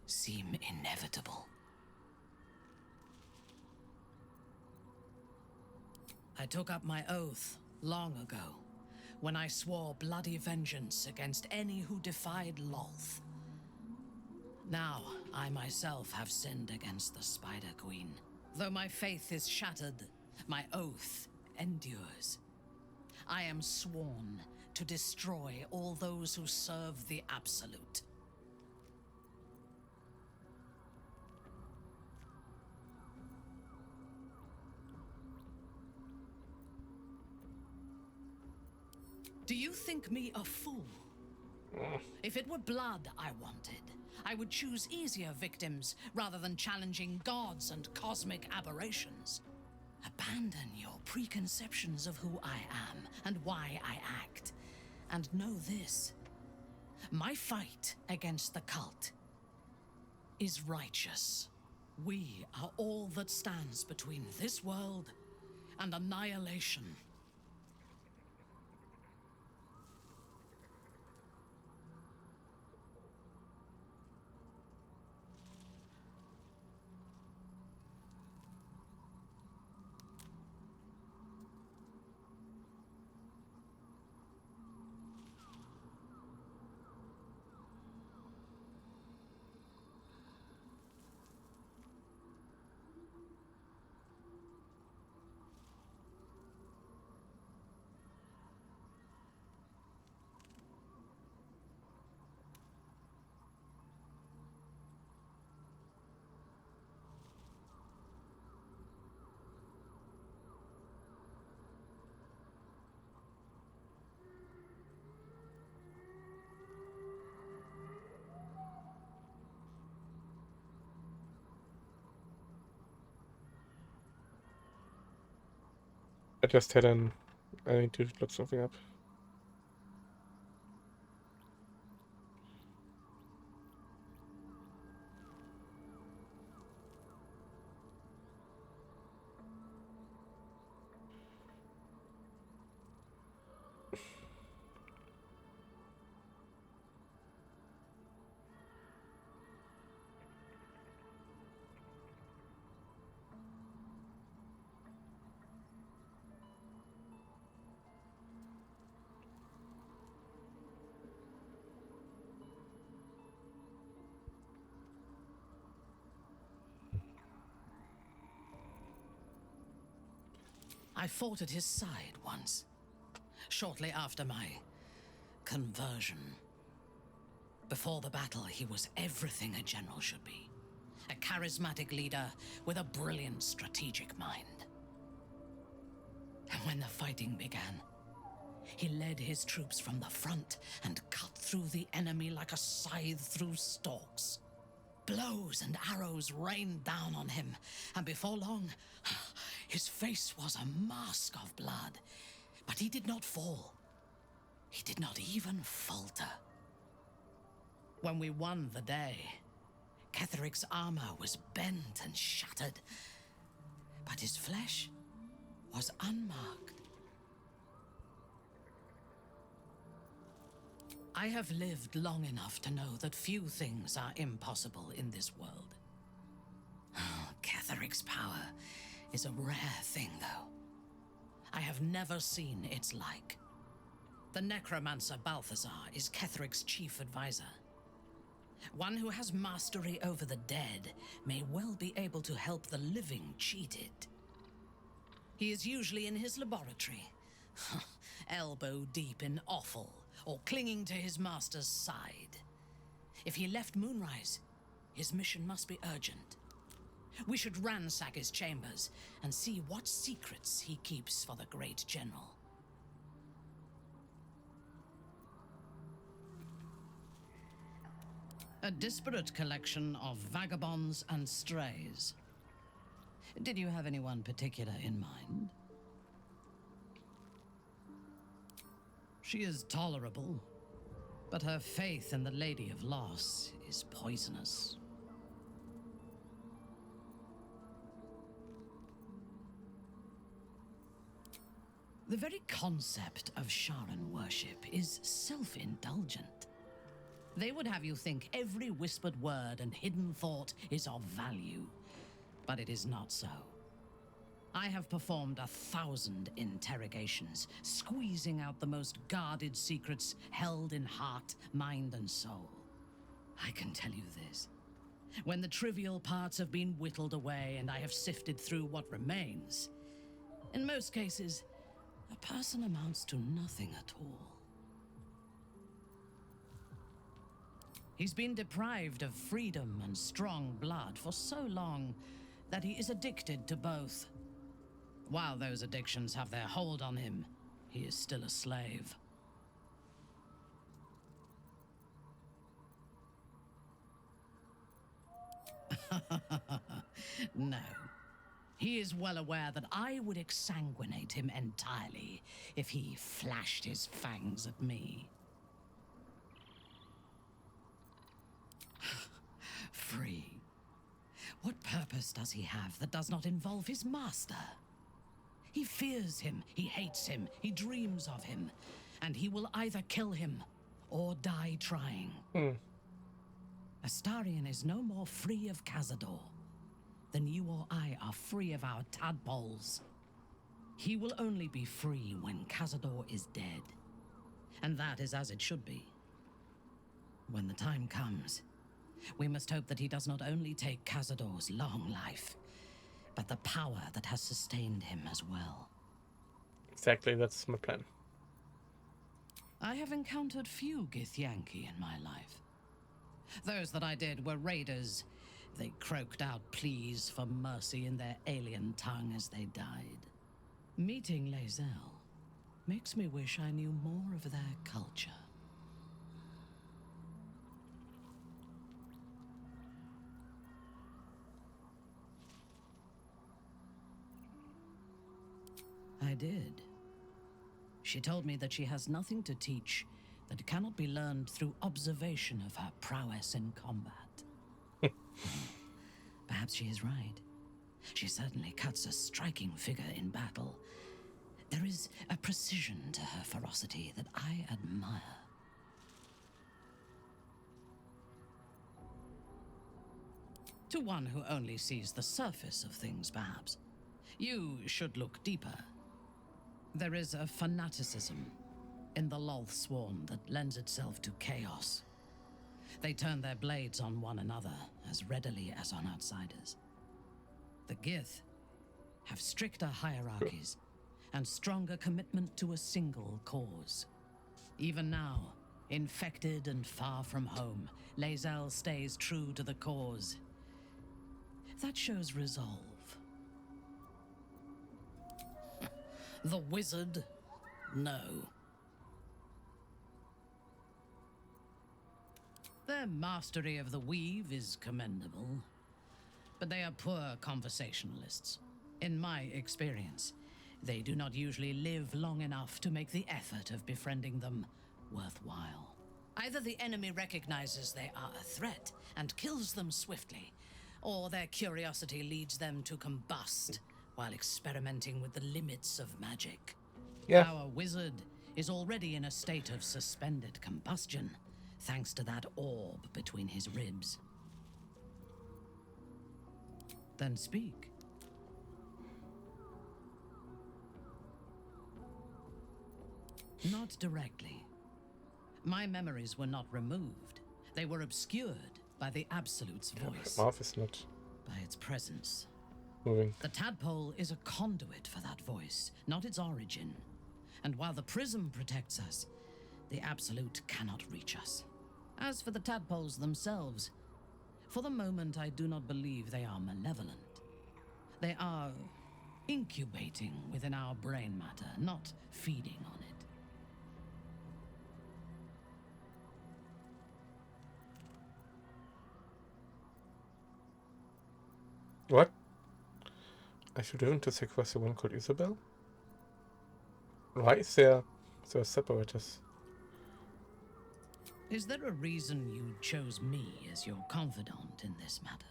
seem inevitable. I took up my oath long ago, when I swore bloody vengeance against any who defied Lolth. Now, I myself have sinned against the Spider Queen. Though my faith is shattered, my oath endures. I am sworn to destroy all those who serve the Absolute. Do you think me a fool? If it were blood I wanted, I would choose easier victims rather than challenging gods and cosmic aberrations. Abandon your preconceptions of who I am and why I act. And know this. My fight against the cult is righteous. We are all that stands between this world and annihilation. I just had I need to look something up. I fought at his side once, shortly after my conversion. Before the battle, he was everything a general should be. A charismatic leader with a brilliant strategic mind. And when the fighting began, he led his troops from the front and cut through the enemy like a scythe through stalks. Blows and arrows rained down on him, and before long, his face was a mask of blood. But he did not fall. He did not even falter. When we won the day, Ketheric's armor was bent and shattered, but his flesh was unmarked. I have lived long enough to know that few things are impossible in this world. Oh, Ketheric's power is a rare thing, though. I have never seen its like. The necromancer Balthazar is Ketheric's chief advisor. One who has mastery over the dead may well be able to help the living cheated. He is usually in his laboratory, elbow deep in offal, or clinging to his master's side. If he left Moonrise, his mission must be urgent. We should ransack his chambers and see what secrets he keeps for the great general. A disparate collection of vagabonds and strays. Did you have anyone particular in mind? She is tolerable, but her faith in the Lady of Loss is poisonous. The very concept of Sharan worship is self-indulgent. They would have you think every whispered word and hidden thought is of value, but it is not so. I have performed 1,000 interrogations, squeezing out the most guarded secrets held in heart, mind, and soul. I can tell you this. When the trivial parts have been whittled away and I have sifted through what remains, in most cases, a person amounts to nothing at all. He's been deprived of freedom and strong blood for so long that he is addicted to both. While those addictions have their hold on him, he is still a slave. No. He is well aware that I would exsanguinate him entirely if he flashed his fangs at me. Free. What purpose does he have that does not involve his master? He fears him, he hates him, he dreams of him, and he will either kill him or die trying. Astarion is no more free of Cazador than you or I are free of our tadpoles. He will only be free when Cazador is dead, and that is as it should be. When the time comes, we must hope that he does not only take Cazador's long life, but the power that has sustained him as well. Exactly, that's my plan. I have encountered few Githyanki in my life. Those that I did were raiders. They croaked out pleas for mercy in their alien tongue as they died. Meeting Lae'zel makes me wish I knew more of their culture. I did. She told me that she has nothing to teach that cannot be learned through observation of her prowess in combat. Perhaps she is right. She certainly cuts a striking figure in battle. There is a precision to her ferocity that I admire. To one who only sees the surface of things, perhaps. You should look deeper. There is a fanaticism in the Lolth swarm that lends itself to chaos. They turn their blades on one another as readily as on outsiders. The Gith have stricter hierarchies and stronger commitment to a single cause. Even now, infected and far from home, Lae'zel stays true to the cause. That shows resolve. The wizard? No. Their mastery of the weave is commendable, but they are poor conversationalists. In my experience, they do not usually live long enough to make the effort of befriending them worthwhile. Either the enemy recognizes they are a threat and kills them swiftly, or their curiosity leads them to combust while experimenting with the limits of magic. Yeah. Our wizard is already in a state of suspended combustion, thanks to that orb between his ribs. Then speak. Not directly. My memories were not removed. They were obscured by the Absolute's voice. My mouth is not by its presence. moving. The tadpole is a conduit for that voice, not its origin. And while the prism protects us, the Absolute cannot reach us. As for the tadpoles themselves, for the moment I do not believe they are malevolent. They are incubating within our brain matter, not feeding on it. What? I should have to sequester one called Isabel? Why is there separators? Is there a reason you chose me as your confidant in this matter?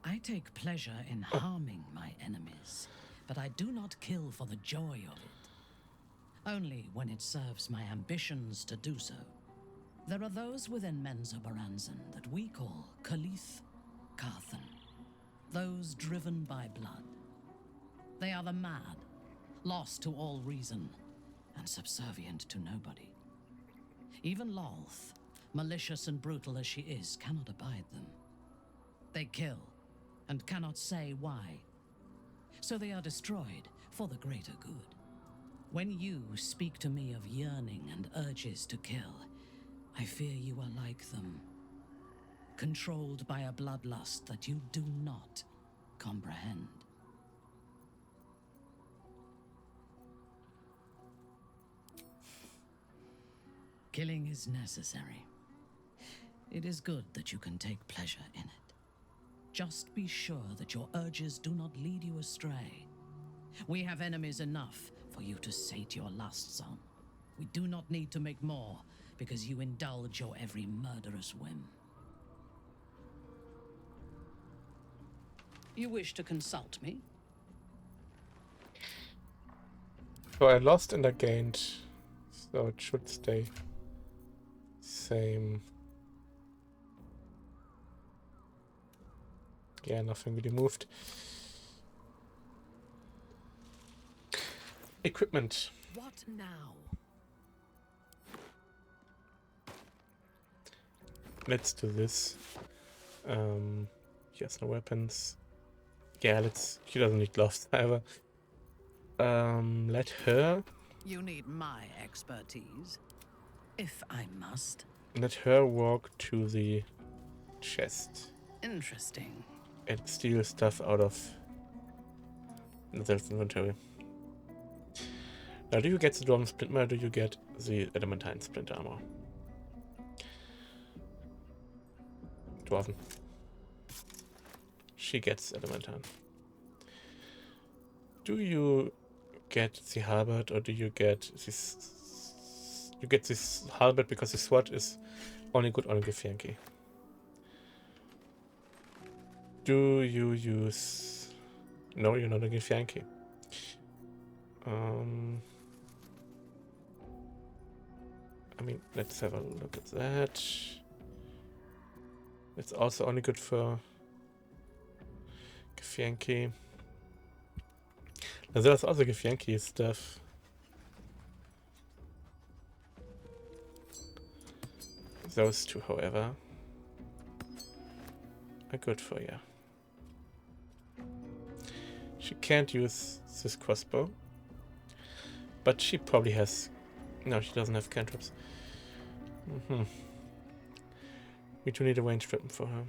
I take pleasure in harming my enemies, but I do not kill for the joy of it. Only when it serves my ambitions to do so. There are those within Menza Baranzan that we call Kalith Karthan. Those driven by blood. They are the mad, lost to all reason, and subservient to nobody. Even Lolth, malicious and brutal as she is, cannot abide them. They kill, and cannot say why. So they are destroyed for the greater good. When you speak to me of yearning and urges to kill, I fear you are like them, controlled by a bloodlust that you do not comprehend. Killing is necessary. It is good that you can take pleasure in it. Just be sure that your urges do not lead you astray. We have enemies enough for you to sate your lusts on. We do not need to make more, because you indulge your every murderous whim. You wish to consult me? So I lost and I gained, so it should stay same. Yeah, nothing really moved. Equipment. What now? Let's do this. He has no weapons. Yeah, she doesn't need gloves either. Let her. You need my expertise, if I must. Let her walk to the chest. Interesting. And steal stuff out of Nathan's inventory. Now, do you get the Dwarven Splintmail, or do you get the Adamantine Splint Armor? Dwarven. She gets Adamantine. Do you get the halberd, or do you get this? You get this halberd because the sword is only good on Githyanki. Do you use? No, you're not a Githyanki. I mean, let's have a look at that. It's also only good for Githyanki. Now there's also Githyanki stuff. Those two, however, are good for you. She can't use this crossbow, but she probably has... No, she doesn't have cantrips. We do need a ranged weapon for her.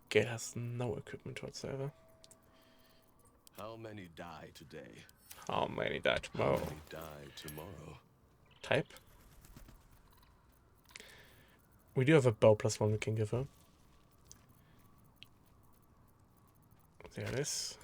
Gale has no equipment whatsoever. How many die today? How many die tomorrow? How many die tomorrow? Type? We do have a bow +1 we can give her. There it is.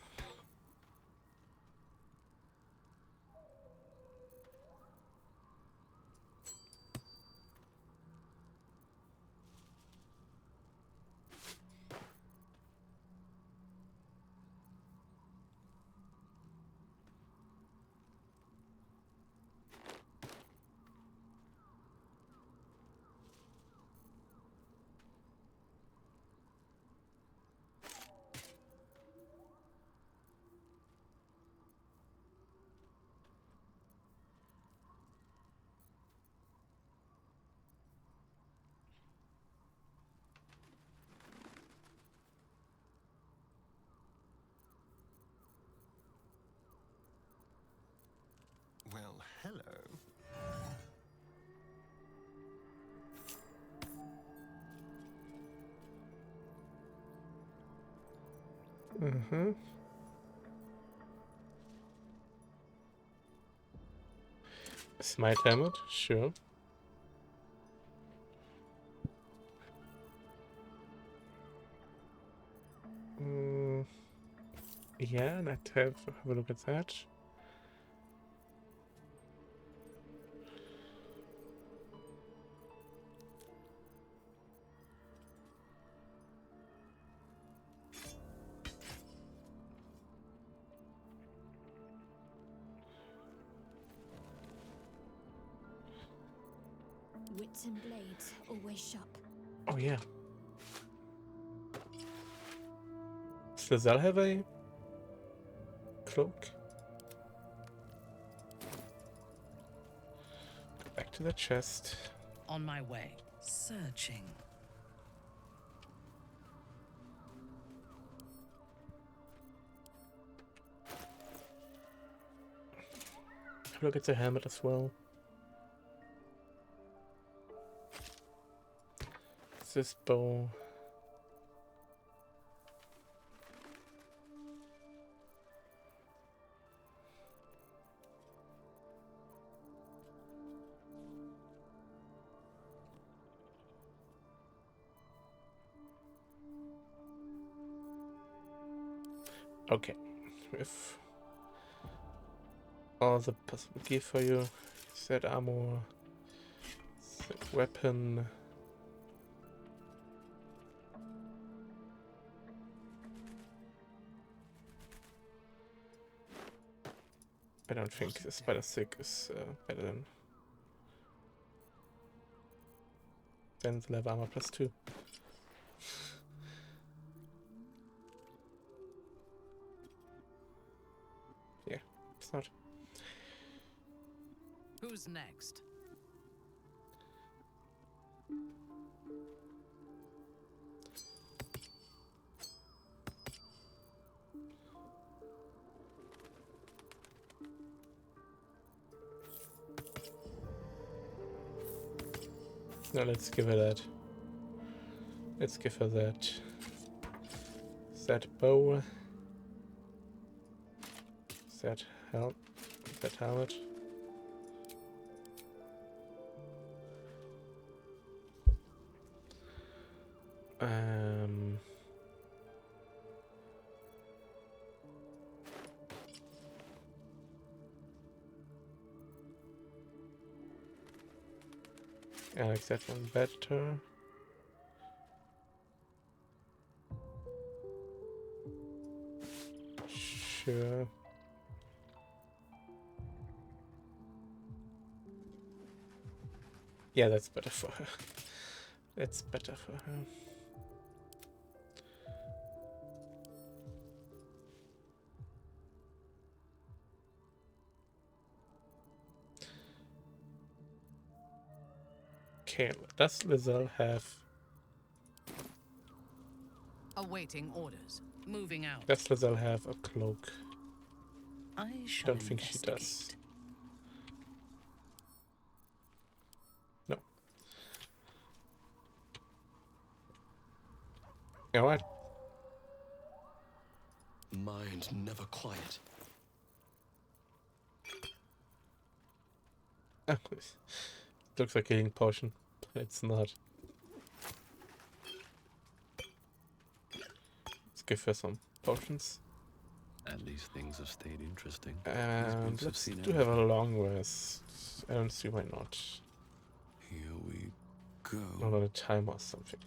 Well, hello. Smite helmet, sure. Yeah, let's have a look at that. Wits and blades, always sharp. Oh yeah. Does Lazelle have a cloak? Go back to the chest. On my way, searching. Have a look at the helmet as well. This bow. Okay, with all the possibility for you, set armor, set weapon. I don't think the spider stick is better than the leather armor +2. Yeah, it's not. Who's next? No, let's give her that. Let's give her that. That bow. That helmet. I like that one better. Sure. Yeah, that's better for her. That's better for her. Okay, does Lizelle have... Awaiting orders. Moving out. Does Lizelle have a cloak? I shall Don't think she does. No. Alright. Mind never quiet. Oh, looks like a healing potion, but it's not. Let's give her some potions. At least things have stayed interesting. And let's do have a long rest. I don't see why not. Here we go. Not on a timer or something.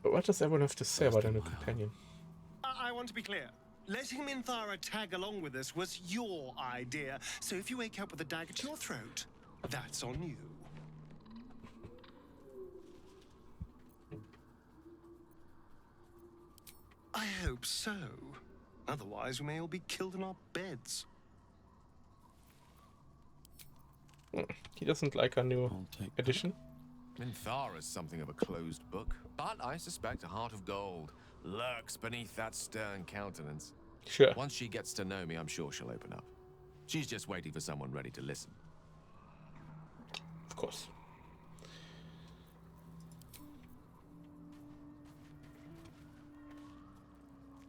But what does everyone have to say about a new companion? I want to be clear. Letting Minthara tag along with us was your idea, so if you wake up with a dagger to your throat, that's on you. I hope so. Otherwise, we may all be killed in our beds. He doesn't like our new edition. Minthara's something of a closed book, but I suspect a heart of gold lurks beneath that stern countenance. Sure. Once she gets to know me, I'm sure she'll open up. She's just waiting for someone ready to listen. Of course.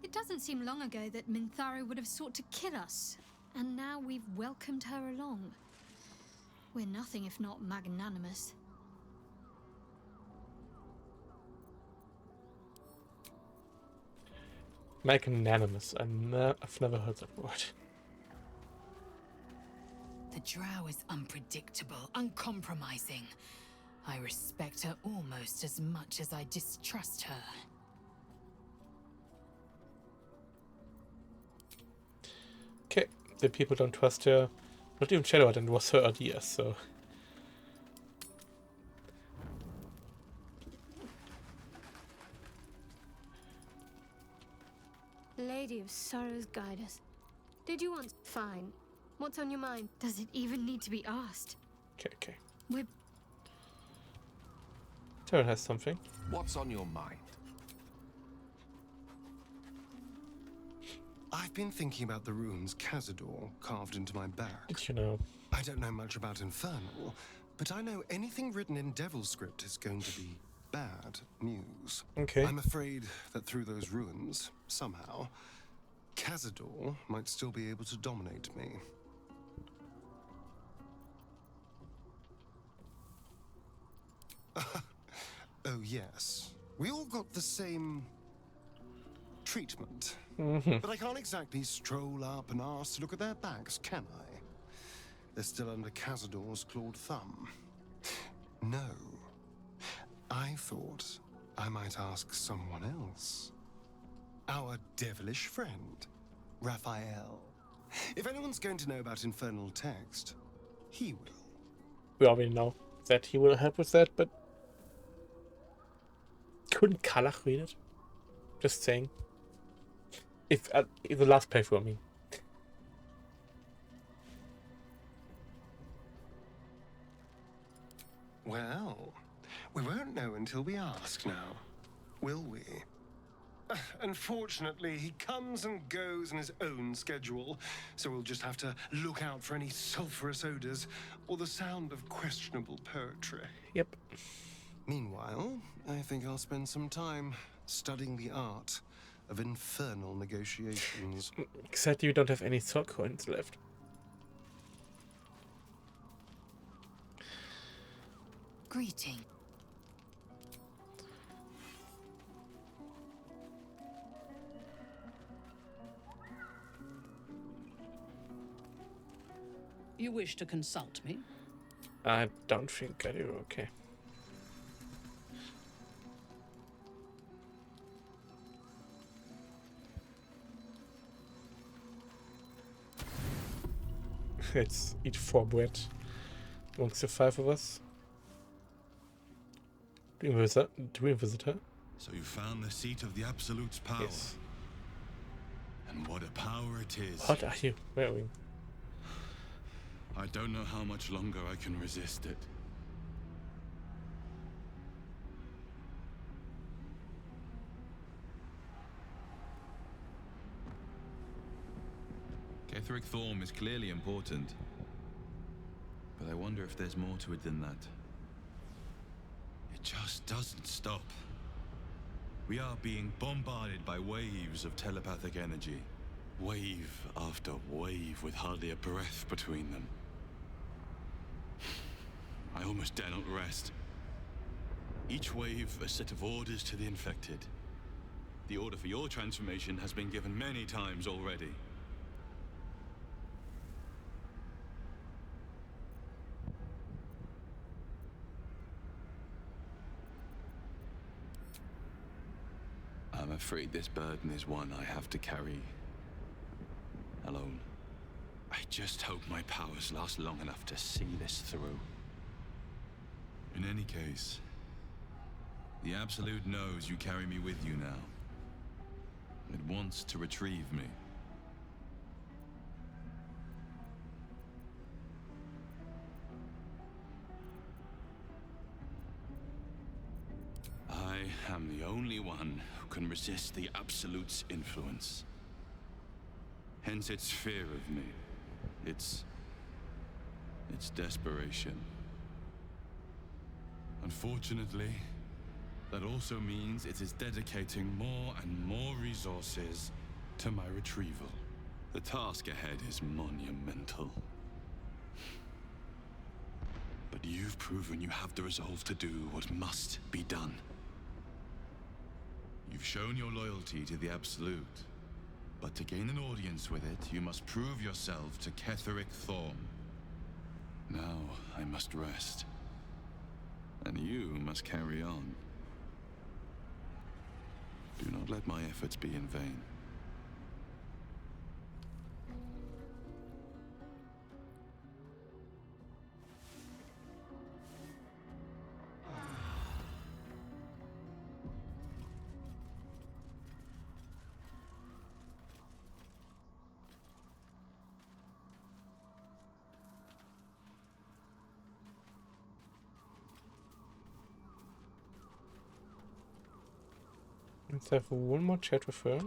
It doesn't seem long ago that Minthara would have sought to kill us, and now we've welcomed her along. We're nothing if not magnanimous. Magnanimous. I've never heard that word. The drow is unpredictable, uncompromising. I respect her almost as much as I distrust her. Okay, the people don't trust her. Not even Shadowheart, and it was her idea, so... Lady of Sorrows, guide us. Did you want... Fine. What's on your mind? Does it even need to be asked? Okay. We're... Taryn has something. What's on your mind? I've been thinking about the runes Cazador carved into my back. Did you know? I don't know much about Infernal, but I know anything written in Devil script is going to be bad news. Okay. I'm afraid that through those ruins, somehow, Cazador might still be able to dominate me. Oh yes, we all got the same treatment. But I can't exactly stroll up and ask to look at their backs, can I? They're still under Cazador's clawed thumb. No. I thought I might ask someone else. Our devilish friend, Raphael. If anyone's going to know about Infernal Text, he will. We already know that he will help with that, but... Couldn't Kalach read it? Just saying. If the last playthrough, I mean. Well, we won't know until we ask now, will we? Unfortunately, he comes and goes in his own schedule, so we'll just have to look out for any sulphurous odors or the sound of questionable poetry. Yep. Meanwhile, I think I'll spend some time studying the art of infernal negotiations. Except you don't have any soul coins left. Greeting. You wish to consult me? I don't think I do, okay. Let's eat 4 bread amongst the 5 of us. Doing visitor. So you found the seat of the Absolute's power. Yes. And what a power it is. What are you wearing? I don't know how much longer I can resist it. Ketheric Thorm is clearly important. But I wonder if there's more to it than that. It just doesn't stop. We are being bombarded by waves of telepathic energy. Wave after wave with hardly a breath between them. I almost dare not rest. Each wave a set of orders to the infected. The order for your transformation has been given many times already. I'm afraid this burden is one I have to carry alone. I just hope my powers last long enough to see this through. In any case, the Absolute knows you carry me with you now. It wants to retrieve me. I am the only one who can resist the Absolute's influence. Hence its fear of me. Its desperation. Unfortunately, that also means it is dedicating more and more resources to my retrieval. The task ahead is monumental. But you've proven you have the resolve to do what must be done. You've shown your loyalty to the Absolute. But to gain an audience with it, you must prove yourself to Ketheric Thorm. Now I must rest. And you must carry on. Do not let my efforts be in vain. Let's have one more chat with her.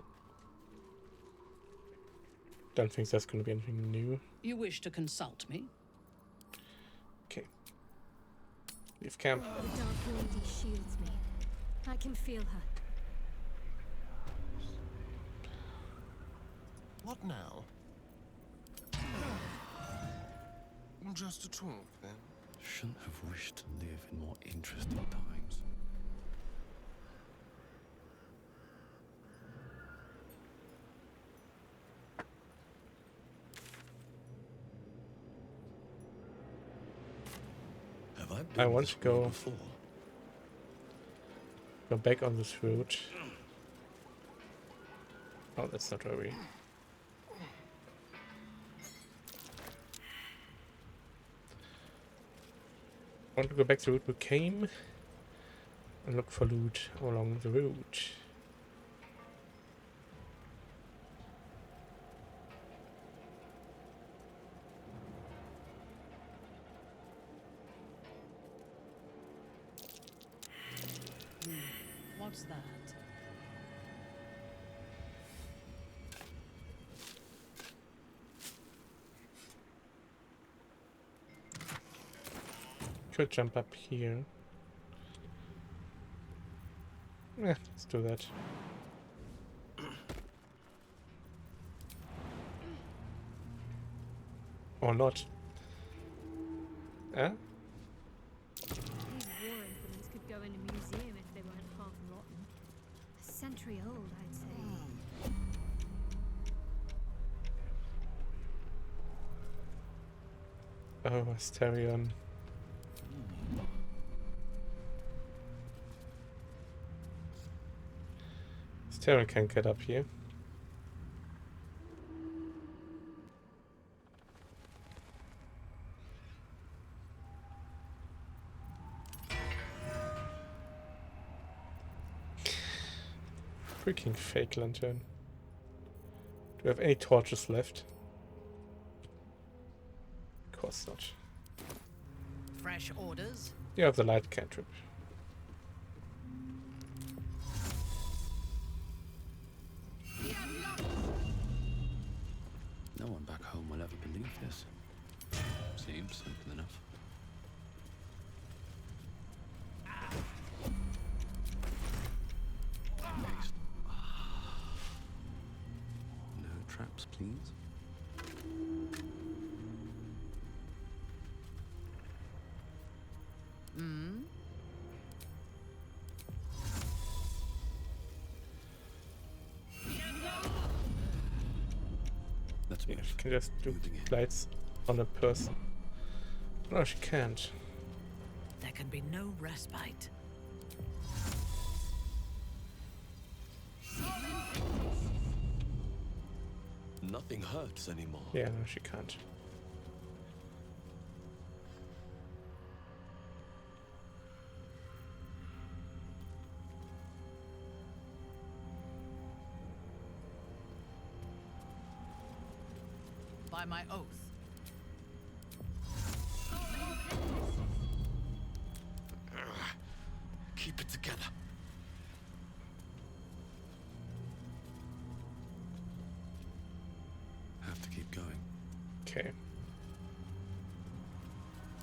Don't think there's going to be anything new. You wish to consult me? Okay. Leave camp. The Dark Lady shields me. I can feel her. What now? Just a talk, then. Shouldn't have wished to live in more interesting times. I want to go back on this route. Oh, that's not where we... I want to go back to the route we came and look for loot along the route. What's that? Could jump up here. Yeah, let's do that. Or not. Huh? These war implements could go in a museum if they weren't half rotten. A century old, I'd say. Oh, Asterion. Asterion can't get up here. Freaking fake lantern. Do we have any torches left? Of course not. Fresh orders? You have the light cantrip. No one back home will ever believe this. Seems simple enough. Haste. No traps, please. Hmm? Let's Yeah, move. she can just do lights on a person. No, she can't. There can be no respite. Nothing hurts anymore. Yeah, no, she can't. By my oath. Keep it together. Have to keep going. Okay.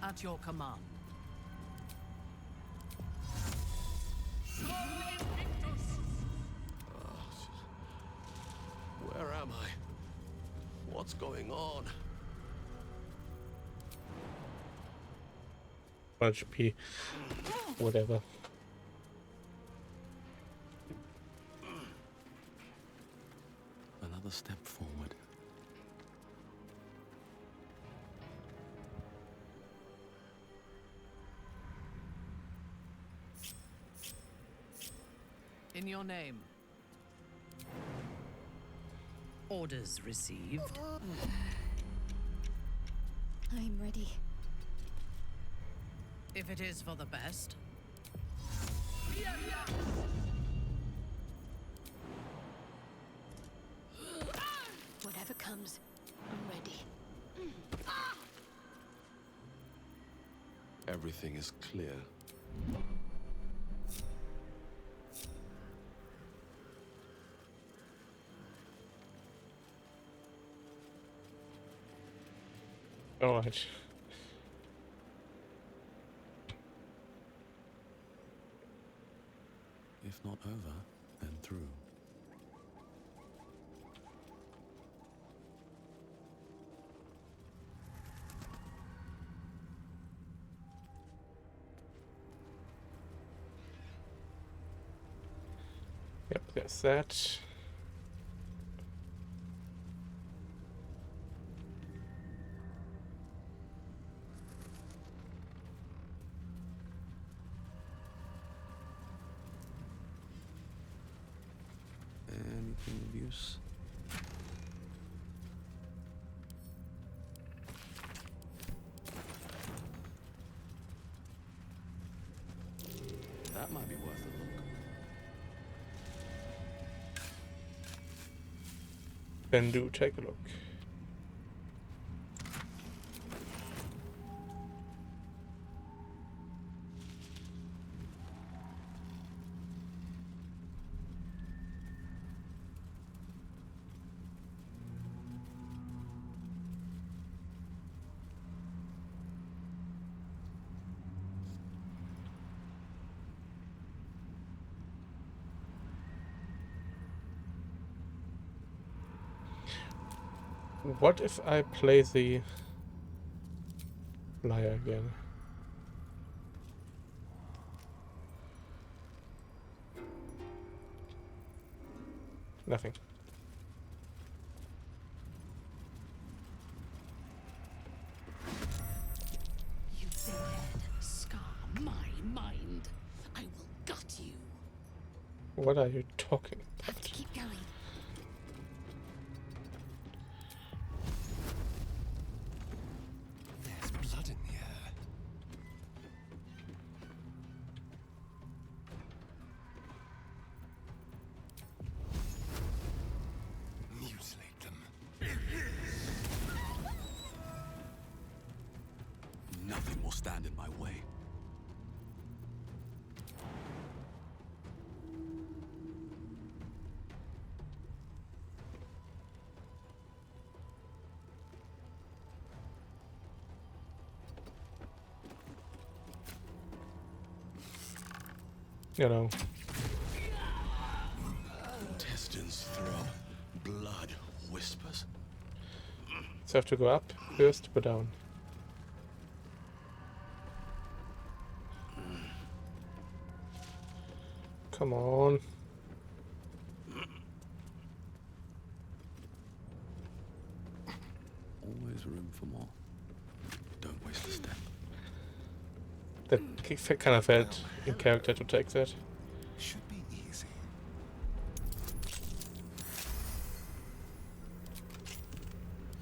At your command. Where am I? What's going on? HP. Whatever. Another step forward. In your name. Orders received. I'm ready. If it is for the best. Whatever comes, I'm ready. Everything is clear. Alright. If not over, then through. Yep, there's that. Anything of use? That might be worth a look. Then do take a look. What if I play the liar again? Nothing. You dared scar my mind. I will gut you. What are you talking Have about? to keep going. There's blood in the air. stand in my way. You know. Intestines throb, blood whispers. So I have to go up first, go down. Come on. Always room for more. Don't waste a step. That kind of felt in character to take that. Should be easy.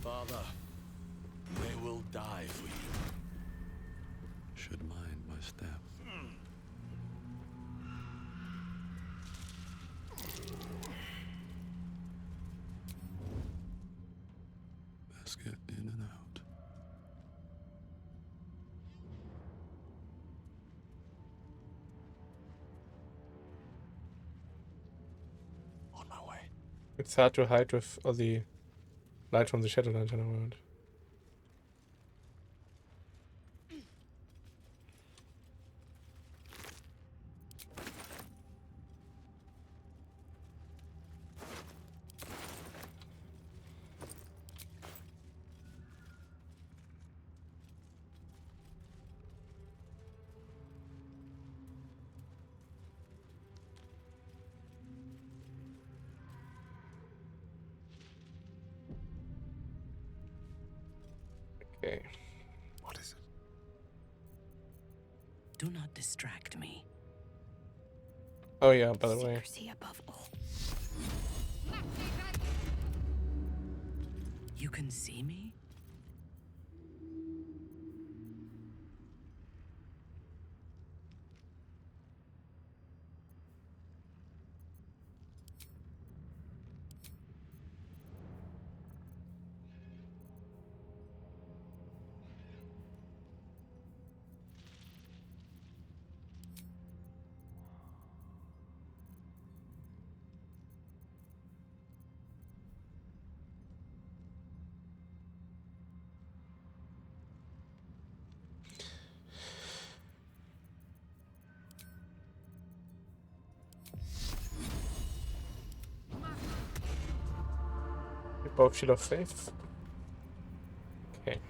Father, they will die for you. Should mind my step. Best get in and out. On my way. It's hard to hide with all the light from the shadow lantern around. Okay. What is it? Do not distract me. Oh yeah, by the way. Secrecy above all. You can see me? Both Shield of Faith. Okay.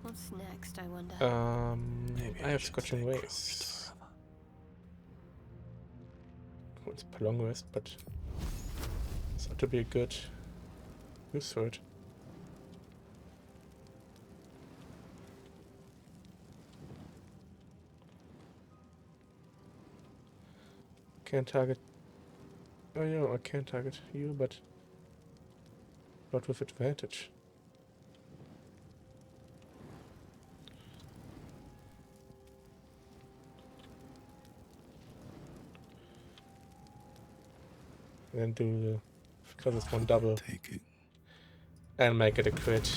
What's next, I wonder? I have Scorching Ways. Well, it's Prolonged, but it's ought to be a good use for it. Can't target. Oh yeah, I can target you, but not with advantage. And then do the, because it's one double, and make it a crit.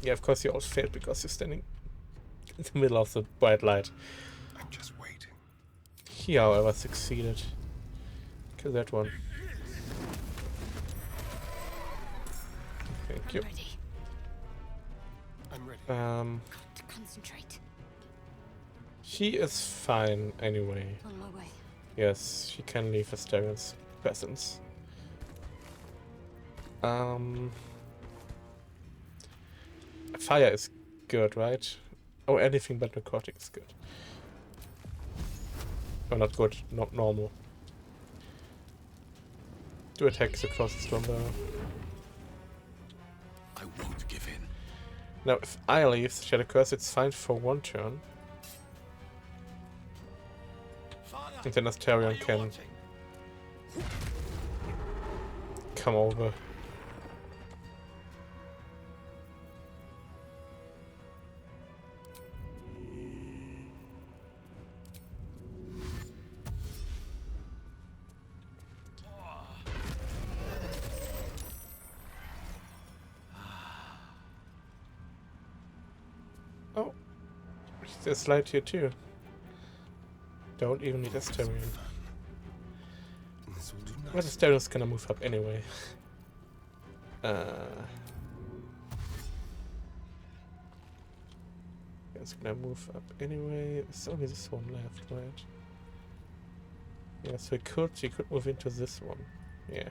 Yeah, of course you all failed because you're standing in the middle of the bright light. I'm just waiting. He, however, succeeded. Kill that one. Thank you. I'm ready. To concentrate. She is fine anyway. On my way. Yes, she can leave Asterian's presence. Fire is good, right? Oh, anything but necrotic is good. Oh, not good, not normal. Do attacks the closest one though. I won't give in. Now, if I leave the Shadow Curse, it's fine for one turn. And then Astarion can come over. There's light here too. Don't even need a Asterion. But the Asterian's gonna move up anyway. It's gonna move up anyway. There's only this one left, right? Yeah, so you could move into this one. Yeah.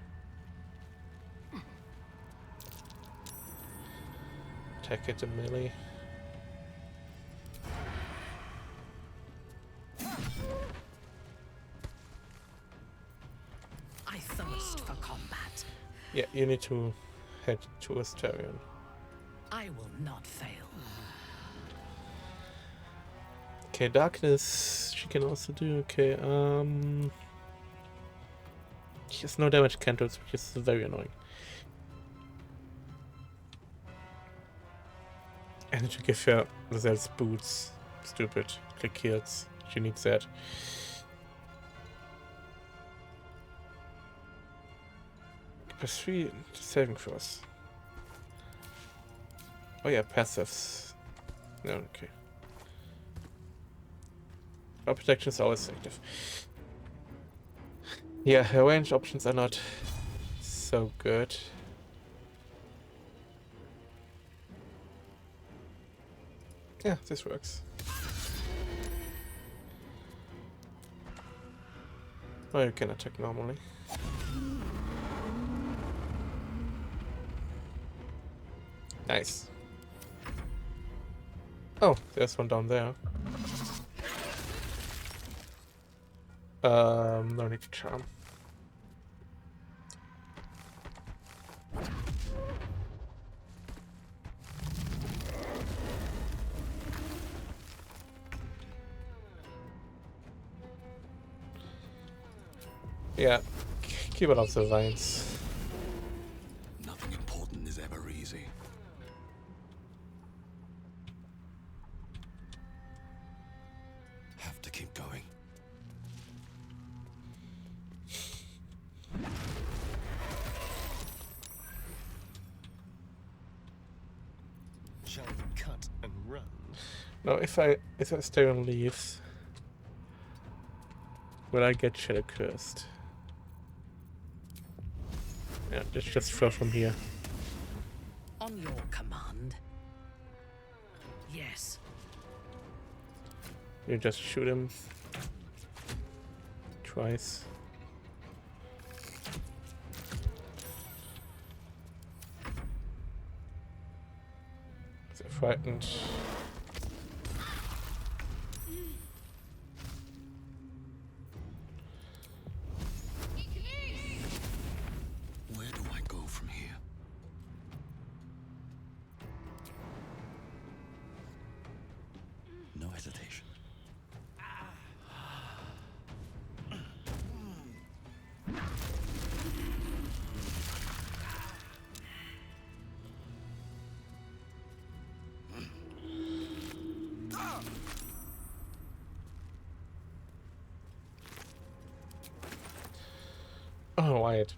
Attack it a melee. I thirst for combat. Yeah, you need to head to Asterion. I will not fail. Okay, darkness she can also do. Okay, she has no damage cantrips, which is very annoying. And to give her those boots. Stupid. Click heals. She needs that. Plus 3 saving throws. Oh yeah, passives. No, okay. Our protection is always active. Yeah, her range options are not so good. Yeah, this works. Oh, you can attack normally. Nice. Oh, there's one down there. No need to charm. Yeah, keep it off the vines. Nothing important is ever easy. Have to keep going. Shall we cut and run? No, if Asterion leaves, will I get Shadow Cursed? Yeah, let's just throw from here. On your command. Yes. You just shoot him twice. They're frightened. Where do I go from here? No hesitation. Oh, Wyatt.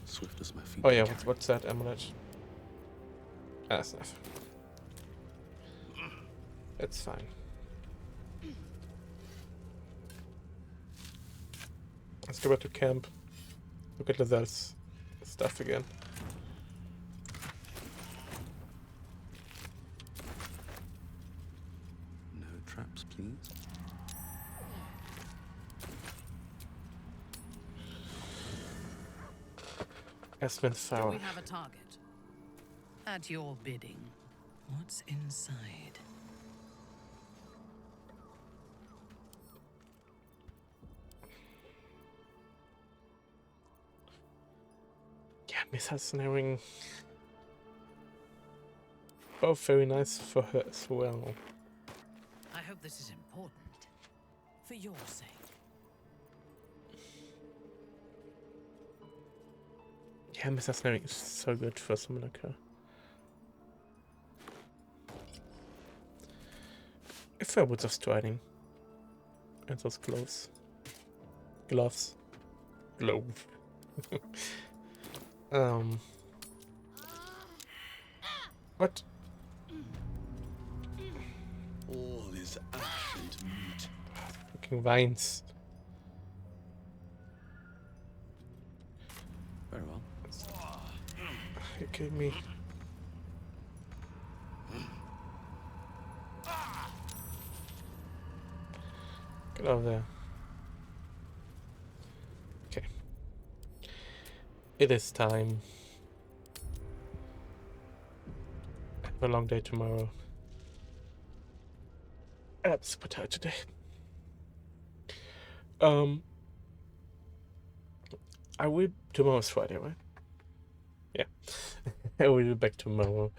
Swift as my feet. Oh yeah, what's that amulet? Ah, that's enough. It's fine. Let's go back to camp. Look at Lazelle's stuff again. No traps, please. Esmond's Do Tower. we have a target? At your bidding. What's inside? Yeah, missile snaring. Both very nice for her as well. I hope this is important. For your sake. Yeah, missile snaring is so good for Summoner. If I would have striding. And those gloves. globe. What? All is ash and meat. Fucking vines. Very well. Are you kidding me? Get over there. Okay. It is time. I have a long day tomorrow. I'm super tired today. I will. Tomorrow's Friday, right? Yeah. I will be back tomorrow.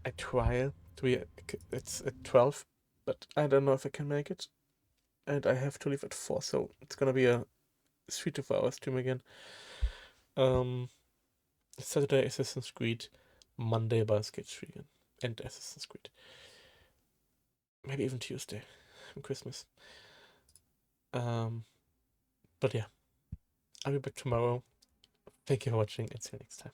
I try to be. It's at 12, but I don't know if I can make it. And I have to leave at 4, so it's gonna be a 3 to 4 hour stream again. Saturday Assassin's Creed, Monday Baldur's Gate 3 again, and Assassin's Creed. Maybe even Tuesday, on Christmas. But yeah, I'll be back tomorrow. Thank you for watching, and see you next time.